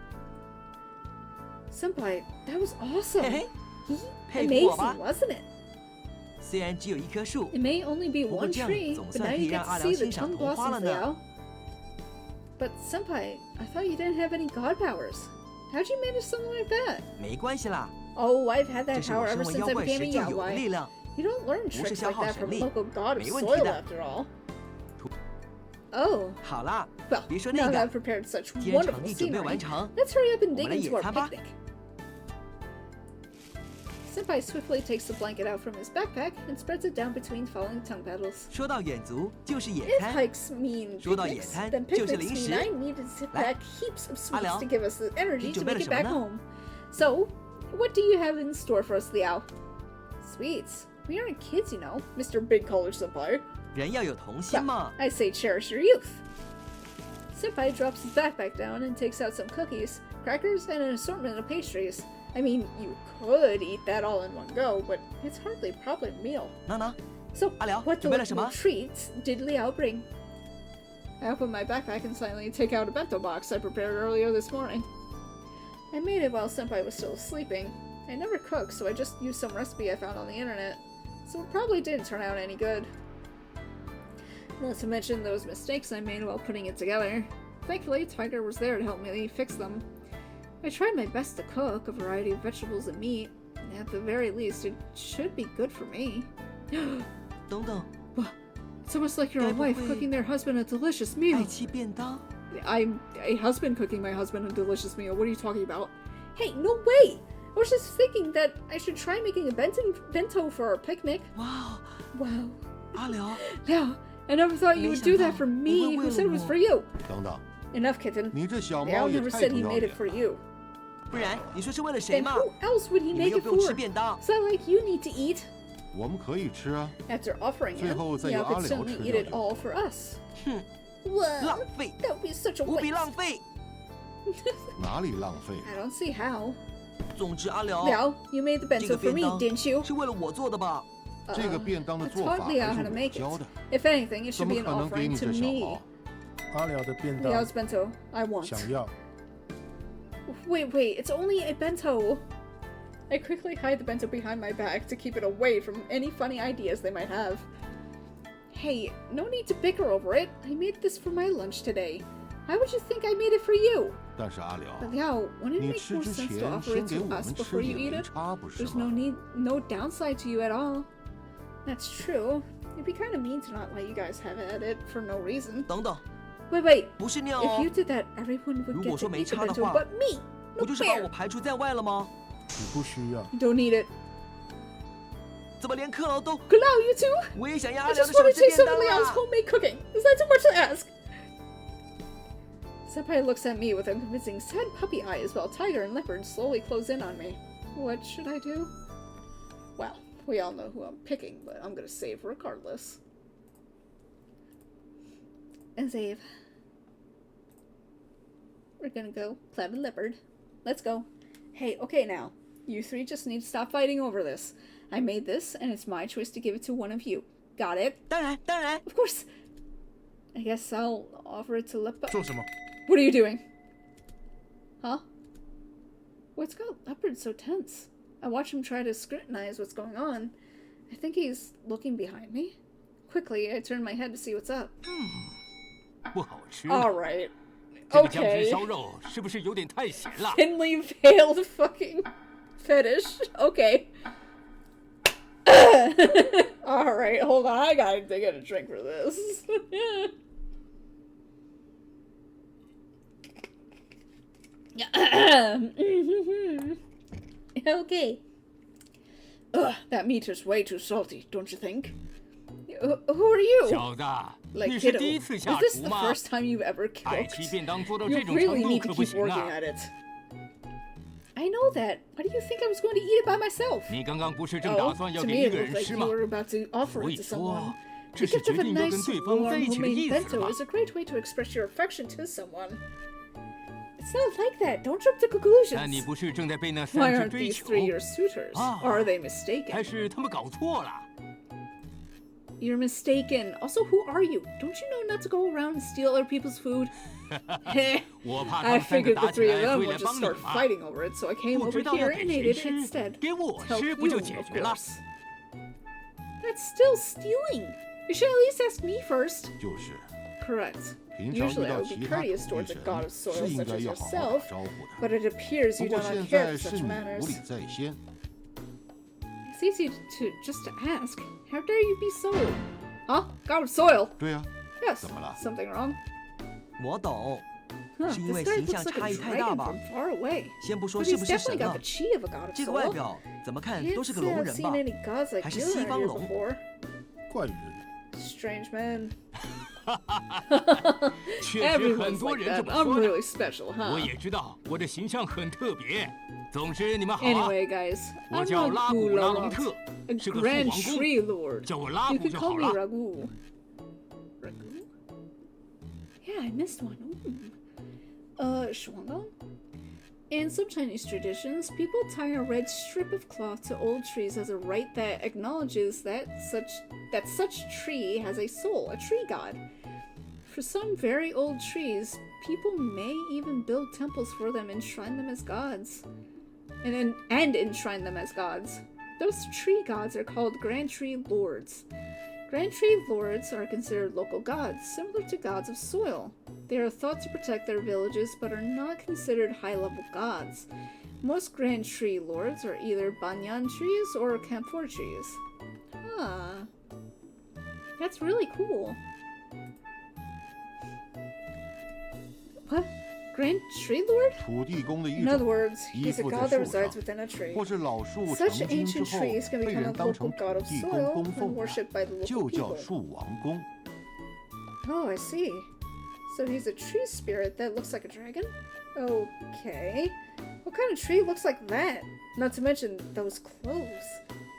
Senpai, that was awesome. 嘿嘿，佩服我吧 Amazing, wasn't it? 虽然只有一棵树， It may only be 不过 one 这样 tree, 总 but 算 now 可以 you 让 get 阿 to 良 see the 欣赏 tongue 桐花了 blossoms, 呢。 Liao. But Senpai, I thought you didn't have any god powers. How'd you manage something like that? 没关系啦， Oh, I've had 这 that 是我 power 身 ever 为 since 妖 I 怪 became 时 a 就有的力 yaoi. 量。 You don't learn 不是 tricks 消 like 耗 that 神 from a 力， local god of 没问题 soil, 的。 after all. Oh, 好啦， well, 别说 now 那 that I've 个， prepared such 既然场 wonderful 地准备 scenery, 完成， let's hurry up and 我 dig 们来 into 野 our 餐吧。 picnic. Senpai swiftly takes the blanket out from his backpack and spreads it down between falling tongue petals. 说到远足就是野 If 餐， hikes mean 说到 picnics, 野餐 then 就是 picnics 零 mean 食。 I need to sit 来， back heaps of 阿 sweets 良， to give us the energy 你 to 准备 make 了 it 什么 back 呢？ home. So, what do you have in store for us, Liao? Sweets. We aren't kids, you know, Mr. Big College Senpai. 人要有童心 Well, 嘛。 I say cherish your youth. Senpai drops his backpack down and takes out some cookies, crackers, and an assortment of pastries. I mean, you could eat that all in one go, but it's hardly a proper meal. 那呢？ So, 阿辽， what 准备了什 delightful 么？ treats did Liao bring? I open my backpack and silently take out a bento box I prepared earlier this morning. I made it while Senpai was still sleeping. I never cook, so I just used some recipe I found on the internet. So it probably didn't turn out any good. Not to mention those mistakes I made while putting it together. Thankfully, Tiger was there to help me fix them. I tried my best to cook a variety of vegetables and meat. At the very least, it should be good for me. 等等， It's almost like your wife cooking their husband a delicious 爱 meal. 妻便当， I'm a husband cooking my husband a delicious meal. What are you talking about? Hey, no way! I was just thinking that I should try making a bento for our picnic. 哇哦， Wow. 阿辽， Yeah, I never thought you would do that for me. Who said it was for you? 等等， Enough, kitten. 你这小 Al 猫也 never 太 said 不 he 要 made 脸 it for 了。 you. 不然你说是为了谁 Then 嘛？ who else would he 你们 make 又 it 不用吃 for? 便当， It's not like you need to eat. 我们可以吃啊， After offering it, 最后再由 Liao 阿 could 辽 certainly 吃 eat 掉 it 就 all for us. 哼， Wow, 浪费， that would be such a 无比 waste. 浪费。哪里浪费？ I don't see how. 总之，阿辽， Liao, you made the 这 bento 个 for 便 me, 当 didn't you? 是为了我做的吧？ 这个便当的 I 做法 taught Liao 还 how 是 to 我 make 教 it. 的， If anything, it 怎 should 么 be an 可能给 offering 你 to 这小 me. 毛？阿辽的便当 Liao's bento. I want. 想要， Wait, it's only a bento. I quickly hide the bento behind my back to keep it away from any funny ideas they might have. Hey, no need to bicker over it. I made this for my lunch today. Why would you think I made it for you? 但是阿辽， But Liao, wouldn't it 你 make 吃 more 之 sense to 前 offer 先 it 给 to 我 us 们吃 before 也 you eat 没 it? 差，不是 There's no 吗？ no downside to you at all. That's true. It'd be kind of mean to not let you guys have at it for no reason. 等等， Wait. 不是那样 If 哦 you，did that, everyone would 如 get 果 to 说没 eat the 差的 bento 话， but me. 不 No 就是把 fair. 我排除在外了吗？你不需要。 You don't need it. 怎么连克劳都？ Allow you to? 我也想要 I 阿辽 just 的手 want to 指 taste 便 some 当 of Liao's 啊！ homemade cooking. Is that too much to ask? Senpai looks at me with unconvincing sad puppy eyes while Tiger and Leopard slowly close in on me. What should I do? Well, we all know who I'm picking, but I'm gonna save regardless. And save. We're gonna go Pleb and Leopard. Let's go. Hey, okay now. You three just need to stop fighting over this. I made this, and it's my choice to give it to one of you. Got it? 当然，当然， Of course. I guess I'll offer it to Leopard. 做什么？ What are you doing? Huh? What's got Leopard so tense? I watch him try to scrutinize what's going on. I think he's looking behind me. Quickly, I turn my head to see what's up. 不好吃。 Alright. 这个姜汁 Okay. 烧肉是不是有点太咸了？ Thinly veiled fucking fetish. Okay. Alright, hold on. I gotta get a drink for this. Okay. Ugh, that meat is way too salty, don't you think? Who are you? 小子， Like 你是 kiddo, 第一次 is 下 this 厨 the 吗？ first time you've ever 爱妻 cooked? 便当做到 You 这种 really 程 need 度 to 可不 keep 行 working 啊！ at it. I know that. Why do you think I was going to eat it by myself? 你刚刚不是正打 Oh, 算要 to 给 me 一 it 个 looked 人 like 吃 you 吗？ were about to offer 所 it 以 to 说 someone.，这 The 是 gift 决 of a 定要 nice 跟对方在 warm 一起的 homemade 意思了 bento 吧 is a great way to express your affection to someone. It's not like that. Don't jump to conclusions. 但你不是正在被那 Why 三只 aren't 追 these 求？ three your suitors? Ah. Or are they 还 mistaken? 是他们搞错了？ You're mistaken. Also, who are you? Don't you know not to go around and steal other people's food? Heh. 我怕他 I 们三个 figured 打 the 起 three of 来 them 会 would 来 just 帮你 start 嘛。 fighting over it, so I came 不 over 知道要 here 给 and 谁 ate it 吃 instead. 给我 To help 吃不就 you, 解 of 决了？ course. That's still stealing. You should at least ask me first. 就是， Correct. 平常遇 Usually I 到 would 其 be 他 courteous 土地 towards a 神 god of 是 soil 应 such 该 as 要好好打 yourself, 招呼的。 but it appears 不 you 过 do not 现 care 在 for 是 such 你无 manners. 礼在先， It's easy to just to ask. How dare you be so? Huh? God of soil? 对呀、 Yes. 怎么了？ Something wrong? 我懂， Huh, 是因为 this guy 形 looks 象 like 差 a 异太大 dragon 吧 from？far away. 先不说 But 是 he's 不是 definitely 神 got 了 the，chi of a god of 这个外 soil. 表怎么看 Can't 都是个 say 龙 I've 人 seen 吧？ any gods like 还是 you 西 around 方 here 龙？ before. 怪人， Strange man. 确实很 Everyone's 多 like 人这 that. 么 I'm 说的。 really special, 我 huh? 也知道我的形象很特别。总之，你们好啊！ Anyway, guys, 我 I'm 叫拉古拉隆 Ragu 特， a 是个树 grand 王公， tree lord. 叫我拉 You 古 can 就 call 好 me 了。 Ragu. Ragu? Yeah, I missed one. Shuangdong? In some Chinese traditions, people tie a red strip of cloth to old trees as a rite that acknowledges that such tree has a soul, a tree god. For some very old trees, people may even build temples for them and enshrine them as gods. And enshrine them as gods. Those tree gods are called Grand Tree Lords. Grand Tree Lords are considered local gods, similar to gods of soil. They are thought to protect their villages, but are not considered high-level gods. Most Grand Tree Lords are either banyan trees or camphor trees. Ah. That's really cool. What? Grand Tree Lord? 土地公的一 In other 种， words, 依 he's a 附在 god that 树上 resides within a tree. 或是老树 Such 成精之 ancient 后 trees can 被 become 人 a 当 local 成 god of 地公 soil 供 and 奉 worshipped by the 的， local 就叫 people. 树王公。 Oh, I see. So he's a tree spirit that looks like a dragon? Okay. What kind of tree looks like that? Not to mention those clothes.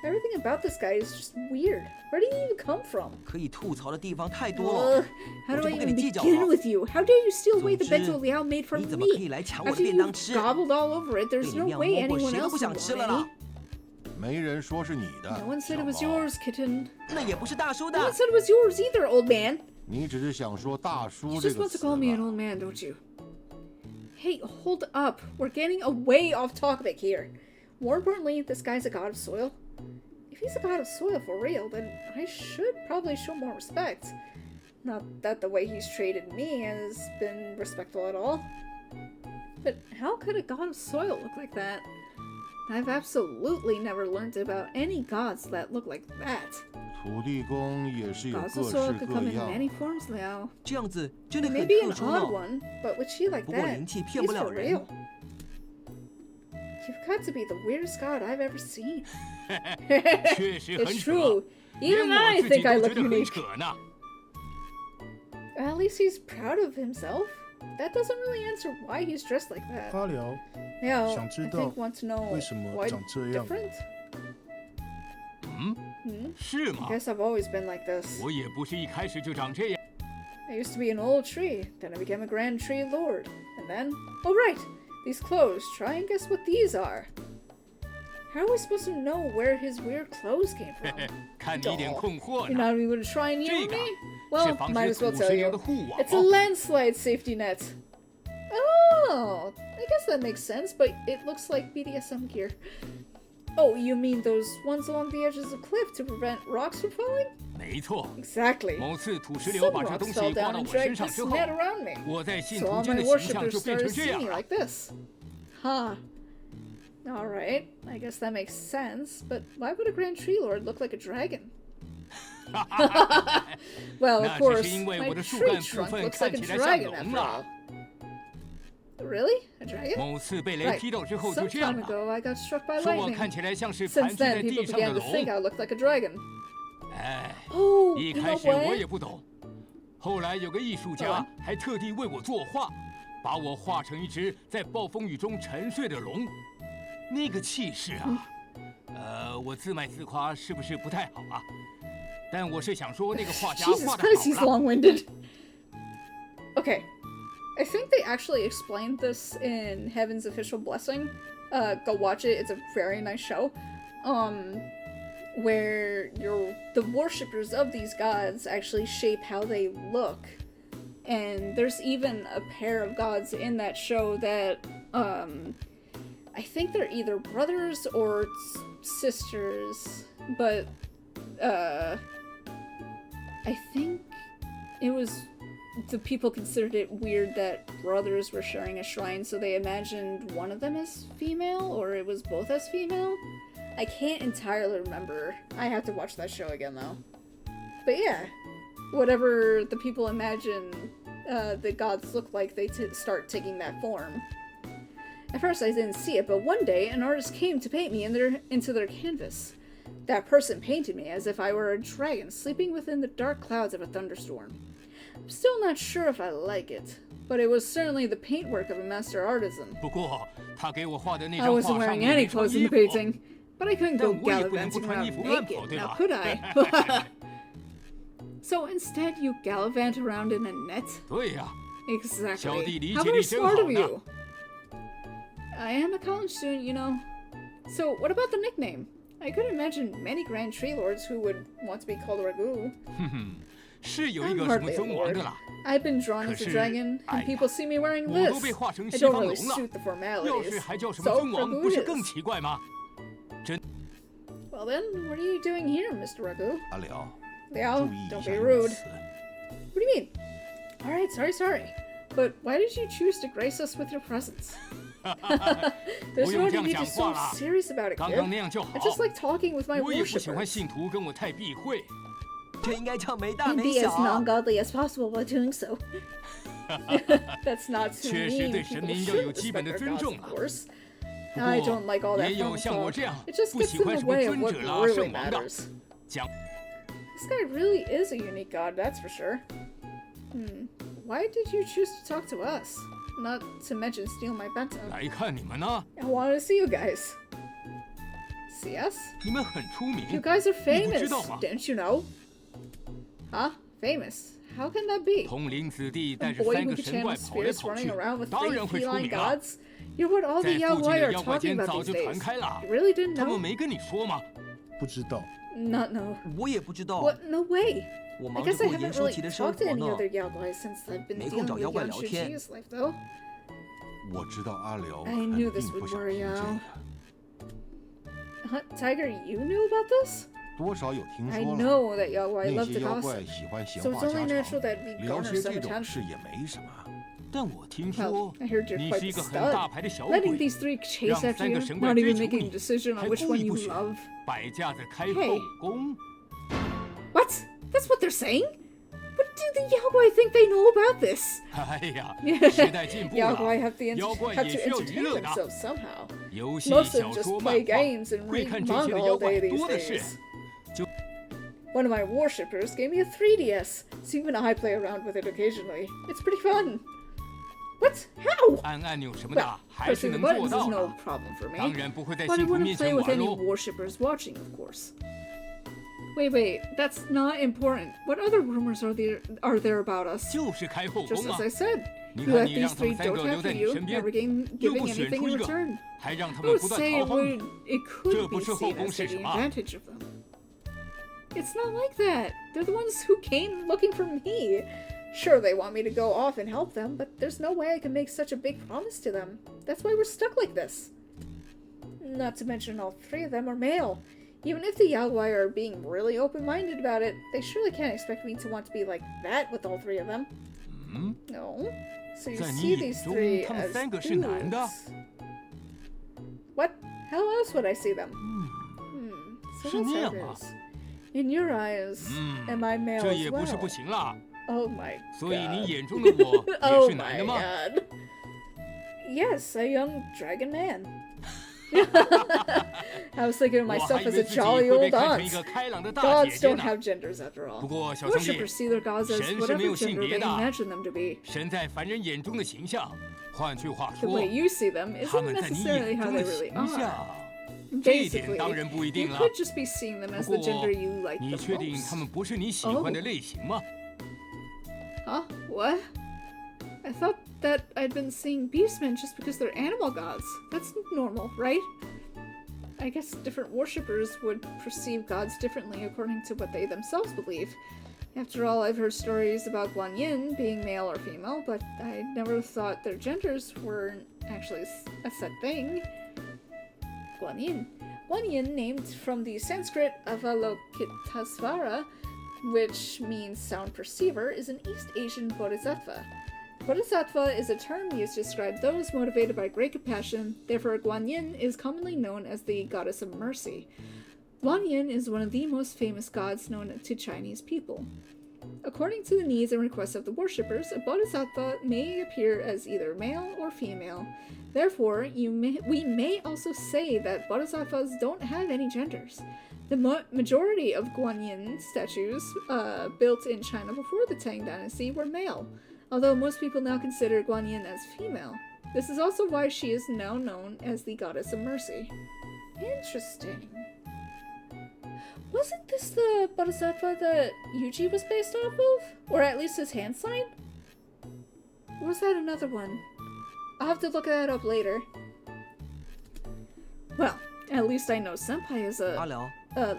Everything about this guy is just weird. Where did he even come from? 可以吐槽的地方太多了 Ugh,。how 我 do 就 I 不跟你 even 计较 begin 了。 with you? How dare you steal away the 总之 bento Liao made for 你怎么可以 me? 来抢我的 After 便 you 当吃？ gobbled all over it, 对 there's 你 no 面 way 膜，我 anyone 谁都 else 不 would 想吃 want 了 any. 啦。没人说是你的， No one said it 小 was 毛 yours, kitten. 那也不是大叔 No one 的。 said it was yours either, old man. 你只是想说大叔 You 这 just 个 want to 词 call me an 吧 old man, don't you? Hey, hold up. We're getting way off topic here. More importantly, this guy's a god of soil. If he's a god of soil for real, then I should probably show more respect. Not that the way he's treated me has been respectful at all. But how could a god of soil look like that? I've absolutely never learned about any gods that look like that. 土地公也是有 Gods 各 of 式 soil could 各 come in 样。 many forms, Liao. 这样子真的很 Maybe 特 an 殊 odd 呢。 one, but with she like 不过 that, 灵气 he's 骗不了 for 人 real. You've got to be the weirdest god I've ever seen. 确实很 It's 扯， true. 连 Even 我 I 自己 think I 都 look 觉得很 unique. 扯呢。 At least he's proud of himself. That doesn't really answer why he's dressed like that. 阿辽 Now, I 想知 think 道 want to know 为什么 why 长这样。 different. 是吗？ Guess I've always been like this. 我也不是一开始就长这样。 I used to be an old tree, then I became a grand tree lord, and then, oh right, these clothes. Try and guess what these are. How are we supposed to know where his weird clothes came from? 看你一脸困惑 You're 呢。 not even going to try and 这 yell at 个 me? 是 Well, 防 might 止 as well 土 tell 石流 you. 的护网 It's a 哦。 landslide safety net. Oh, I guess that makes sense, but it looks like BDSM gear. Oh, you mean those ones along the edges of cliff to prevent rocks from falling? 没错， Exactly. 某次土石流 Some 把这 rocks 东西 fell 挂 down 到 and 我身 dragged 上 this 之后， net around me. 我在信 So 徒 all 间 my 的形象 worshippers 就变成 started 这 seeing 样 me 了。 like this. Huh. Alright, I guess that makes sense, but why would a Grand Tree Lord look like a dragon? Well, 那 of 只 course, 是因为 my 我的树 tree 干部 trunk 分 looks 看 like a 起来像 dragon 龙 after 了 all.。Really? A dragon? 某次被雷 Right. 劈到之后 Some 就这样 time 了， ago, I got struck by 说我 lightning. 看起来像是盘 Since 踞在 then, 地 people 上的 began to think 龙。 I looked like a dragon. 哎， Oh, 一 you 开 know 始我 what? 也不懂，后来有个艺术家还特地为我作画，把我画成一只在暴风雨中沉睡的龙，那个气势啊！我自卖自夸是不是不太好啊？但我是想说那个画家 Jesus 画得 Christ, he's 好了。 long-winded. Okay. I think they actually explained this in Heaven's Official Blessing. Go watch it. It's a very nice show. Where the worshippers of these gods actually shape how they look. And there's even a pair of gods in that show that, I think they're either brothers or sisters, but, I think it was the people considered it weird that brothers were sharing a shrine, so they imagined one of them as female, or it was both as female. I can't entirely remember. I have to watch that show again, though. But yeah, whatever the people imagine the gods look like, they start taking that form. At first I didn't see it, but one day an artist came to paint me into their canvas. That person painted me as if I were a dragon sleeping within the dark clouds of a thunderstorm. I'm still not sure if I like it, but it was certainly the paintwork of a master artisan. 不过他给我画的那 I 张 wasn't 画上 wearing 面 any 没穿 clothes in 衣 the 服。 painting, but I couldn't go 但我也不能不 gallivanting 穿衣 around 服乱跑， naked, 对 now 吧？ could I? So instead you gallivant around in a net? 对呀， 小弟 Exactly. 理 How 解 very 力真 smart 好 of 呢。 you. I am a college student, you know. So what about the nickname? I could imagine many grand tree lords who would want to be called Ragu. 哼哼，是有一 I'm 个什么 hardly a 尊王 lord. 的啦。 I've been drawn as a 可是， dragon, 哎 and 呀， people see me wearing 我 this. 都被画成 I 西 don't 方 really 龙了， suit the 要是 formalities. 还叫什么 So 尊王， Ragu 不 it 是更 is. 奇怪吗？ Well then, what are you doing here, Mr. Ragu? 阿辽， Liao, 注意一 don't 下 be 用 rude. 词。 What do you mean? Alright, sorry. But why did you choose to grace us with your presence? There's 不 no 用这 need 样 to 讲 be so 话啦， serious about it, 刚 kid. 刚那样就好 I。just like talking with my 我也不喜欢 worshippers. 信徒跟我太避讳。 这应该叫没大 And 没 be 小 as 啊。 non-godly as possible by doing so. That's not to 确实 mean 对神 people 明要 should 有基本 respect 的 their 尊 gods, 重 of 啊。 course. 不 I don't like all 过 that 也有 fun 像我 talk. 这样 It just 不 gets 喜 in 欢 the 什么 way of 尊 what 者啦、 really 圣王的。 matters. 讲 This guy really is a unique god, that's for sure. Why did you choose to talk to us? Not to mention steal my bento. 来看你们呢， I wanted to see you guys. See us? 你们很出 You 名， guys are 你不 famous, 知道吗？ didn't you know? Huh? Famous? How can that be? 统领子弟 A 带着 boy 3 who 个 could 神怪 channel 跑来 spirits 跑 running 去， around with 当 three 然会出 feline 名了。 gods? You're what all the 在附近 Yaoi 的 are 妖怪 talking 间 about 早 these 就传 days. 开了， You really didn't 他们 know? 没跟你说吗？不知道。 Not know. 我也不知道， What? No way. 我 I 忙着 guess I 过严 haven't 肃 really 期的生 talked to 活 any 呢。 other Yaoi since I've been 没空 dealing 找 with 妖怪 Yan 聊天。 Shuji's life, though. 我知道阿辽 I 肯 knew 定 this 不 would 想 worry 听这 you. 个， Tiger, you knew about this? 多少有听 I 说了。 know that Yaoi 那 love 些 to 妖 gossip, 怪喜欢闲 so 话 it's only 家 natural 常， that we 聊 garner 些 some 这种 attention. 事也没什么。但我听 Well, 说 I heard you're 你 quite 是 the 一个很大 stud. 牌的小 Letting 鬼， these three chase 让 after 3 you, 个神怪 not 追 even 求 making a 你， decision 还 on which 故 one 意 you 不选， love. 摆架子开 Hey 后宫。 What? That's what they're saying? What do the Yaoi think they know about this? 哎呀，时代进步 Yaoi 了， have 妖怪 to 也需要娱 entertain 乐的。 themselves somehow. 游戏、 Most of 小 them just 说、漫 play 画， games and 会 read 看这些 manga 的 all 妖怪 day these 多的是。 days. One of my worshippers gave me a 3DS, so even I play around with it occasionally. It's pretty fun. What? How? 按按钮什么的 Well, 还是 pressing the 能做 buttons is 到 no 的。 problem for 当 me. 然不会在 But I 信徒 wouldn't 面 play 前 with 玩 any 喽。 worshippers watching, of course. Wait, that's not important. What other rumors are there about us? 就是开后 Just 宫 as 啊！ I said, 你 you 看 let 你 these 让他们 three 3 dote 个留 after 在你 you, 身边， never 又 giving 不选 anything 出 in 一个， return. 还让他 I 们 would 不再 say 讨好你。 it could 这 be 不是后 seen 宫 as 是什 taking 么？ advantage of them. It's not like that. They're the ones who came looking for me. Sure, they want me to go off and help them, but there's no way I can make such a big promise to them. That's why we're stuck like this. Not to mention all 3 of them are male. Even if the Yaoi are being really open-minded about it, they surely can't expect me to want to be like that with all 3 of them. 嗯， No. So you 在你 see 眼 these 中 3他们 as 3个是男的。 dudes. What? How else would I see them? So 是 that's 那 how 样 it 啊。 is. In your eyes, am I male 这 as 也不是 well? 不行啦。 Oh my 所以你 god. 眼中的我也 Oh 是男 my 的吗？ god. Yes, a young dragon man. I was thinking of 我还 myself 以 as 为 a 自己 jolly 会被 old 看成 aunt. 一个开朗的大姐 Gods 姐 don't 呢。 have genders after all. 不过小兄弟， Worshippers see their gods as 神是没 whatever 有性 gender 别 they 的。 imagine them to be. 神在凡人眼中的形象，换句话 The 说 way，you see them 他 isn't 们在你 necessarily 眼 how 中 they 的 really 形象 are.。这一点 Basically, 当然不一 you 定了。 could just be seeing them as 不 the 过 gender you like 你 the 确定他 most. 们不是你喜欢的类型吗？ Huh? What? I thought that I'd been seeing beastmen just because they're animal gods. That's normal, right? I guess different worshippers would perceive gods differently according to what they themselves believe. After all, I've heard stories about Guanyin being male or female, but I never thought their genders weren't actually a set thing. Guanyin. Guanyin, named from the Sanskrit Avalokitesvara, which means sound perceiver, is an East Asian bodhisattva. Bodhisattva is a term used to describe those motivated by great compassion, therefore Guanyin is commonly known as the goddess of mercy. Guanyin is one of the most famous gods known to Chinese people. According to the needs and requests of the worshippers, a bodhisattva may appear as either male or female. Therefore, we may also say that bodhisattvas don't have any genders. The majority of Guanyin statues built in China before the Tang Dynasty were male, although most people now consider Guanyin as female. This is also why she is now known as the goddess of mercy. Interesting. Wasn't this the bodhisattva that Yuji was based off of? Or at least his hand sign? Or was that another one? I'll have to look that up later. Well, at least I know Senpai is a... 阿辽，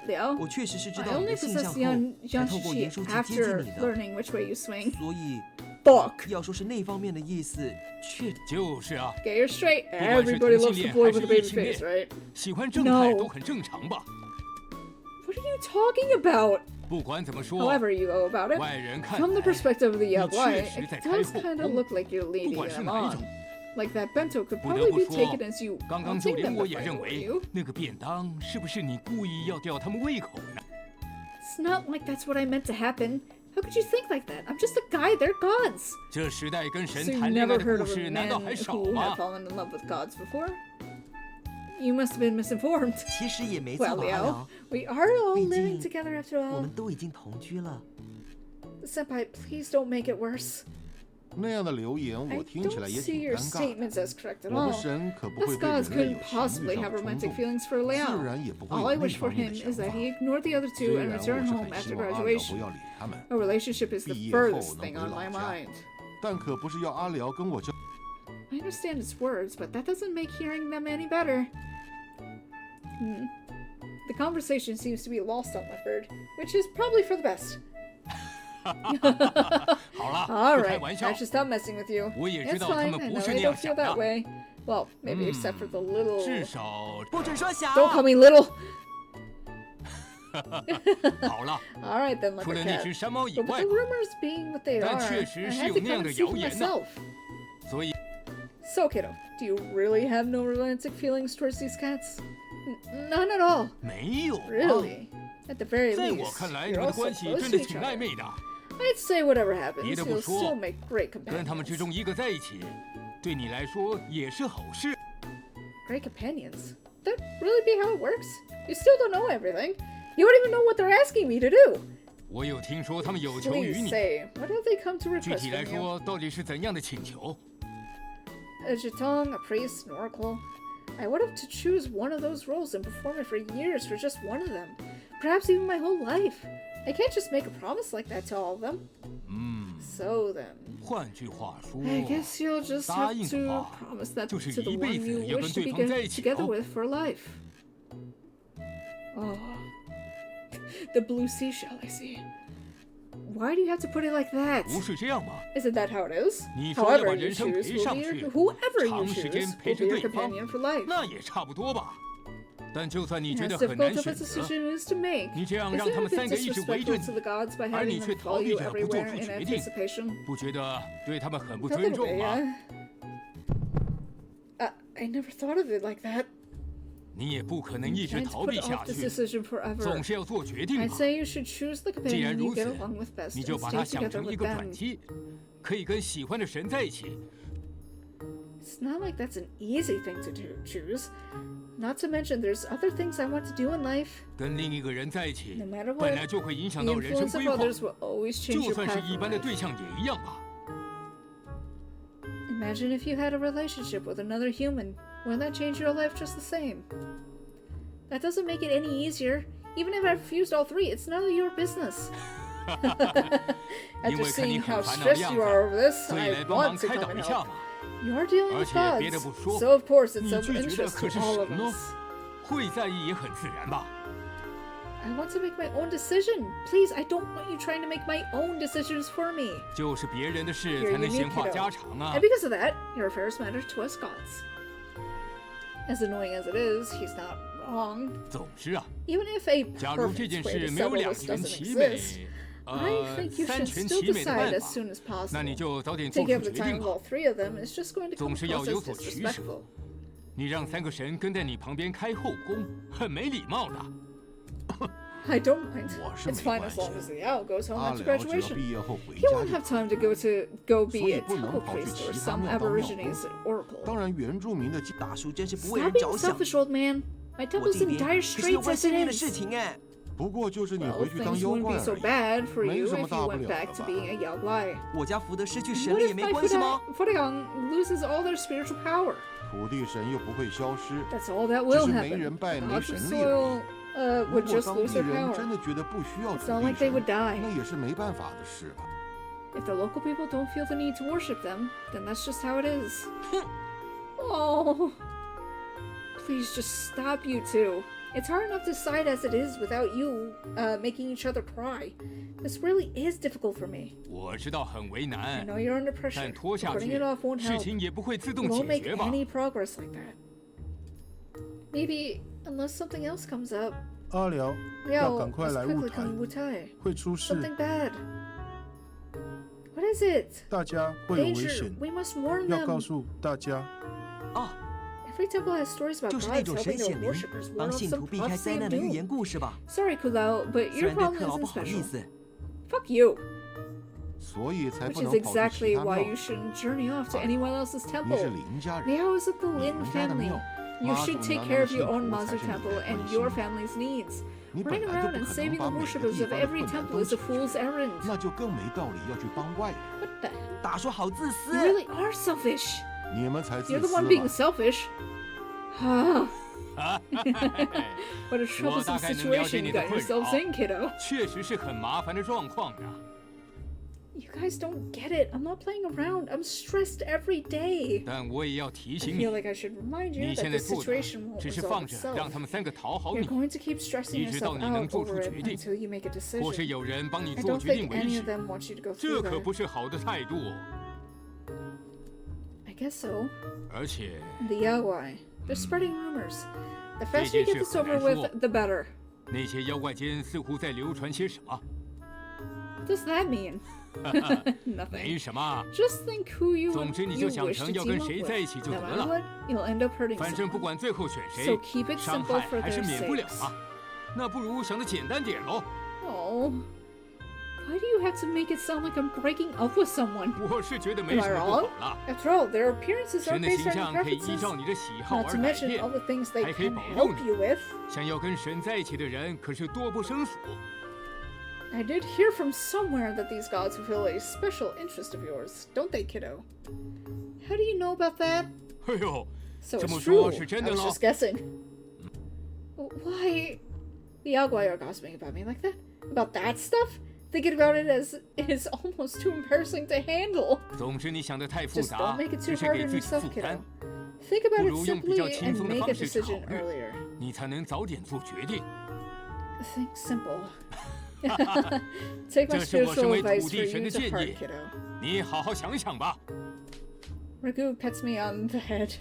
Liao. 我确实是知 I 道你 only 的性向 possess 后， the 才透过言 Yanshichi 书去接近 after 你的。 learning which way you swing. 所以 Fuck! 要说是那方面的意思，确就是啊， Get her straight. 不管是 Everybody 同 loves 性 the 恋 boy 还 with 是 the 异 baby 性恋 face, right? 喜欢正太 No 都很正常吧？ What are you talking about? 不管怎么说， However you go about it, 外人看 from the 来， perspective of the young 你 boy, 确实在 it 开 does 后 kind of 宫， look like you're 不 leading 管是 them 哪一 on. 种。 Like that bento could 不得 probably 不 be 说 taken as you 刚刚就 wanting 连 them 我 to 也 fight 认 over 为 you. 那个便当是不是你故意要吊他们胃口呢？ It's not like that's what I meant to happen. How could you think like that? I'm just a guy, they're gods. 这时代跟神 So you 谈恋爱 never 的 heard 故 of a 事难道 man 还少 who 吗 had？ fallen in love with gods before? You must have been misinformed. 其实也没错 Well, 吧，阿 Liao, 辽。 we are all 毕 living 竟 together after 我 all. 们都已经同居了。 Senpai, please don't make it worse. 那样的流言 I 我听起 don't 来也 see 挺 your 尴尬。 statements as correct at 我们 all. 神可不 Us 会对 gods 人类 couldn't 有 possibly 情欲 have 上的冲 romantic 动， feelings for 自 Liao. 然也不会 All 有 I 那 wish for 方面 him 的 is 想 that 法。 he ignored the other 虽 two 然 and 我 return 是 home 很 after 希望阿辽 graduation. 不要理他们， A relationship is the 毕业后 furthest 能 thing 回 on 老 my 家， mind. 但可不是要阿辽跟我交。 I understand its words, but that doesn't make hearing them any better. The conversation seems to be lost on Leopard, which is probably for the best. 好了， All 不开 right, 玩笑 I，should stop messing with you. 我也 It's 知道他 fine, 们 I 不 know 是 they 那样 don't feel 想的 that。way. Well, maybe except for the little... 至少，不准说小。 Don't call me little! 好了， All right then, 除 Leopard 了那 Cat. 只山猫以 But with 外 the，rumors being what they 但 are, 确实 I 是 had 有 to 那样 come 的 and see 谣 for 言呢。 myself. 所以 So, kiddo, do you really have no romantic feelings towards these cats? None at all. 没有啊。 Really? At the very 在我 least, 看来，你 you're 们的 all so 关系 close 真 to 的 each 挺暧 other. 昧的。 I'd say whatever happens, 别的不 you'll 说， still make great 跟他们之 companions. 中一个在一起，对你来说也是好事。 Great companions? That really be how it works? You still don't know everything. You don't even know what they're asking me to do. 我有听说他们有求于 Please 你， say, what have they come to 具 request 体来 from you? 说，到底是怎样的请求？ A Jitong, a priest, an oracle. I would have to choose one of those roles and perform it for years for just one of them. Perhaps even my whole life. I can't just make a promise like that to all of them. 嗯， So then, 换句话说， I guess you'll just 答 have 应 to 的话， promise that 就是 to the 一 one 辈子 you 要跟 wish to 对 be 方在一起 together 哦。 with for life. Oh. The blue seashell, I see. Why do you have to put it like that? 不是这样吗？ Isn't that how it is? 你说要 However 把 you 人生 choose 赔 will 上 be 去， whoever you 长时 choose 间陪 will 着 be your 对方 companion for life. 那也差不多吧。但就算你 And 觉 as 得很难 difficult of 选 a 择， decision is to make, 你这样 isn't 让他 it 们 a bit 三个一直围着 disrespectful to the 你， gods by 而 having 你却 them 逃 follow 避 you 着不做 everywhere 出 in 决定， anticipation? 不觉得对他们很不 A 尊 little 重 bit, 吗？ yeah. I never thought of it like that. 你也不可能一直 Can't 逃 put 避下 off this 去， decision forever. 总是要做决定 I'd 嘛。 say you should choose the 既然 companion you 如此 get along with best 你 and 就把它 stay 想 together 成一 with 个转 them. 机，可以跟喜欢的神在一起。 It's not like that's an easy thing to choose. Not to mention there's other things I want to do in life. 跟另一个人在一起 No matter，what，本来就会影响 The 到人生 influence of 规划， others will always change 就 your 算是 path 一 in 般的 life. 对象也一样吧。 Imagine if you had a relationship with another human. Wouldn't that change your life just the same? That doesn't make it any easier. Even if I refused all 3, it's none of your business. 因 After 为看你 seeing how 很烦恼的 stressed 样 you are over 子， this, 所以 I 来帮忙 want to 开 come 导 and 一下 help. 嘛。 You are dealing 而 with 且别 gods, 的不说， so of course it's 你 of 拒绝的 interest 可 to 是 all 神 of 哦 us. 会在意也很自然吧。 I want to make my own decision. Please, I don't want you trying to make my own decisions for me. 就是别人的事 You're 才能 unique, 闲话 kiddo. 家常啊 And。because of that, your affairs matter to us gods. As annoying as it is, he's not wrong. 总之啊， Even if a 假如这 perfect 件 way 事 to 没有 settle 两 this 全 doesn't 其美， exist, I think you 三 should 全 still 其美的 decide 办 as 法， soon as 那你 possible. 就早点做 Taking 出 up the 决 time 定 of 吧 all 3 of them is just going to come 总是要 across 有 as 所取舍。 disrespectful. 你让3个神跟在你旁边开后宫，很没礼貌的。 I don't mind. 我是 It's 没 fine 关 as 系 long as the owl goes home 阿 after 辽只要 graduation. 毕业后回 He 家 won't 就 have time to go be 所以 a 不能 temple 跑去 priest 其 or 他 some 庙当庙 aborigines 公。 oracle. 当然，原住民的大叔真是不为 Stop 人 being 着想。 selfish, old man. My 我 temple's 弟 in 弟 dire 可是有 straits 关 as 性 it 命的 is. 事情哎。不过就是你 Well, 回去当 things 妖 wouldn't 怪 be so 而已。 bad for 没 you 什么 if 大 you 不 went 了的 back to 吧。 being a Yao Guai. 我家福德失去神 What 了也 if 没 my 关系吗？ Furiang loses all their spiritual power? 土地神又不会消失， That's all that 只 will 是没 happen. 人拜， The 没 gods 神 of 力而 soil 已。如 would 果 just 当 lose 地 their 人 power. 真的觉得不需要 It's 土 not 地 like they 神 would，die. 那也是没办法的事了。 If the local people don't feel the need to worship them, then that's just how it is. Oh. Please just stop, you two. It's hard enough to decide as it is without you making each other cry. This really is difficult for me. 我知道很为 I 难， know you're under pressure. 但拖下 Putting 去 it off won't 事 help. 情也不会自 You 动 won't 解 make 决吧？ any progress like that. Maybe, unless something else comes up. 阿辽要 Liao 赶快 must 来雾 quickly 台， come Wutai. 会出事， Something bad. What is it? 大家会有危 Danger. 险， We must warn 要告 them. 诉大家。哦， Every temple has stories about 就是 gods 那种 helping 神 their 显灵， worshippers 帮 ward off 信徒 some 避开灾 prophecy 难 of 的寓 doom. 言故事吧。 Sorry, Kulao, but 虽 your 然对 problem 克劳 isn't 不好意 special. 思， Fuck you. 所以才 Which 不 is 能跑去其 exactly 他 why 庙 you。shouldn't journey off to anyone else's 你 temple. 是邻家人， Liao is of the 你 Lin 们家的 family. 庙， You 妈祖 should take 娘 care 娘的 of 信 your own 徒才 Mazu 是你 temple 的 and 关 your 心。 family's needs. 你本 Running 来就 around 不 and 可能 saving 把 the 每个 worshippers 地 of 方的 every 困难 temple 都 is a 解决， fool's errand. 那就更没道理要去帮外人。 What the? 大叔好自私 You。really are selfish. 你们才 You're 自 the 私 one being 吧？ selfish. Ah, 我 what a troublesome 大概能了解 situation 你 you 的 got 困 yourselves 扰， in, kiddo. 确实是很麻烦的状况呀。 You guys don't get it. I'm not playing around. I'm stressed every day. 但我也要提 I 醒 feel 你， like I should remind you 你 that 现在 this 做的 situation won't 只是 resolve 放着让 itself. 他们3个讨好 You're 你， going to keep stressing 一直到 yourself 你能 out 做出 over 决 it 定， until you make a 或是 decision. 有人帮你 I 做 don't 决定 think 为 any 止 of，them want you to go 这 through 可 that. 不是好的态度。 I guess so. 而且， The Yaguai. They're spreading rumors. The 这 faster 件 you get 事 this 很 over 难 with, 说。 the better. 那些妖怪间似乎在流传些什么？ What does that mean? 没 Nothing. 什么， Just think who you 总之你就 you 想 wish 成 to 要 team 跟 up 谁 with. 在一起就 No 得 matter 了。 what, you'll end up hurting 反正不 someone. 管最后选谁 So keep it 伤 simple 害 for 还是 their 免不了 sakes. 啊。那不如想的简单点喽。 Oh. Why do you have to make it sound like I'm breaking up with someone? 我是觉得没 Am 什 I 么不好 wrong? 了。 After all, their appearances are 神的 based 形 on 象 your 可以依 preferences. 照你的喜好 Not 而 to 改 mention 变 all。the things they 还可以 can 保佑 help 你。 you with. 想要跟神在一起的人可是多不胜数。 I did hear from somewhere that these gods fulfill a special interest of yours, don't they, kiddo? How do you know about that? 哎呦， So 这 it's 么 true. 说是真 I 的 was 喽 just？guessing. Why? The Yaguai are gossiping about me like that? About that stuff? Thinking about it as is almost too embarrassing to handle. 总之你想的太复 Just 杂 don't，make it 只 too 是 hard 给 on 自己 yourself, 负 kiddo. 担， Think about 不 it 如用比 simply 较轻 and 松的 make a 方式考 decision 虑， earlier. 你才能早点做决定。 Think simple. Take my 这是我身 spiritual 为 advice 土 for 地神 you 的 to 建 heart, 议， kiddo. 你好好想想吧。 Ragu pets me on the head.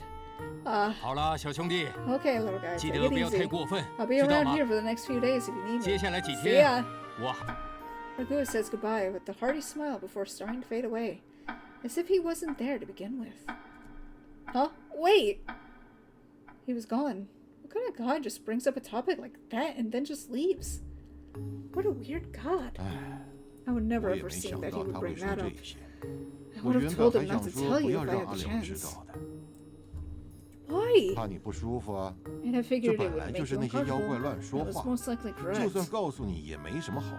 好了，小兄弟， Okay, little guy, 记 take 得 it 不要太 easy. 过分， I'll be 知道 around 吗？ here for the next few days if you need 接 me. 下来几 See 天， ya. 我还 Ragu says goodbye with a hearty smile before starting to fade away, as if he wasn't there to begin with. Huh? Wait! He was gone. What kind of god just brings up a topic like that and then just leaves? What a weird god. 唉， I would never 我也 have 没 foreseen 想 that he 到 would 他会 bring 说 that 这 up. 些。 I 我 would 原 have 本 told 还 him 想 not to 说 tell 不 you 要 if I 让 had 阿 the 辽知 chance. 道的， Why? 怕你不舒服啊。 And I 这 figured it 本 would 来 make 就是 you 那些妖怪 uncomfortable. 乱 It 说 was 话， most likely 就算 correct. 告诉你也没什么好。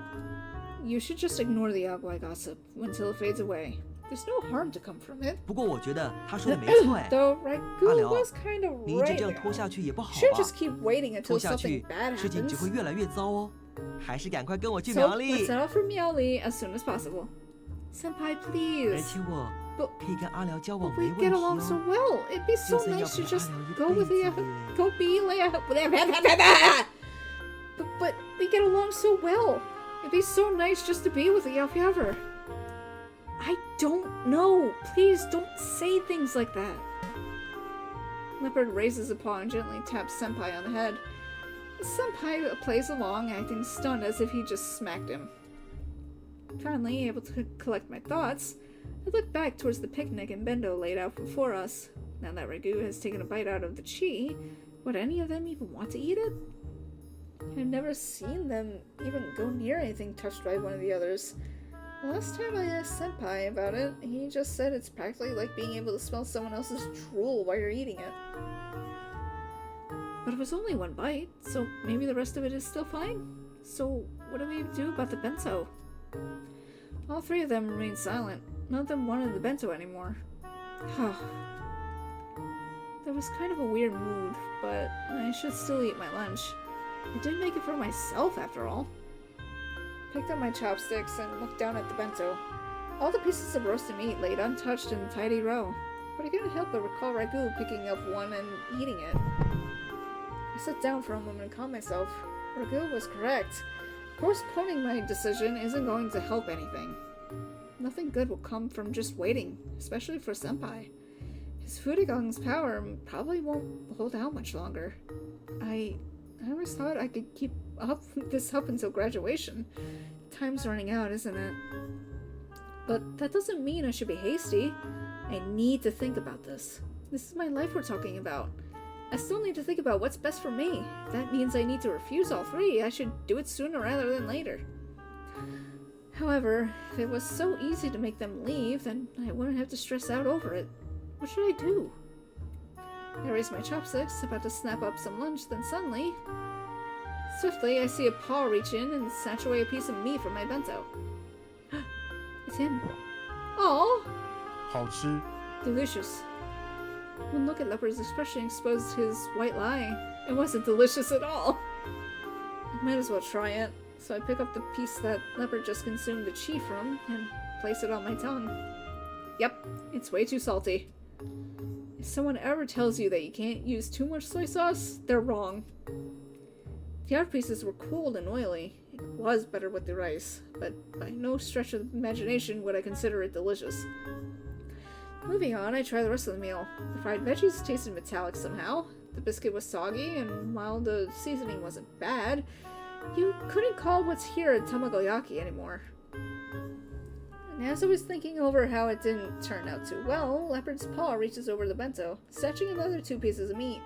You should just ignore the Yaguai gossip until it fades away. There's no harm to come from it. 不过我觉得他说的没错哎， Though 阿 Ragu 辽 was kind of 你一直 right 这样拖 now. 下去也不好 Should 吧？ just keep waiting 拖 until 下 something 去 bad 事情只 happens. 会越来越糟哦。还是赶快跟我去 So 苗 let's 栗， set off for Miaoli as soon as possible. Senpai, 而 please. 且我 But 可以跟阿辽交往 we 没问 get 题 along so 哦。 well. It'd be so 就算要 nice to 陪阿 just 辽一 go 辈 with 子 the 耶。 go be Leia. But we get along so well. It'd be so nice just to be with the forever. I don't know. Please don't say things like that. Leopard raises a paw and gently taps Senpai on the head. Senpai plays along, acting stunned as if he just smacked him. Finally, able to collect my thoughts, I look back towards the picnic and bento laid out before us. Now that Ragu has taken a bite out of the chi, would any of them even want to eat it? I've never seen them even go near anything touched by one of the others. The last time I asked Senpai about it, he just said it's practically like being able to smell someone else's drool while you're eating it. But it was only one bite, so maybe the rest of it is still fine? So what do we do about the bento? All three of them remained silent. None of them wanted the bento anymore. There was kind of a weird mood, but I should still eat my lunch. I did make it for myself, after all. Picked up my chopsticks and looked down at the bento. All the pieces of roasted meat laid untouched in a tidy row, but I couldn't help but recall Ragu picking up one and eating it. I sat down for a moment and calmed myself. Ragu was correct. Postponing my decision isn't going to help anything. Nothing good will come from just waiting, especially for Senpai. His Fudagong's power probably won't hold out much longer. I always thought I could keep this up until graduation. Time's running out, isn't it? But that doesn't mean I should be hasty. I need to think about this. This is my life we're talking about. I still need to think about what's best for me. If that means I need to refuse all three, I should do it sooner rather than later. However, if it was so easy to make them leave, then I wouldn't have to stress out over it. What should I do? I raise my chopsticks, about to snap up some lunch, then swiftly I see a paw reach in and snatch away a piece of meat from my bento. It's him. Aww! 好吃， Delicious. One look at Leopard's expression exposed his white lie. It wasn't delicious at all. I might as well try it. So I pick up the piece that Leopard just consumed the chi from and place it on my tongue. Yep, it's way too salty. If someone ever tells you that you can't use too much soy sauce, they're wrong. The other pieces were cold and oily. It was better with the rice, but by no stretch of the imagination would I consider it delicious. Moving on, I try the rest of the meal. The fried veggies tasted metallic somehow. The biscuit was soggy, and while the seasoning wasn't bad, you couldn't call what's here a tamagoyaki anymore. And as I was thinking over how it didn't turn out too well, Leopard's paw reaches over the bento, snatching another 2 pieces of meat.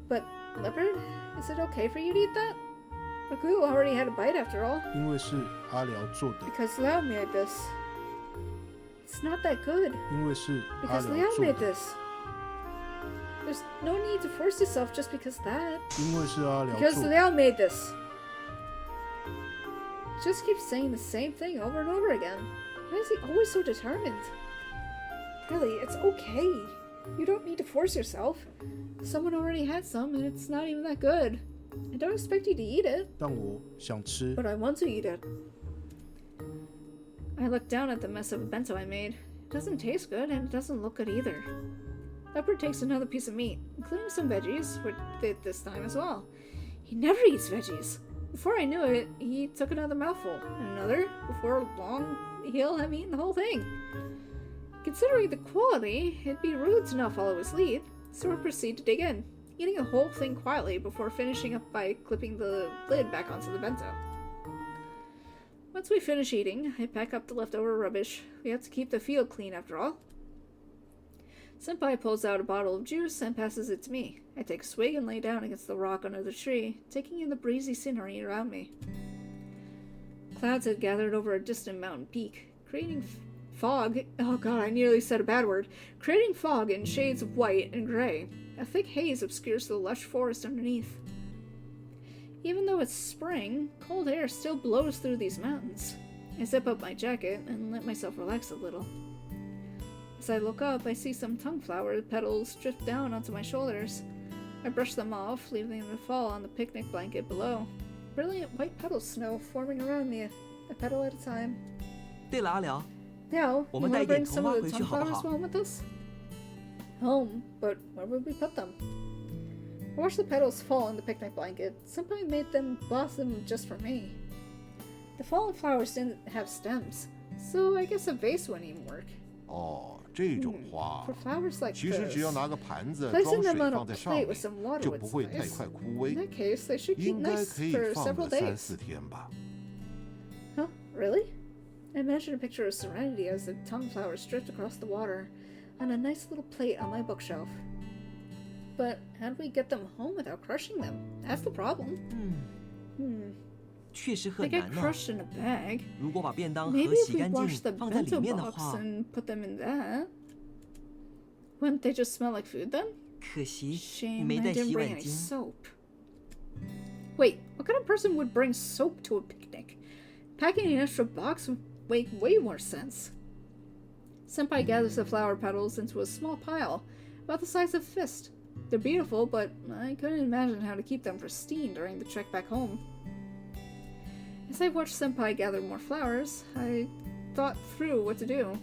But, Leopard, is it okay for you to eat that? Ragu already had a bite after all. 因为是阿辽做的， Because Liao made this. It's not that good. 因为是阿 Because 辽 Liao 做 made 的， this. There's no need to force yourself just because that. 因为是阿辽 Because 做的， Liao made this. He just keeps saying the same thing over and over again. Why is he always so determined? Really, it's okay. You don't need to force yourself. Someone already had some and it's not even that good. I don't expect you to eat it, 但我想吃， but I want to eat it. I look down at the mess of a bento I made. It doesn't taste good and it doesn't look good either. Leopard takes another piece of meat, including some veggies, which did this time as well. He never eats veggies. Before I knew it, he took another mouthful, and another. Before long, he'll have eaten the whole thing. Considering the quality, it'd be rude to not follow his lead, so we proceed to dig in, eating the whole thing quietly before finishing up by clipping the lid back onto the bento. Once we finish eating, I pack up the leftover rubbish. We have to keep the field clean after all. Senpai pulls out a bottle of juice and passes it to me. I take a swig and lay down against the rock under the tree, taking in the breezy scenery around me. Clouds had gathered over a distant mountain peak, creating fog. Oh god, I nearly said a bad word. Creating fog in shades of white and gray. A thick haze obscures the lush forest underneath. Even though it's spring, cold air still blows through these mountains. I zip up my jacket and let myself relax a little. As I look up, I see some tongue-flower petals drift down onto my shoulders. I brush them off, leaving them to fall on the picnic blanket below. Brilliant white petal snow forming around me, a petal at a time. 对了，阿辽， Now, you 我们带 want 一 to 点 bring 藤 some 花 of 回 the 去好不 tongue flowers 好？ home with us? Home, but where would we put them? I watched the petals fall on the picnic blanket. Somebody made them blossom just for me. The fallen flowers didn't have stems, so I guess a vase wouldn't even work. 哦，这种花 For flowers like 其实只要 this, 拿个盘子 placing 装水 them on a 放在上 plate 面 with some water 就 would 不会太 suffice. 快枯 In 萎， that case, they should keep 应该 nice 可以 for 放 several 个3、 days. 4天吧。 Huh? Really? I imagined a picture of serenity as the tongue flowers drift across the water on a nice little plate on my bookshelf. But how do we get them home without crushing them? That's the problem. 确实 They 很 get 难呢。 crushed in a bag. 如果把便当盒 Maybe if 洗 we 干 wash the 净放在里 bento 面的 box 话， and put them in that, wouldn't they just smell like food then? 可惜 Shame 没 I 带 didn't 洗 bring 碗 any 巾。 soap. Wait, what kind of person would bring soap to a picnic? Packing an extra box would make way more sense. Senpai gathers the flower petals into a small pile, about the size of a fist. They're beautiful, but I couldn't imagine how to keep them pristine during the trek back home. As I watched Senpai gather more flowers, I thought through what to do.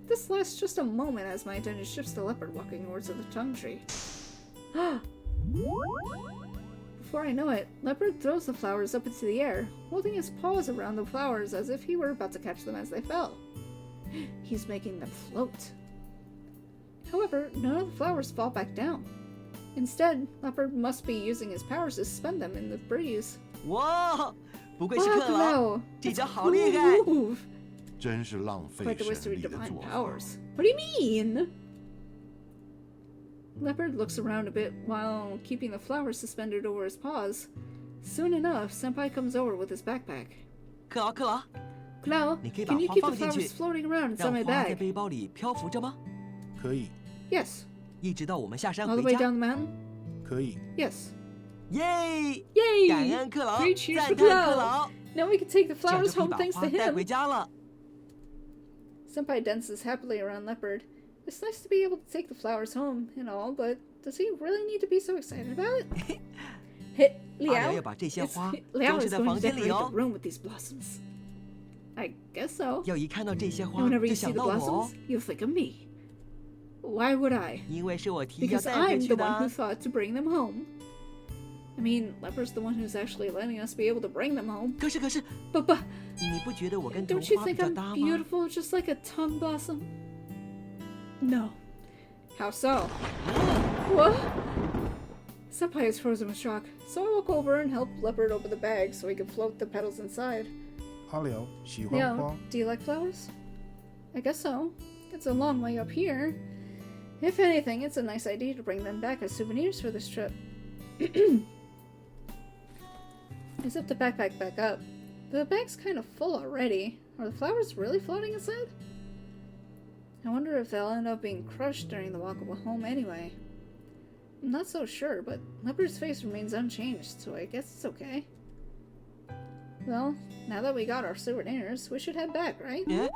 This lasts just a moment as my attention shifts to Leopard walking towards the tongue tree. Before I know it, Leopard throws the flowers up into the air, holding his paws around the flowers as if he were about to catch them as they fell. He's making them float. However, none of the flowers fall back down. Instead, Leopard must be using his powers to suspend them in the breeze. 哇，不愧是 Wow, 克劳， Cleo! 这 That's 招 a 好厉害！ cool move! 真是浪费 Quite the 神 waste of 力的 divine 做法。 powers. What do you mean? Leopard looks around a bit while keeping the flowers suspended over his paws. Soon enough, Senpai comes over with his backpack. 克劳，克劳， Cleo, 你可以把 can you 花 keep the 放进去 flowers floating around inside 让 my 花在 bag? 背包里漂浮着吗？可以， Yes. 一直到我们下山 All the 回 way 家。 down the mountain? 可以， Yes. 耶！ Yay! 感恩克劳， Three cheers 赞 for 叹克 Cleo! 劳， Now we can take the 这样 flowers 就可以 home 把 thanks to 花带回 him. 家了。 Senpai dances happily around Leopard. It's nice to be able to take the flowers home and all, but does he really need to be so excited about it? Hey, 阿辽 Liao, 要把这些 it's- 花 Liao 装饰 is 在 going 房 to 间里 decorate 哦 the。room with these blossoms. I guess so. 要一看到这些 And 花 whenever 就 you see 想 the 到我哦 blossoms,，you'll think of me. Why would I? 因为是我提议要 Because 带回 I'm 去 the 的 one who 啊。 thought to bring them home. I mean, Leopard's the one who's actually letting us be able to bring them home. 可是， But 你不觉得我跟藤 don't you 花比 think 较 I'm 搭吗？ beautiful just like a tongue blossom? No. How so? What? Senpai is frozen with shock, so I walk over and help Leopard open the bag so he can float the petals inside. 阿辽喜欢 Leo, 花， do you like flowers? I guess so. It's a long way up here. If anything, it's a nice idea to bring them back as souvenirs for this trip. I zip the backpack back up. The bag's kind of full already. Are the flowers really floating inside? I wonder if they'll end up being crushed during the walk home anyway. I'm not so sure, but Leopard's face remains unchanged, so I guess it's okay. Well, now that we got our souvenirs, we should head back, right? 哎，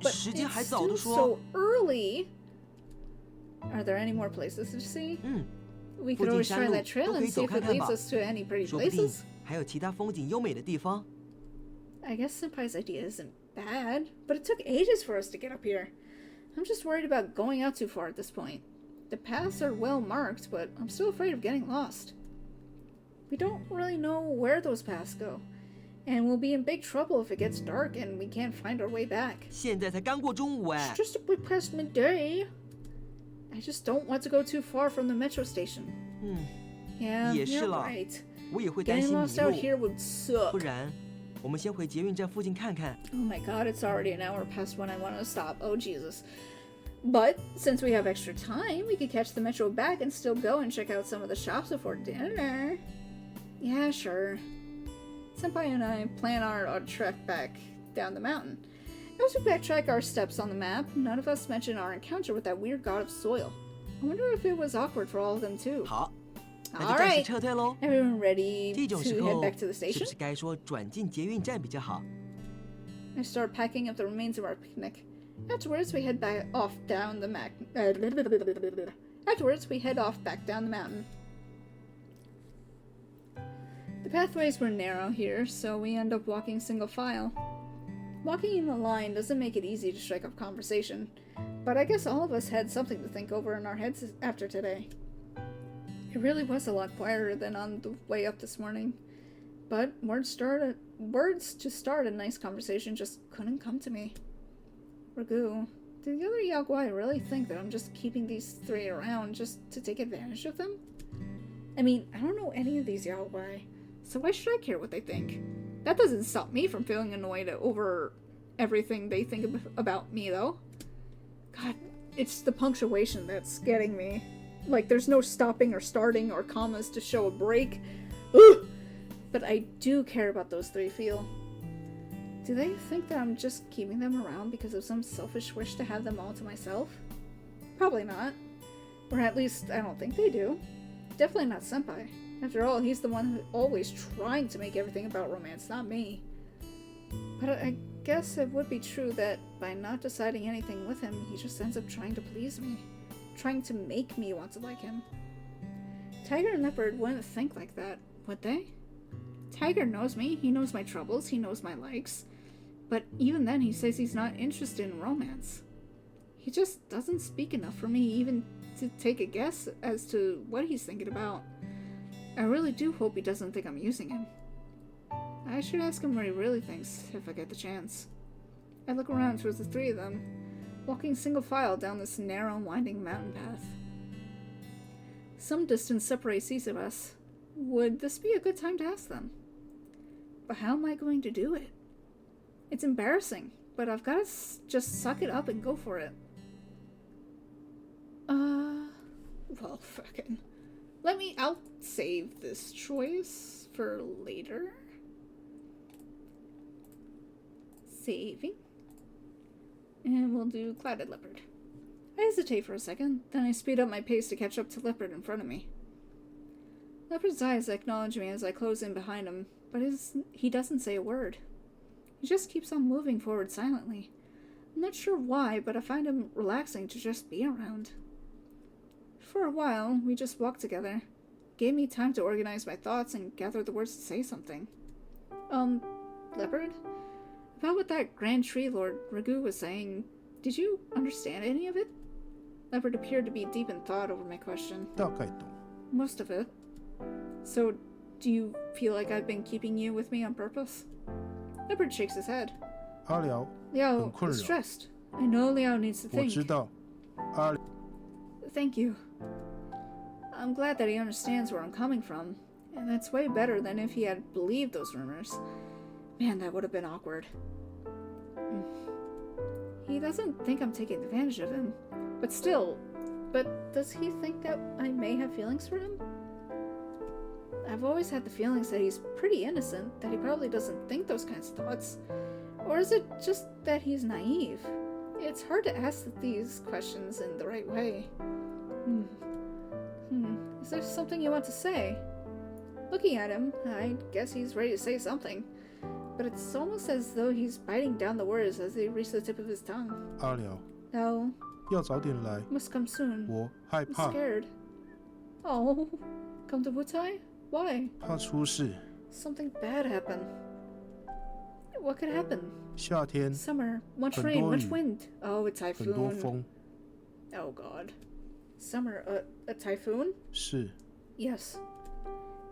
But 时间 it's 还早的 still 说。 so early. Are there any more places to see? 嗯， We 附 could 近 always 山 try 路 that trail 都可 and 以 see 走 if 看 it 看 leads 吧， us to any pretty 说不定 places. 还有其他风景优美的地方。 I guess Senpai's idea isn't bad, but it took ages for us to get up here. I'm just worried about going out too far at this point. The paths are well marked, but I'm still afraid of getting lost. We don't really know where those paths go, and we'll be in big trouble if it gets dark and we can't find our way back. 现在才刚过中午哎 It's，just a bit past midday. I just don't want to go too far from the metro station. 嗯， Yeah, 也是 you're 了 right. 我也会担 Getting 心 lost 迷 out 路。 here would suck. 不然，我们先回捷运站附近看看。 Oh my god, it's already an hour past when I want to stop. Oh Jesus. But since we have extra time, we could catch the metro back and still go and check out some of the shops before dinner. Yeah, sure. Senpai and I plan our trek back down the mountain. As we backtrack our steps on the map, none of us mention our encounter with that weird god of soil. I wonder if it was awkward for all of them too. 好，那就暂时 Alright, 撤退喽。 everyone ready 这 to 种时 head 候 back to the 是 station? 不是该说转进捷运站比较好？ I start packing up the remains of our picnic. Afterwards, we head back off down the back down the mountain. The pathways were narrow here, so we end up walking single file. Walking in a line doesn't make it easy to strike up conversation, but I guess all of us had something to think over in our heads after today. It really was a lot quieter than on the way up this morning, but words to start a nice conversation just couldn't come to me. Ragu, do the other Yaogwai really think that I'm just keeping these three around just to take advantage of them? I mean, I don't know any of these Yaogwai, so why should I care what they think? That doesn't stop me from feeling annoyed over everything they think about me, though. God, it's the punctuation that's getting me. Like, there's no stopping or starting or commas to show a break. Ugh! But I do care about those three feel. Do they think that I'm just keeping them around because of some selfish wish to have them all to myself? Probably not. Or at least, I don't think they do. Definitely not Senpai. After all, he's the one who's always trying to make everything about romance, not me. But I guess it would be true that by not deciding anything with him, he just ends up trying to please me. Trying to make me want to like him. Tiger and Leopard wouldn't think like that, would they? Tiger knows me, he knows my troubles, he knows my likes. But even then, he says he's not interested in romance. He just doesn't speak enough for me even to take a guess as to what he's thinking about. I really do hope he doesn't think I'm using him. I should ask him what he really thinks if I get the chance. I look around towards the three of them, walking single file down this narrow, winding mountain path. Some distance separates each of us. Would this be a good time to ask them? But how am I going to do it? It's embarrassing, but I've got to just suck it up and go for it. Well, fucking. I'll save this choice for later. Saving. And we'll do Clouded Leopard. I hesitate for a second, then I speed up my pace to catch up to Leopard in front of me. Leopard's eyes acknowledge me as I close in behind him, but he doesn't say a word. He just keeps on moving forward silently. I'm not sure why, but I find him relaxing to just be around. For a while, we just walked together. Gave me time to organize my thoughts and gather the words to say something. Leopard? About what that Grand Tree Lord Ragu was saying, did you understand any of it? Leopard appeared to be deep in thought over my question. 大概懂。 Most of it. So, do you feel like I've been keeping you with me on purpose? Leopard shakes his head. 阿辽， Liao 很困 is 扰。 stressed. I know Liao needs to 我 think. 知道，阿 Thank you. I'm glad that he understands where I'm coming from, and that's way better than if he had believed those rumors. Man, that would have been awkward. He doesn't think I'm taking advantage of him, but still. But does he think that I may have feelings for him? I've always had the feelings that he's pretty innocent, that he probably doesn't think those kinds of thoughts. Or is it just that he's naive? It's hard to ask these questions in the right way. Is there something you want to say? Looking at him, I guess he's ready to say something. But it's almost as though he's biting down the words as they reach the tip of his tongue. 阿辽， No, 要早点来， must come soon. 我害 I'm 怕， scared. Oh, come to Wutai? Why? 怕出事。 Something bad happened. What could happen? 夏天 Summer, much 很 rain, 多 much 雨 wind. Oh, a 很多 typhoon. 风， Oh god. Summer, a typhoon? 是 Yes.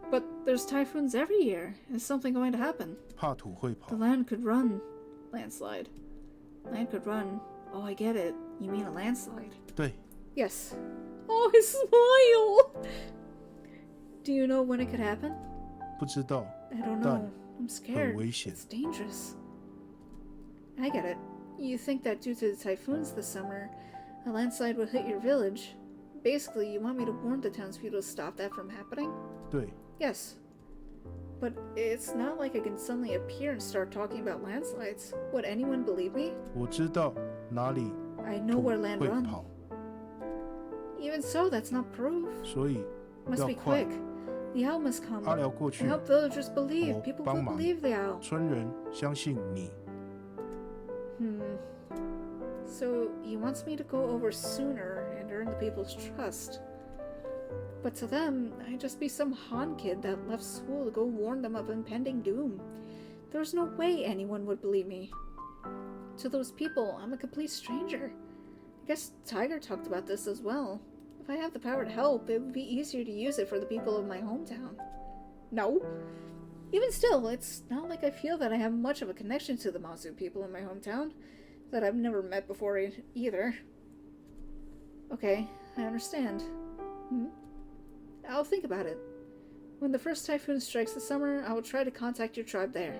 But there's typhoons every year. Is something going to happen? 怕土会 The 跑。 land could run. Landslide. Land could run. Oh, I get it. You mean a landslide? 对， Yes. Oh, his smile! Do you know when it could happen? 不知道， I don't know. 但 I'm scared. 很危险。 It's dangerous. I get it. You think that due to the typhoons this summer, a landslide would hit your village. Basically, you want me to warn the townspeople to stop that from happening? 对， Yes. But it's not like I can suddenly appear and start talking about landslides. Would anyone believe me? 我知道哪里 I know 土 where land 会 runs. 跑， Even so, that's not proof. 所以 Must 要 be 快 quick. The owl must come. 阿辽过 I 去， hope villagers believe. 我 People 帮 will 忙 believe the owl. 村人相信你。So he wants me to go over sooner and earn the people's trust. But to them, I'd just be some Han kid that left school to go warn them of impending doom. There's no way anyone would believe me. To those people, I'm a complete stranger. I guess Tiger talked about this as well. If I have the power to help, it would be easier to use it for the people of my hometown. No. Even still, it's not like I feel that I have much of a connection to the Mazu people in my hometown, that I've never met before either. Okay, I understand. I'll think about it. When the first typhoon strikes this summer, I will try to contact your tribe there.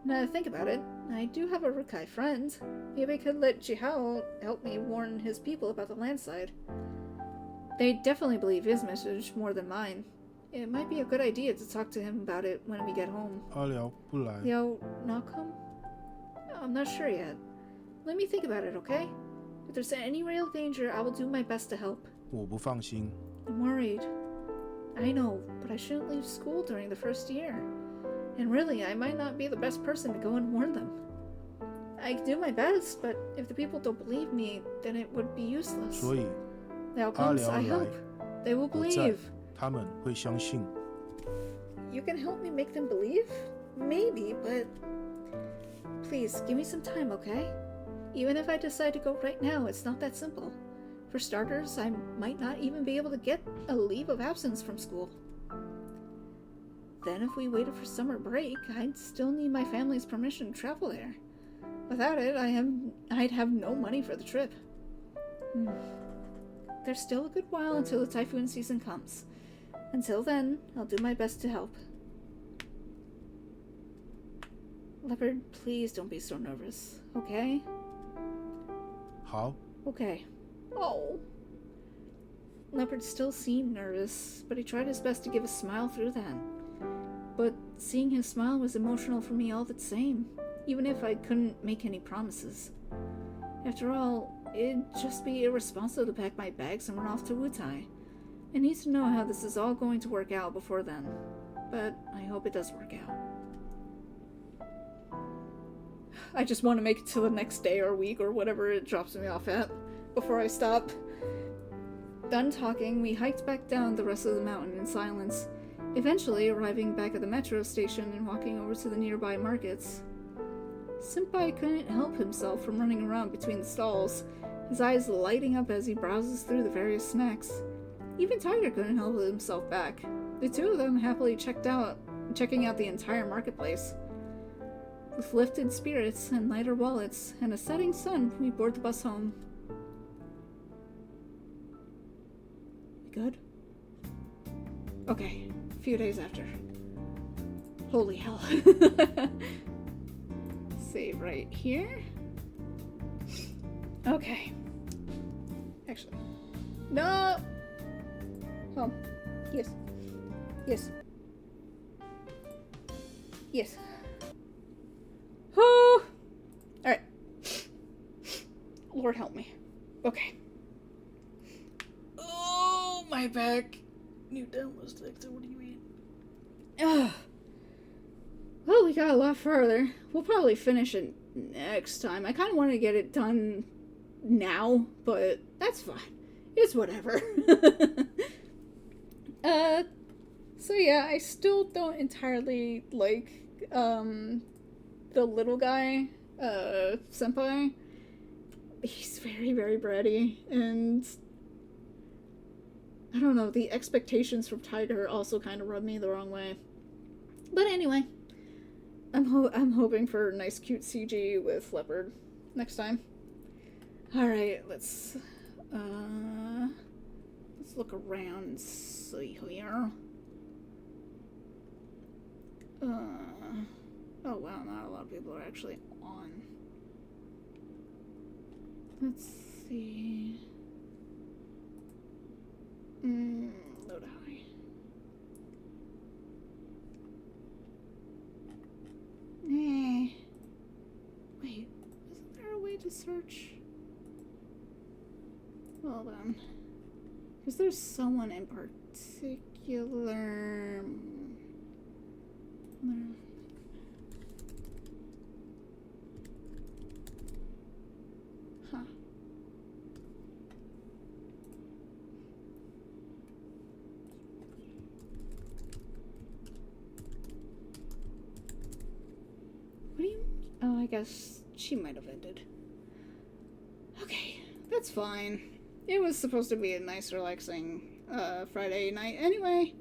Now that I think about it, I do have a Rukai friend. Maybe I could let Jihao help me warn his people about the landslide. They definitely believe his message more than mine. It might be a good idea to talk to him about it when we get home. 阿辽不来， Liao not come? I'm not sure yet. Let me think about it, okay? If there's any real danger, I will do my best to help. 我不放心。 I'm worried. I know, but I shouldn't leave school during the first year. And really, I might not be the best person to go and warn them. I can do my best, but if the people don't believe me, then it would be useless. 所以 The outcomes, I 阿辽来， hope. They will 我在 believe. 他们会相信。 You can help me make them believe? Maybe, but please, give me some time, okay? Even if I decide to go right now, it's not that simple. For starters, I might not even be able to get a leave of absence from school. Then if we waited for summer break, I'd still need my family's permission to travel there. Without it, I'd have no money for the trip. There's still a good while until the typhoon season comes. Until then, I'll do my best to help. Leopard, please don't be so nervous, okay? 好， Okay. Oh. Leopard still seemed nervous, but he tried his best to give a smile through that. But seeing his smile was emotional for me all the same, even if I couldn't make any promises. After all, it'd just be irresponsible to pack my bags and run off to Wutai. I need to know how this is all going to work out before then, but I hope it does work out. I just want to make it to the next day or week or whatever it drops me off at before I stop. Done talking, we hiked back down the rest of the mountain in silence, eventually arriving back at the metro station and walking over to the nearby markets. Senpai couldn't help himself from running around between the stalls, his eyes lighting up as he browses through the various snacks. Even Tiger couldn't hold himself back. The two of them happily checking out the entire marketplace. With lifted spirits and lighter wallets and a setting sun, we board the bus home. Good? Okay, a few days after. Holy hell. Save right here. Okay. Actually. No! Home. Yes. Yes. Yes. Whew! Alright. Lord help me. Okay. Oh, my back. New download stick, so what do you mean? Ugh. Well, we got a lot further. We'll probably finish it next time. I kind of want to get it done now, but that's fine. It's whatever. So yeah, I still don't entirely like, the little guy, senpai. He's very, very bratty, and I don't know, the expectations from Tiger also kind of rub me the wrong way. But anyway, I'm hoping for a nice cute CG with Leopard next time. Alright, let's look around and see here. Oh wow, not a lot of people are actually on. Let's see. Load high. Wait, isn't there a way to search? Hold on. Because there's someone in particular. guess she might have ended. Okay, that's fine. It was supposed to be a nice, relaxing Friday night anyway.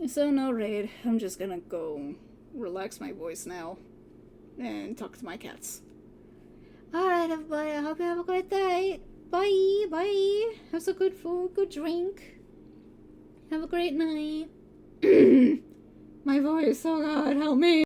So no raid. I'm just gonna go relax my voice now and talk to my cats. Alright, everybody. I hope you have a great day. Bye. Bye. Have some good food, good drink. Have a great night. My voice. Oh God, help me.